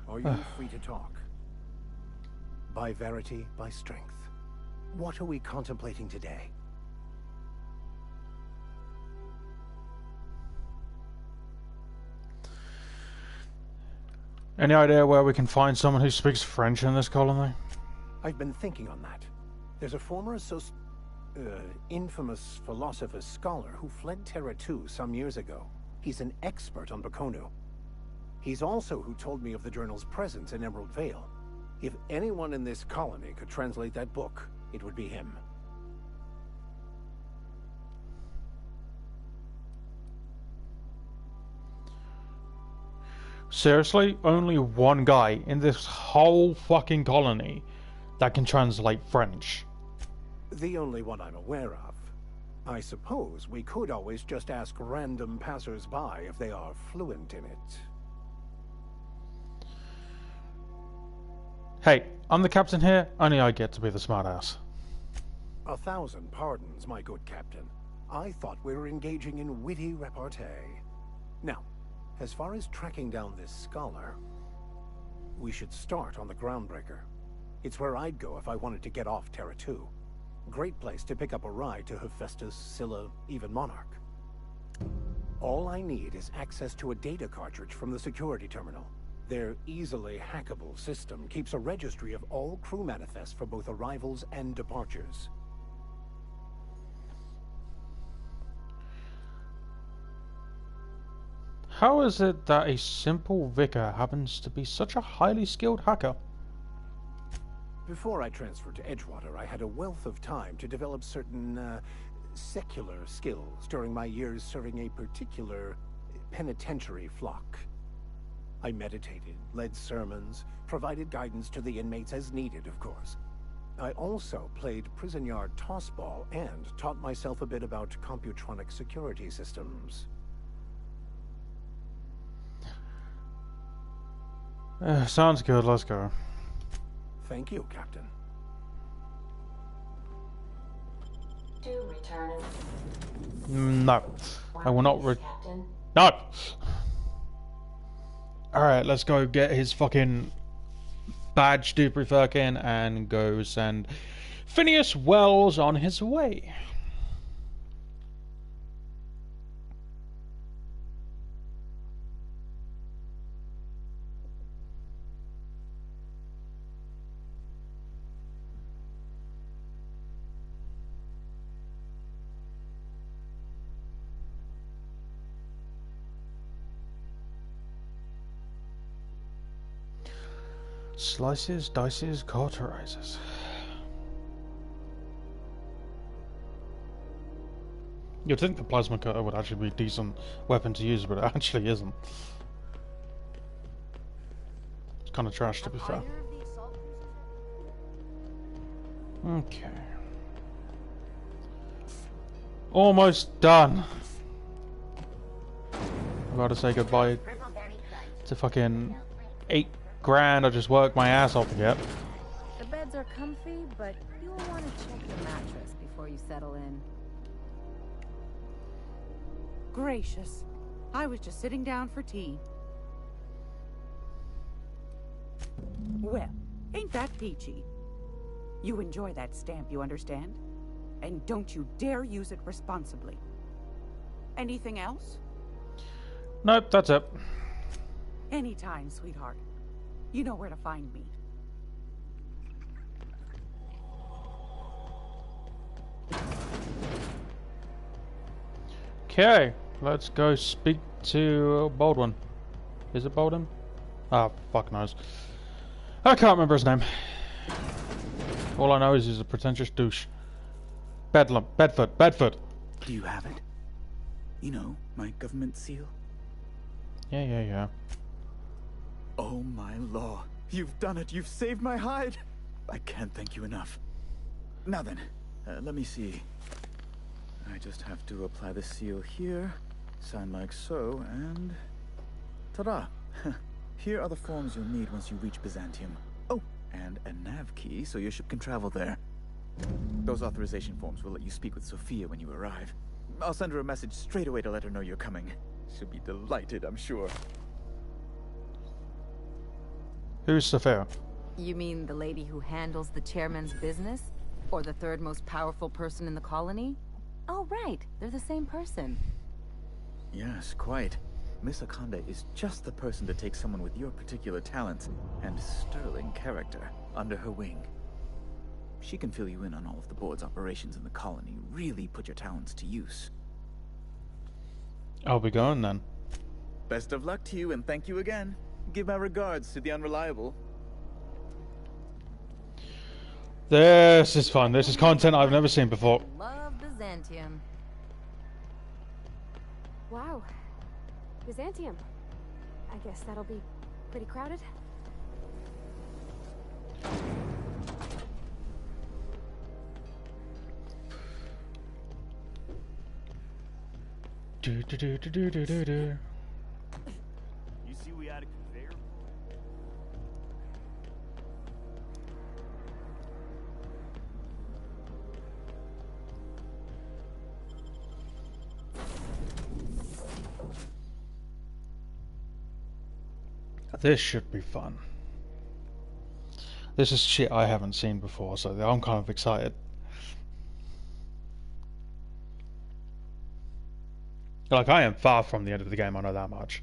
Are you free to talk? By verity, by strength. What are we contemplating today? Any idea where we can find someone who speaks French in this colony? I've been thinking on that. There's a former infamous philosopher scholar who fled Terra 2 some years ago. He's an expert on Baconu. He's also who told me of the journal's presence in Emerald Vale. If anyone in this colony could translate that book, it would be him. Seriously? Only one guy in this whole fucking colony that can translate French. The only one I'm aware of. I suppose we could always just ask random passers-by if they are fluent in it. Hey, I'm the captain here, only I get to be the smartass. 1,000 pardons, my good captain. I thought we were engaging in witty repartee. Now, as far as tracking down this scholar, we should start on the Groundbreaker. It's where I'd go if I wanted to get off Terra 2. Great place to pick up a ride to Hephaestus, Scylla, even Monarch. All I need is access to a data cartridge from the security terminal. Their easily hackable system keeps a registry of all crew manifests for both arrivals and departures. How is it that a simple vicar happens to be such a highly skilled hacker? Before I transferred to Edgewater, I had a wealth of time to develop certain, secular skills during my years serving a particular penitentiary flock. I meditated, led sermons, provided guidance to the inmates as needed, of course. I also played prison yard tossball and taught myself a bit about computronic security systems. Sounds good, let's go. Thank you, Captain. Do return. No. I will not No! Alright, let's go get his fucking badge Dupree Firkin and go send Phineas Wells on his way. Slices, dices, cauterizes. You'd think the plasma cutter would actually be a decent weapon to use, but it actually isn't. It's kind of trash, to be fair. Okay. Almost done. I've got to say goodbye to fucking 8 grand I just worked my ass off to get. The beds are comfy, but you'll want to check the mattress before you settle in. Gracious. I was just sitting down for tea. Well, ain't that peachy? You enjoy that stamp, you understand? And don't you dare use it responsibly. Anything else? Nope, that's it. Anytime, sweetheart. You know where to find me. Okay, let's go speak to Baldwin. Is it Baldwin? Ah, fuck knows. I can't remember his name. All I know is he's a pretentious douche. Bedford. Do you have it? You know, my government seal? Yeah. Oh my law. You've done it. You've saved my hide. I can't thank you enough. Now then, let me see. I just have to apply the seal here, sign like so, and... ta-da! Here are the forms you'll need once you reach Byzantium. Oh, and a nav key so your ship can travel there. Those authorization forms will let you speak with Sophia when you arrive. I'll send her a message straight away to let her know you're coming. She'll be delighted, I'm sure. Who's Sophia? You mean the lady who handles the chairman's business? Or the third most powerful person in the colony? Oh, right. They're the same person. Yes, quite. Miss Akonda is just the person to take someone with your particular talents and sterling character under her wing. She can fill you in on all of the board's operations in the colony, really put your talents to use. I'll be going then. Best of luck to you and thank you again. Give my regards to the Unreliable. This is fun. This is content I've never seen before. Love Byzantium. Wow. Byzantium. I guess that'll be pretty crowded. Do. You see we had a conveyor? This should be fun. This is shit I haven't seen before, so I'm kind of excited. Like, I am far from the end of the game, I know that much.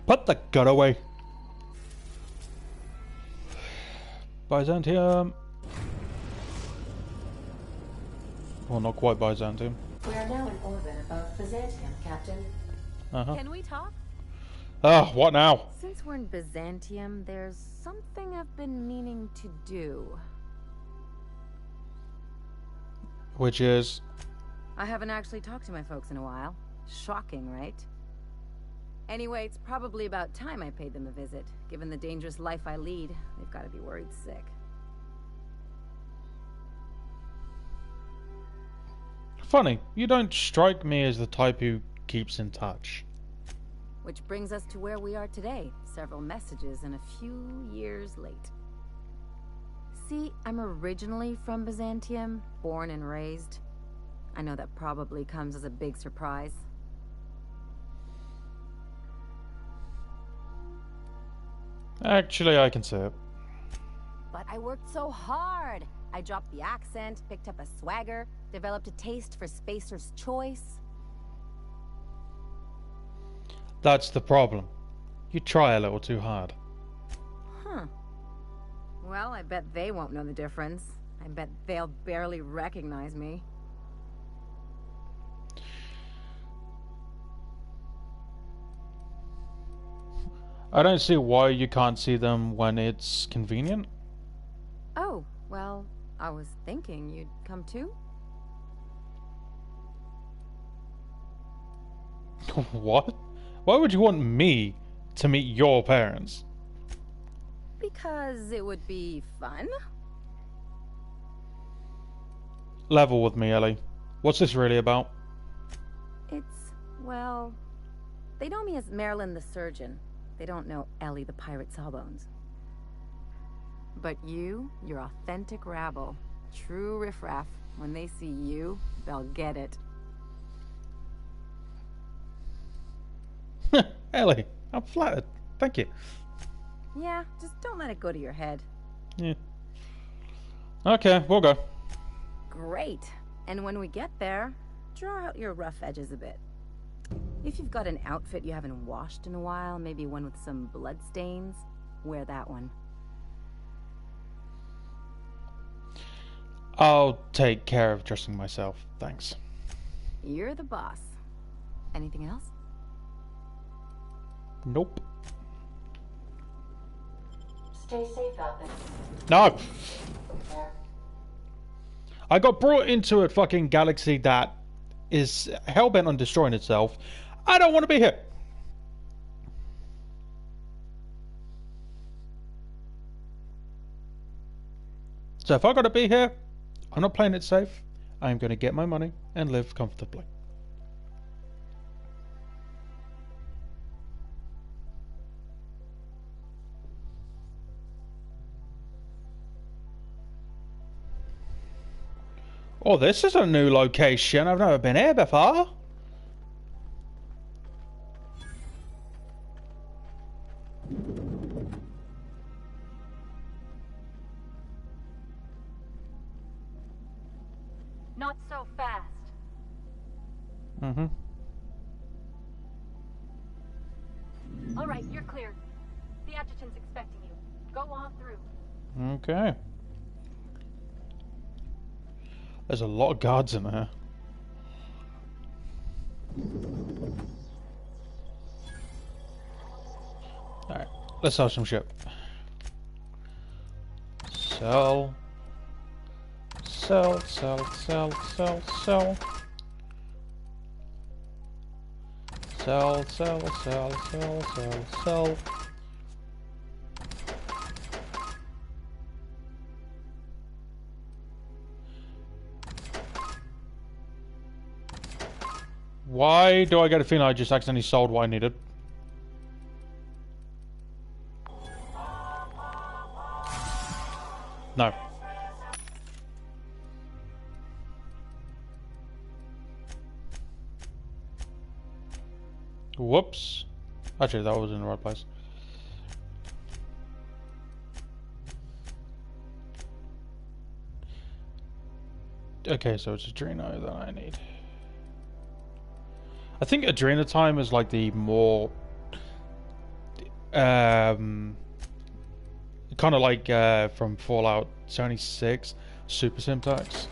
Put the gun away. Byzantium. Well, not quite Byzantium. We are now in orbit above Byzantium, Captain. Can we talk? Ah, what now? Since we're in Byzantium, there's something I've been meaning to do. Which is? I haven't actually talked to my folks in a while. Shocking, right? Anyway, it's probably about time I paid them a visit. Given the dangerous life I lead, they've got to be worried sick. Funny, you don't strike me as the type who keeps in touch. Which brings us to where we are today. Several messages and a few years late. See, I'm originally from Byzantium, born and raised. I know that probably comes as a big surprise. Actually, I can see it. But I worked so hard. I dropped the accent, picked up a swagger, developed a taste for Spacer's Choice. That's the problem. You try a little too hard. Huh. Well, I bet they won't know the difference. I bet they'll barely recognize me. I don't see why you can't see them when it's convenient. Oh, well, I was thinking you'd come too? What? Why would you want me to meet your parents? Because it would be fun. Level with me, Ellie. What's this really about? It's, well, they know me as Marilyn the Surgeon. They don't know Ellie the Pirate Sawbones. But you, you're authentic rabble. True riffraff. When they see you, they'll get it. Ellie, I'm flattered. Thank you. Yeah, just don't let it go to your head. Yeah. Okay, we'll go. Great. And when we get there, draw out your rough edges a bit. If you've got an outfit you haven't washed in a while, maybe one with some blood stains, wear that one. I'll take care of dressing myself, thanks. You're the boss. Anything else? Nope. Stay safe out there. No! I got brought into a fucking galaxy that is hellbent on destroying itself. I don't want to be here. So if I gotta be here, I'm not playing it safe. I'm gonna get my money and live comfortably. Oh, this is a new location. I've never been here before. Not so fast. Mm-hmm. All right, you're clear. The adjutant's expecting you. Go on through. Okay. There's a lot of guards in there. Alright, let's sell some shit. Sell. Sell, sell, sell, sell, sell. Sell, sell, sell, sell, sell, sell. Why do I get a feeling I just accidentally sold what I needed? No. Whoops. Actually, that was in the right place. Okay, so it's Adreno that I need. I think Adreno time is like the more kind of like from Fallout 76 Super Syntax.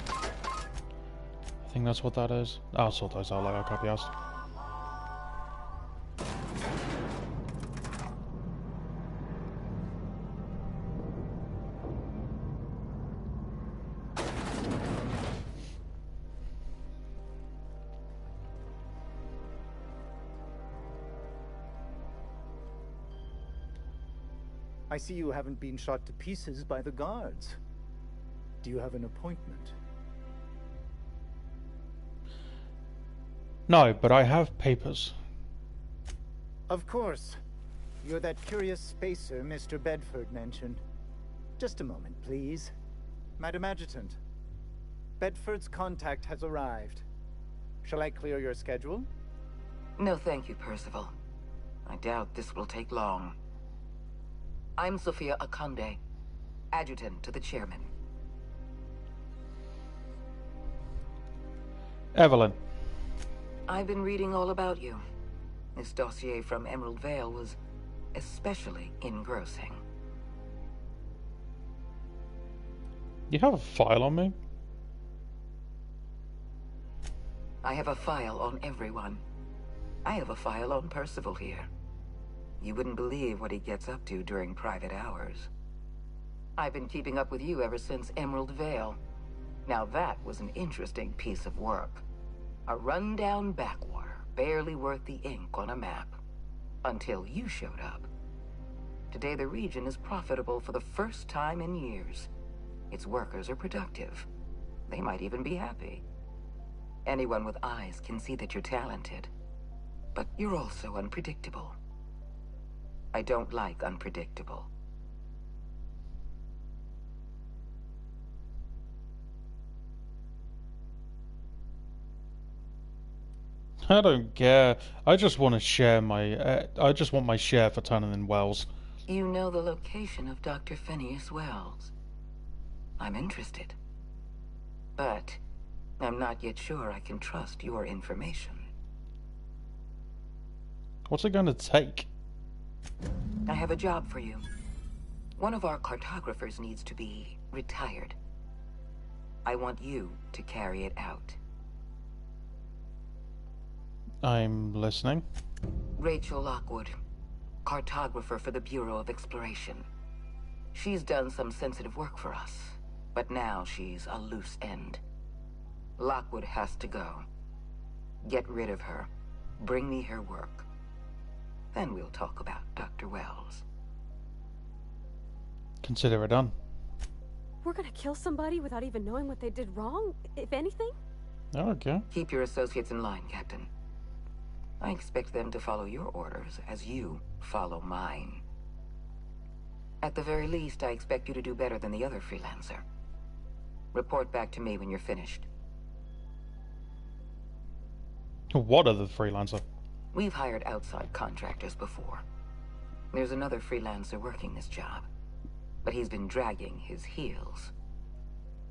I think that's what that is. I'll sort those out like a copy house. I see you haven't been shot to pieces by the guards. Do you have an appointment? No, but I have papers. Of course. You're that curious spacer Mr. Bedford mentioned. Just a moment, please. Madam Adjutant, Bedford's contact has arrived. Shall I clear your schedule? No, thank you, Percival. I doubt this will take long. I'm Sophia Akonde, adjutant to the chairman. Evelyn. I've been reading all about you. This dossier from Emerald Vale was especially engrossing. You have a file on me? I have a file on everyone. I have a file on Percival here. You wouldn't believe what he gets up to during private hours. I've been keeping up with you ever since Emerald Vale. Now that was an interesting piece of work. A rundown backwater, barely worth the ink on a map. Until you showed up. Today the region is profitable for the first time in years. Its workers are productive. They might even be happy. Anyone with eyes can see that you're talented. But you're also unpredictable. I don't like unpredictable. I don't care. I just want to share my. I just want my share for turning in Wells. You know the location of Dr. Phineas Wells. I'm interested. But I'm not yet sure I can trust your information. What's it going to take? I have a job for you. One of our cartographers needs to be retired. I want you to carry it out. I'm listening. Rachel Lockwood, cartographer for the Bureau of Exploration. She's done some sensitive work for us, but now she's a loose end. Lockwood has to go. Get rid of her. Bring me her work. Then we'll talk about Dr. Wells. Consider it done. We're gonna kill somebody without even knowing what they did wrong, if anything? Okay. Keep your associates in line, Captain. I expect them to follow your orders as you follow mine. At the very least, I expect you to do better than the other freelancer. Report back to me when you're finished. What other freelancer? We've hired outside contractors before. There's another freelancer working this job, but he's been dragging his heels.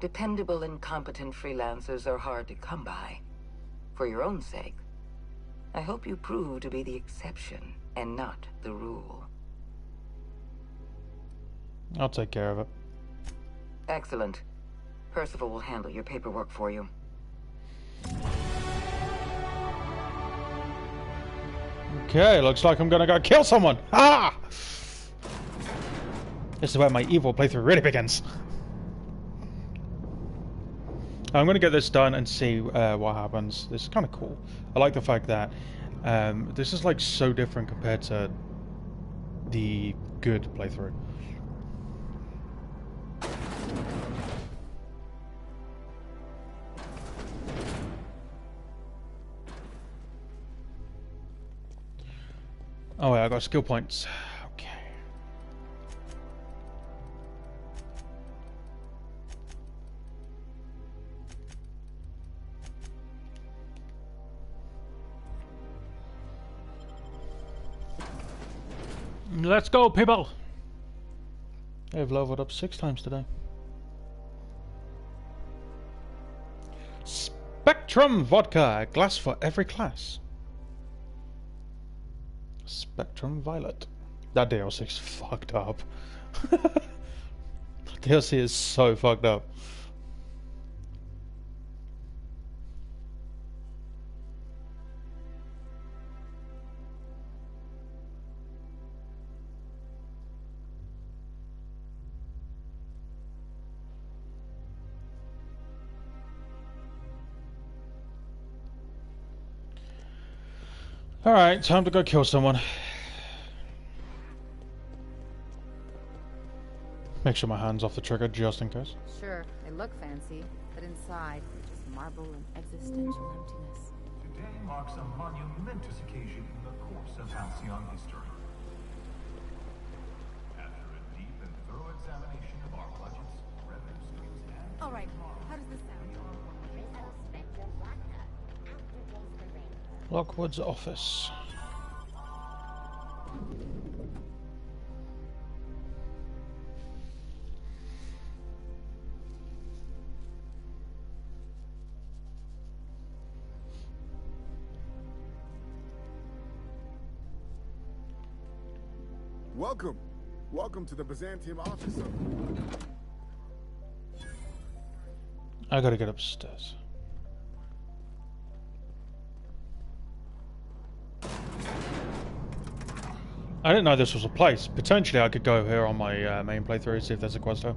Dependable and competent freelancers are hard to come by. For your own sake, I hope you prove to be the exception and not the rule. I'll take care of it. Excellent. Percival will handle your paperwork for you. Okay, looks like I'm gonna go kill someone. Ah! This is where my evil playthrough really begins. I'm gonna get this done and see what happens. This is kind of cool. I like the fact that this is like so different compared to the good playthrough. Oh wait, I got skill points. Okay. Let's go, people! They've leveled up 6 times today. Spectrum Vodka, a glass for every class. Spectrum Violet. That DLC is fucked up. That DLC is so fucked up. Alright, time to go kill someone. Make sure my hand's off the trigger just in case. Sure, they look fancy, but inside, they're just marble and existential emptiness. Today marks a monumentous occasion in the course of Halcyon history. After a deep and thorough examination of our budgets, revenue streams, and... Alright, how does this sound? Lockwood's office. Welcome. Welcome to the Byzantium office. I gotta get upstairs. I didn't know this was a place. Potentially I could go here on my main playthrough, see if there's a quest here.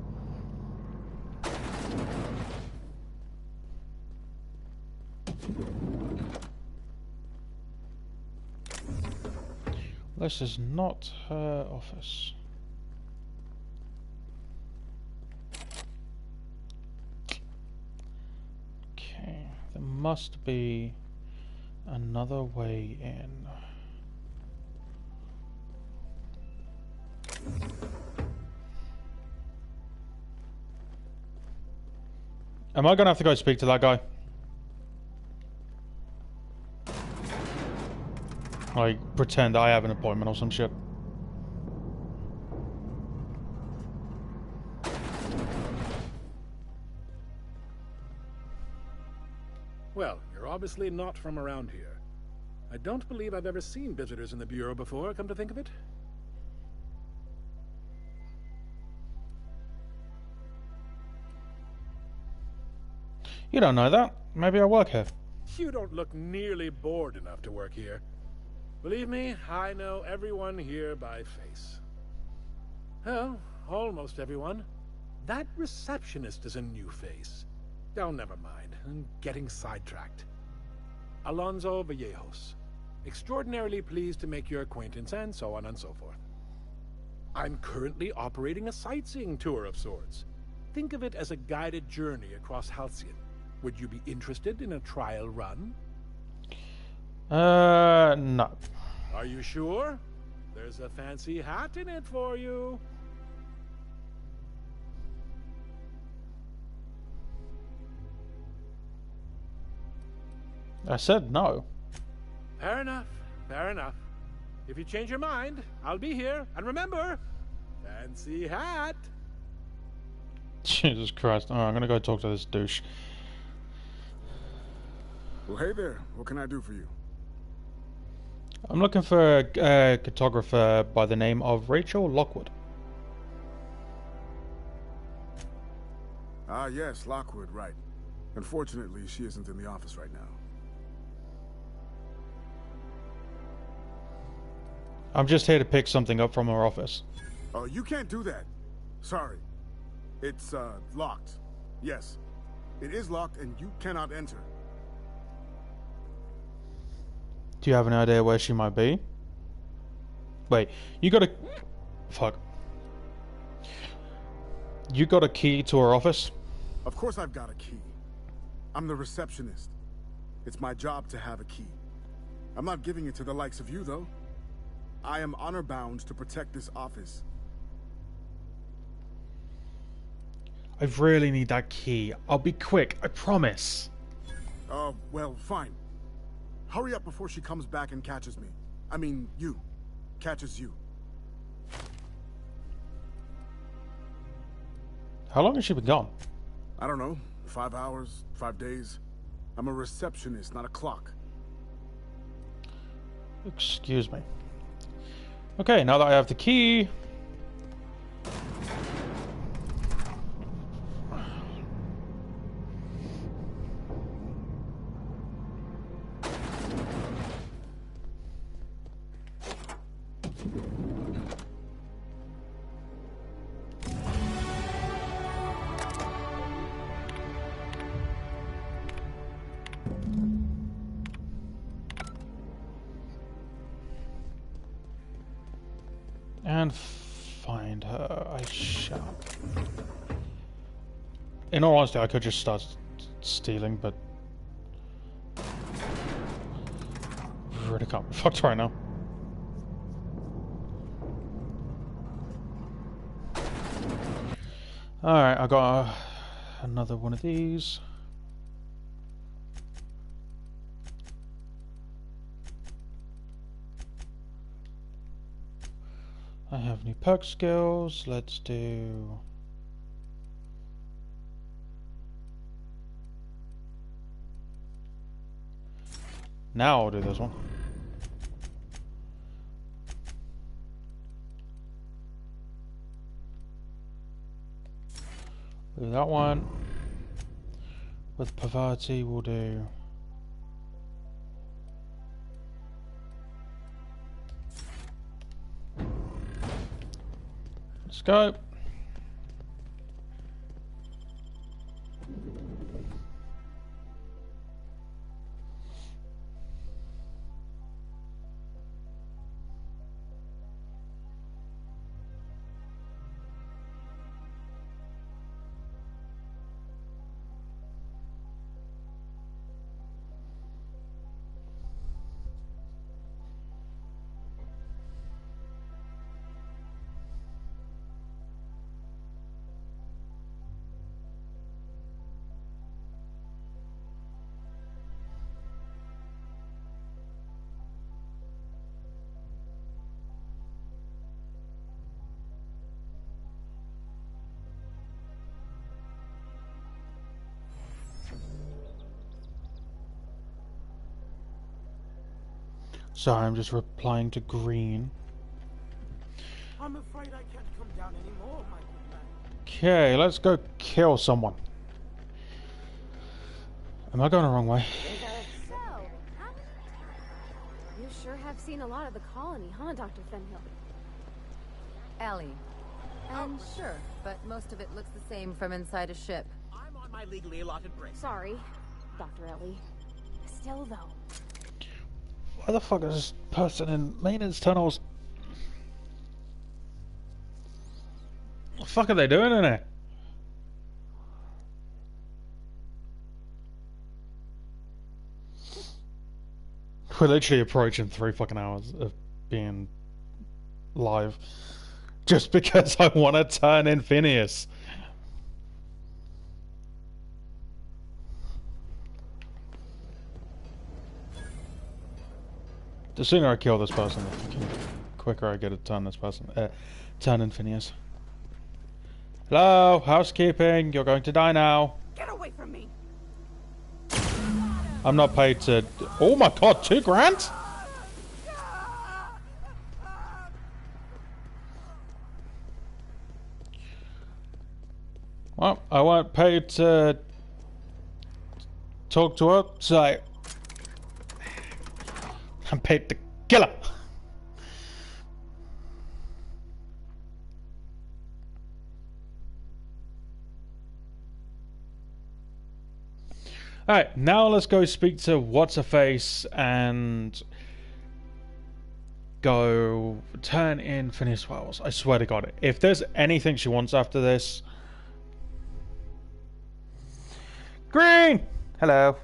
This is not her office. Okay, there must be another way in. Am I gonna have to go speak to that guy? Like, pretend I have an appointment or some shit. Well, you're obviously not from around here. I don't believe I've ever seen visitors in the Bureau before, come to think of it. You don't know that. Maybe I work here. You don't look nearly bored enough to work here. Believe me, I know everyone here by face. Well, almost everyone. That receptionist is a new face. Oh, never mind. I'm getting sidetracked. Alonso Vallejos. Extraordinarily pleased to make your acquaintance, and so on and so forth. I'm currently operating a sightseeing tour of sorts. Think of it as a guided journey across Halcyon. Would you be interested in a trial run? No. Are you sure? There's a fancy hat in it for you. I said no. Fair enough. Fair enough. If you change your mind, I'll be here. And remember, fancy hat. Jesus Christ. Alright, I'm gonna go talk to this douche. Well, hey there. What can I do for you? I'm looking for a cartographer by the name of Rachel Lockwood. Ah, yes, Lockwood, right. Unfortunately, she isn't in the office right now. I'm just here to pick something up from her office. Oh, you can't do that. Sorry. It's, locked. Yes. It is locked and you cannot enter. Do you have any idea where she might be? Wait, you got a... Fuck. You got a key to her office? Of course I've got a key. I'm the receptionist. It's my job to have a key. I'm not giving it to the likes of you, though. I am honor-bound to protect this office. I really need that key. I'll be quick, I promise. Well, fine. Hurry up before she comes back and catches me. I mean, you. Catches you. How long has she been gone? I don't know. 5 hours, 5 days. I'm a receptionist, not a clock. Excuse me. Okay, now that I have the key... and find her. I shall. In all honesty, I could just start stealing, but really can't be fucked right now. Alright, I got another one of these. I have new perk skills. Let's do... Now I'll do this one. Do that one. With Pavarti we'll do... Let's go. Sorry, I'm just replying to Green. I'm afraid I can't come down anymore, my good man. Okay, let's go kill someone. Am I going the wrong way? So, you sure have seen a lot of the colony, huh, Dr. Fenhill? Ellie. Sure, but most of it looks the same from inside a ship. I'm on my legally allotted break. Sorry, Dr. Ellie. Still, though. Why the fuck is this person in maintenance tunnels? What the fuck are they doing in there? We're literally approaching 3 fucking hours of being live. Just because I want to turn in Phineas. The sooner I kill this person, the quicker I get to turn this person. Turn in Phineas. Hello, housekeeping. You're going to die now. Get away from me! I'm not paid to... Oh my god, $2 grand? Well, I weren't paid to talk to her, so I'm paid to kill her. Alright, now let's go speak to What's-Her-Face and go turn in Phineas Wells. I swear to God, if there's anything she wants after this... Green! Hello.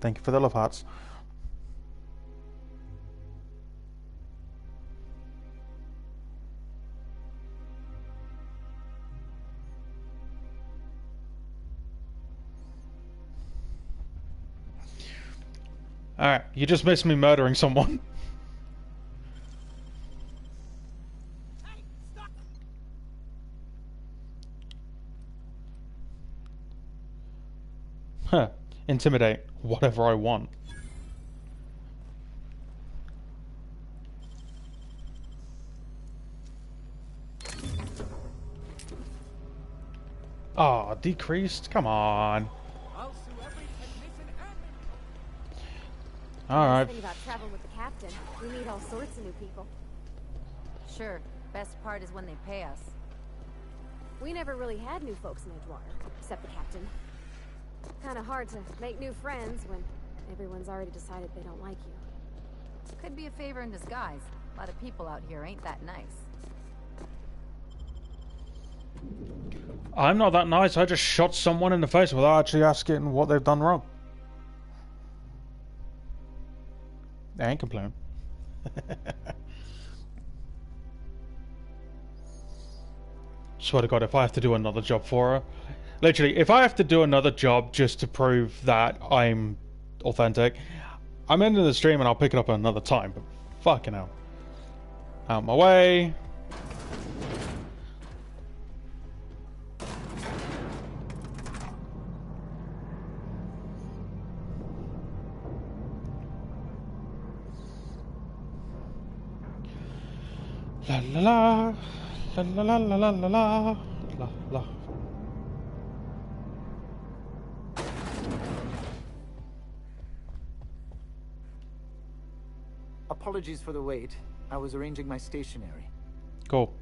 Thank you for the love hearts. Alright, you just missed me murdering someone. Huh. Intimidate. Whatever I want. Ah, decreased? Come on. Alright. About traveling with the captain. We meet all sorts of new people. Sure. Best part is when they pay us. We never really had new folks in Edgewater, except the captain. Kinda hard to make new friends when everyone's already decided they don't like you. Could be a favor in disguise. A lot of people out here ain't that nice. I'm not that nice. I just shot someone in the face without actually asking what they've done wrong. I ain't complaining. Swear to God, if I have to do another job for her, literally, if I have to do another job just to prove that I'm authentic, I'm ending the stream and I'll pick it up at another time. But fucking hell, out my way. La la la, la la la la la la la la. Apologies for the wait. I was arranging my stationery. Cool.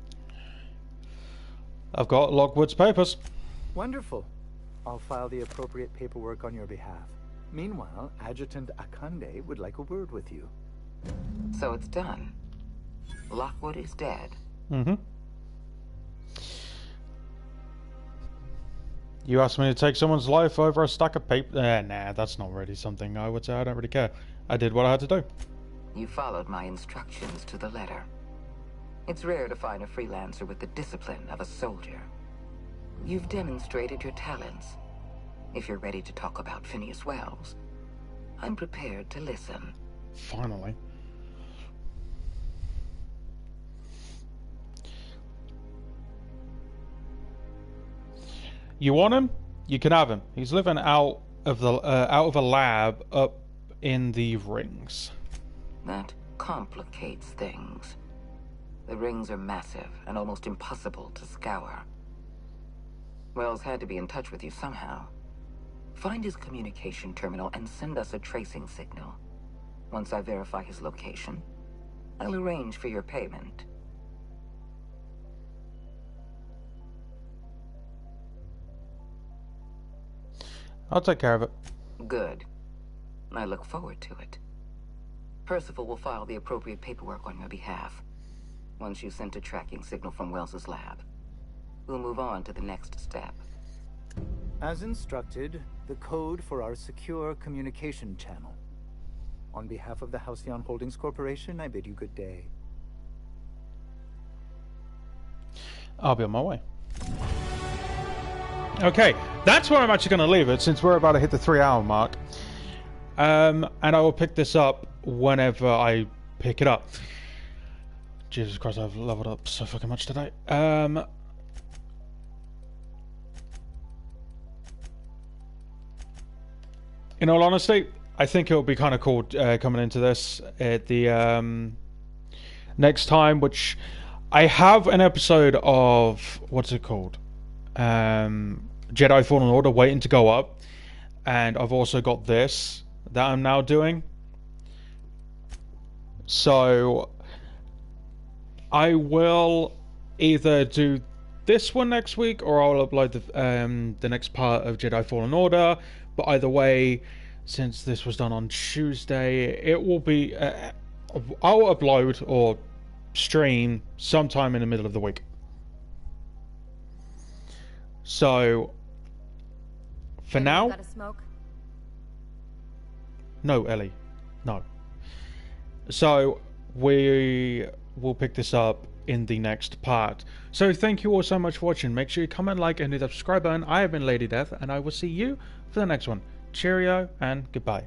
I've got Lockwood's papers. Wonderful. I'll file the appropriate paperwork on your behalf. Meanwhile, Adjutant Akande would like a word with you. So it's done. Lockwood is dead. Mm-hmm. You asked me to take someone's life over a stack of paper. Nah, that's not really something I would say. I don't really care. I did what I had to do. You followed my instructions to the letter. It's rare to find a freelancer with the discipline of a soldier. You've demonstrated your talents. If you're ready to talk about Phineas Wells, I'm prepared to listen. Finally. You want him? You can have him. He's living out of a lab up in the rings. That complicates things. The rings are massive and almost impossible to scour. Wells had to be in touch with you somehow. Find his communication terminal and send us a tracing signal. Once I verify his location, I'll arrange for your payment. I'll take care of it. Good. I look forward to it. Percival will file the appropriate paperwork on your behalf. Once you sent a tracking signal from Wells's lab, we'll move on to the next step. As instructed, the code for our secure communication channel. On behalf of the Halcyon Holdings Corporation, I bid you good day. I'll be on my way. Okay, that's where I'm actually going to leave it, since we're about to hit the 3-hour mark. And I will pick this up whenever I pick it up. Jesus Christ, I've leveled up so fucking much today. In all honesty, I think it'll be kind of cool coming into this at the next time, which I have an episode of, what's it called? Jedi Fallen Order waiting to go up, and I've also got this that I'm now doing. So I will either do this one next week, or I'll upload the next part of Jedi Fallen Order. But either way, since this was done on Tuesday, it will be I'll upload or stream sometime in the middle of the week. So for now, got a smoke? No, Ellie, no. So we will pick this up in the next part. So thank you all so much for watching. Make sure you comment, like, and hit that subscribe button. I have been Lady Death, and I will see you for the next one. Cheerio and goodbye.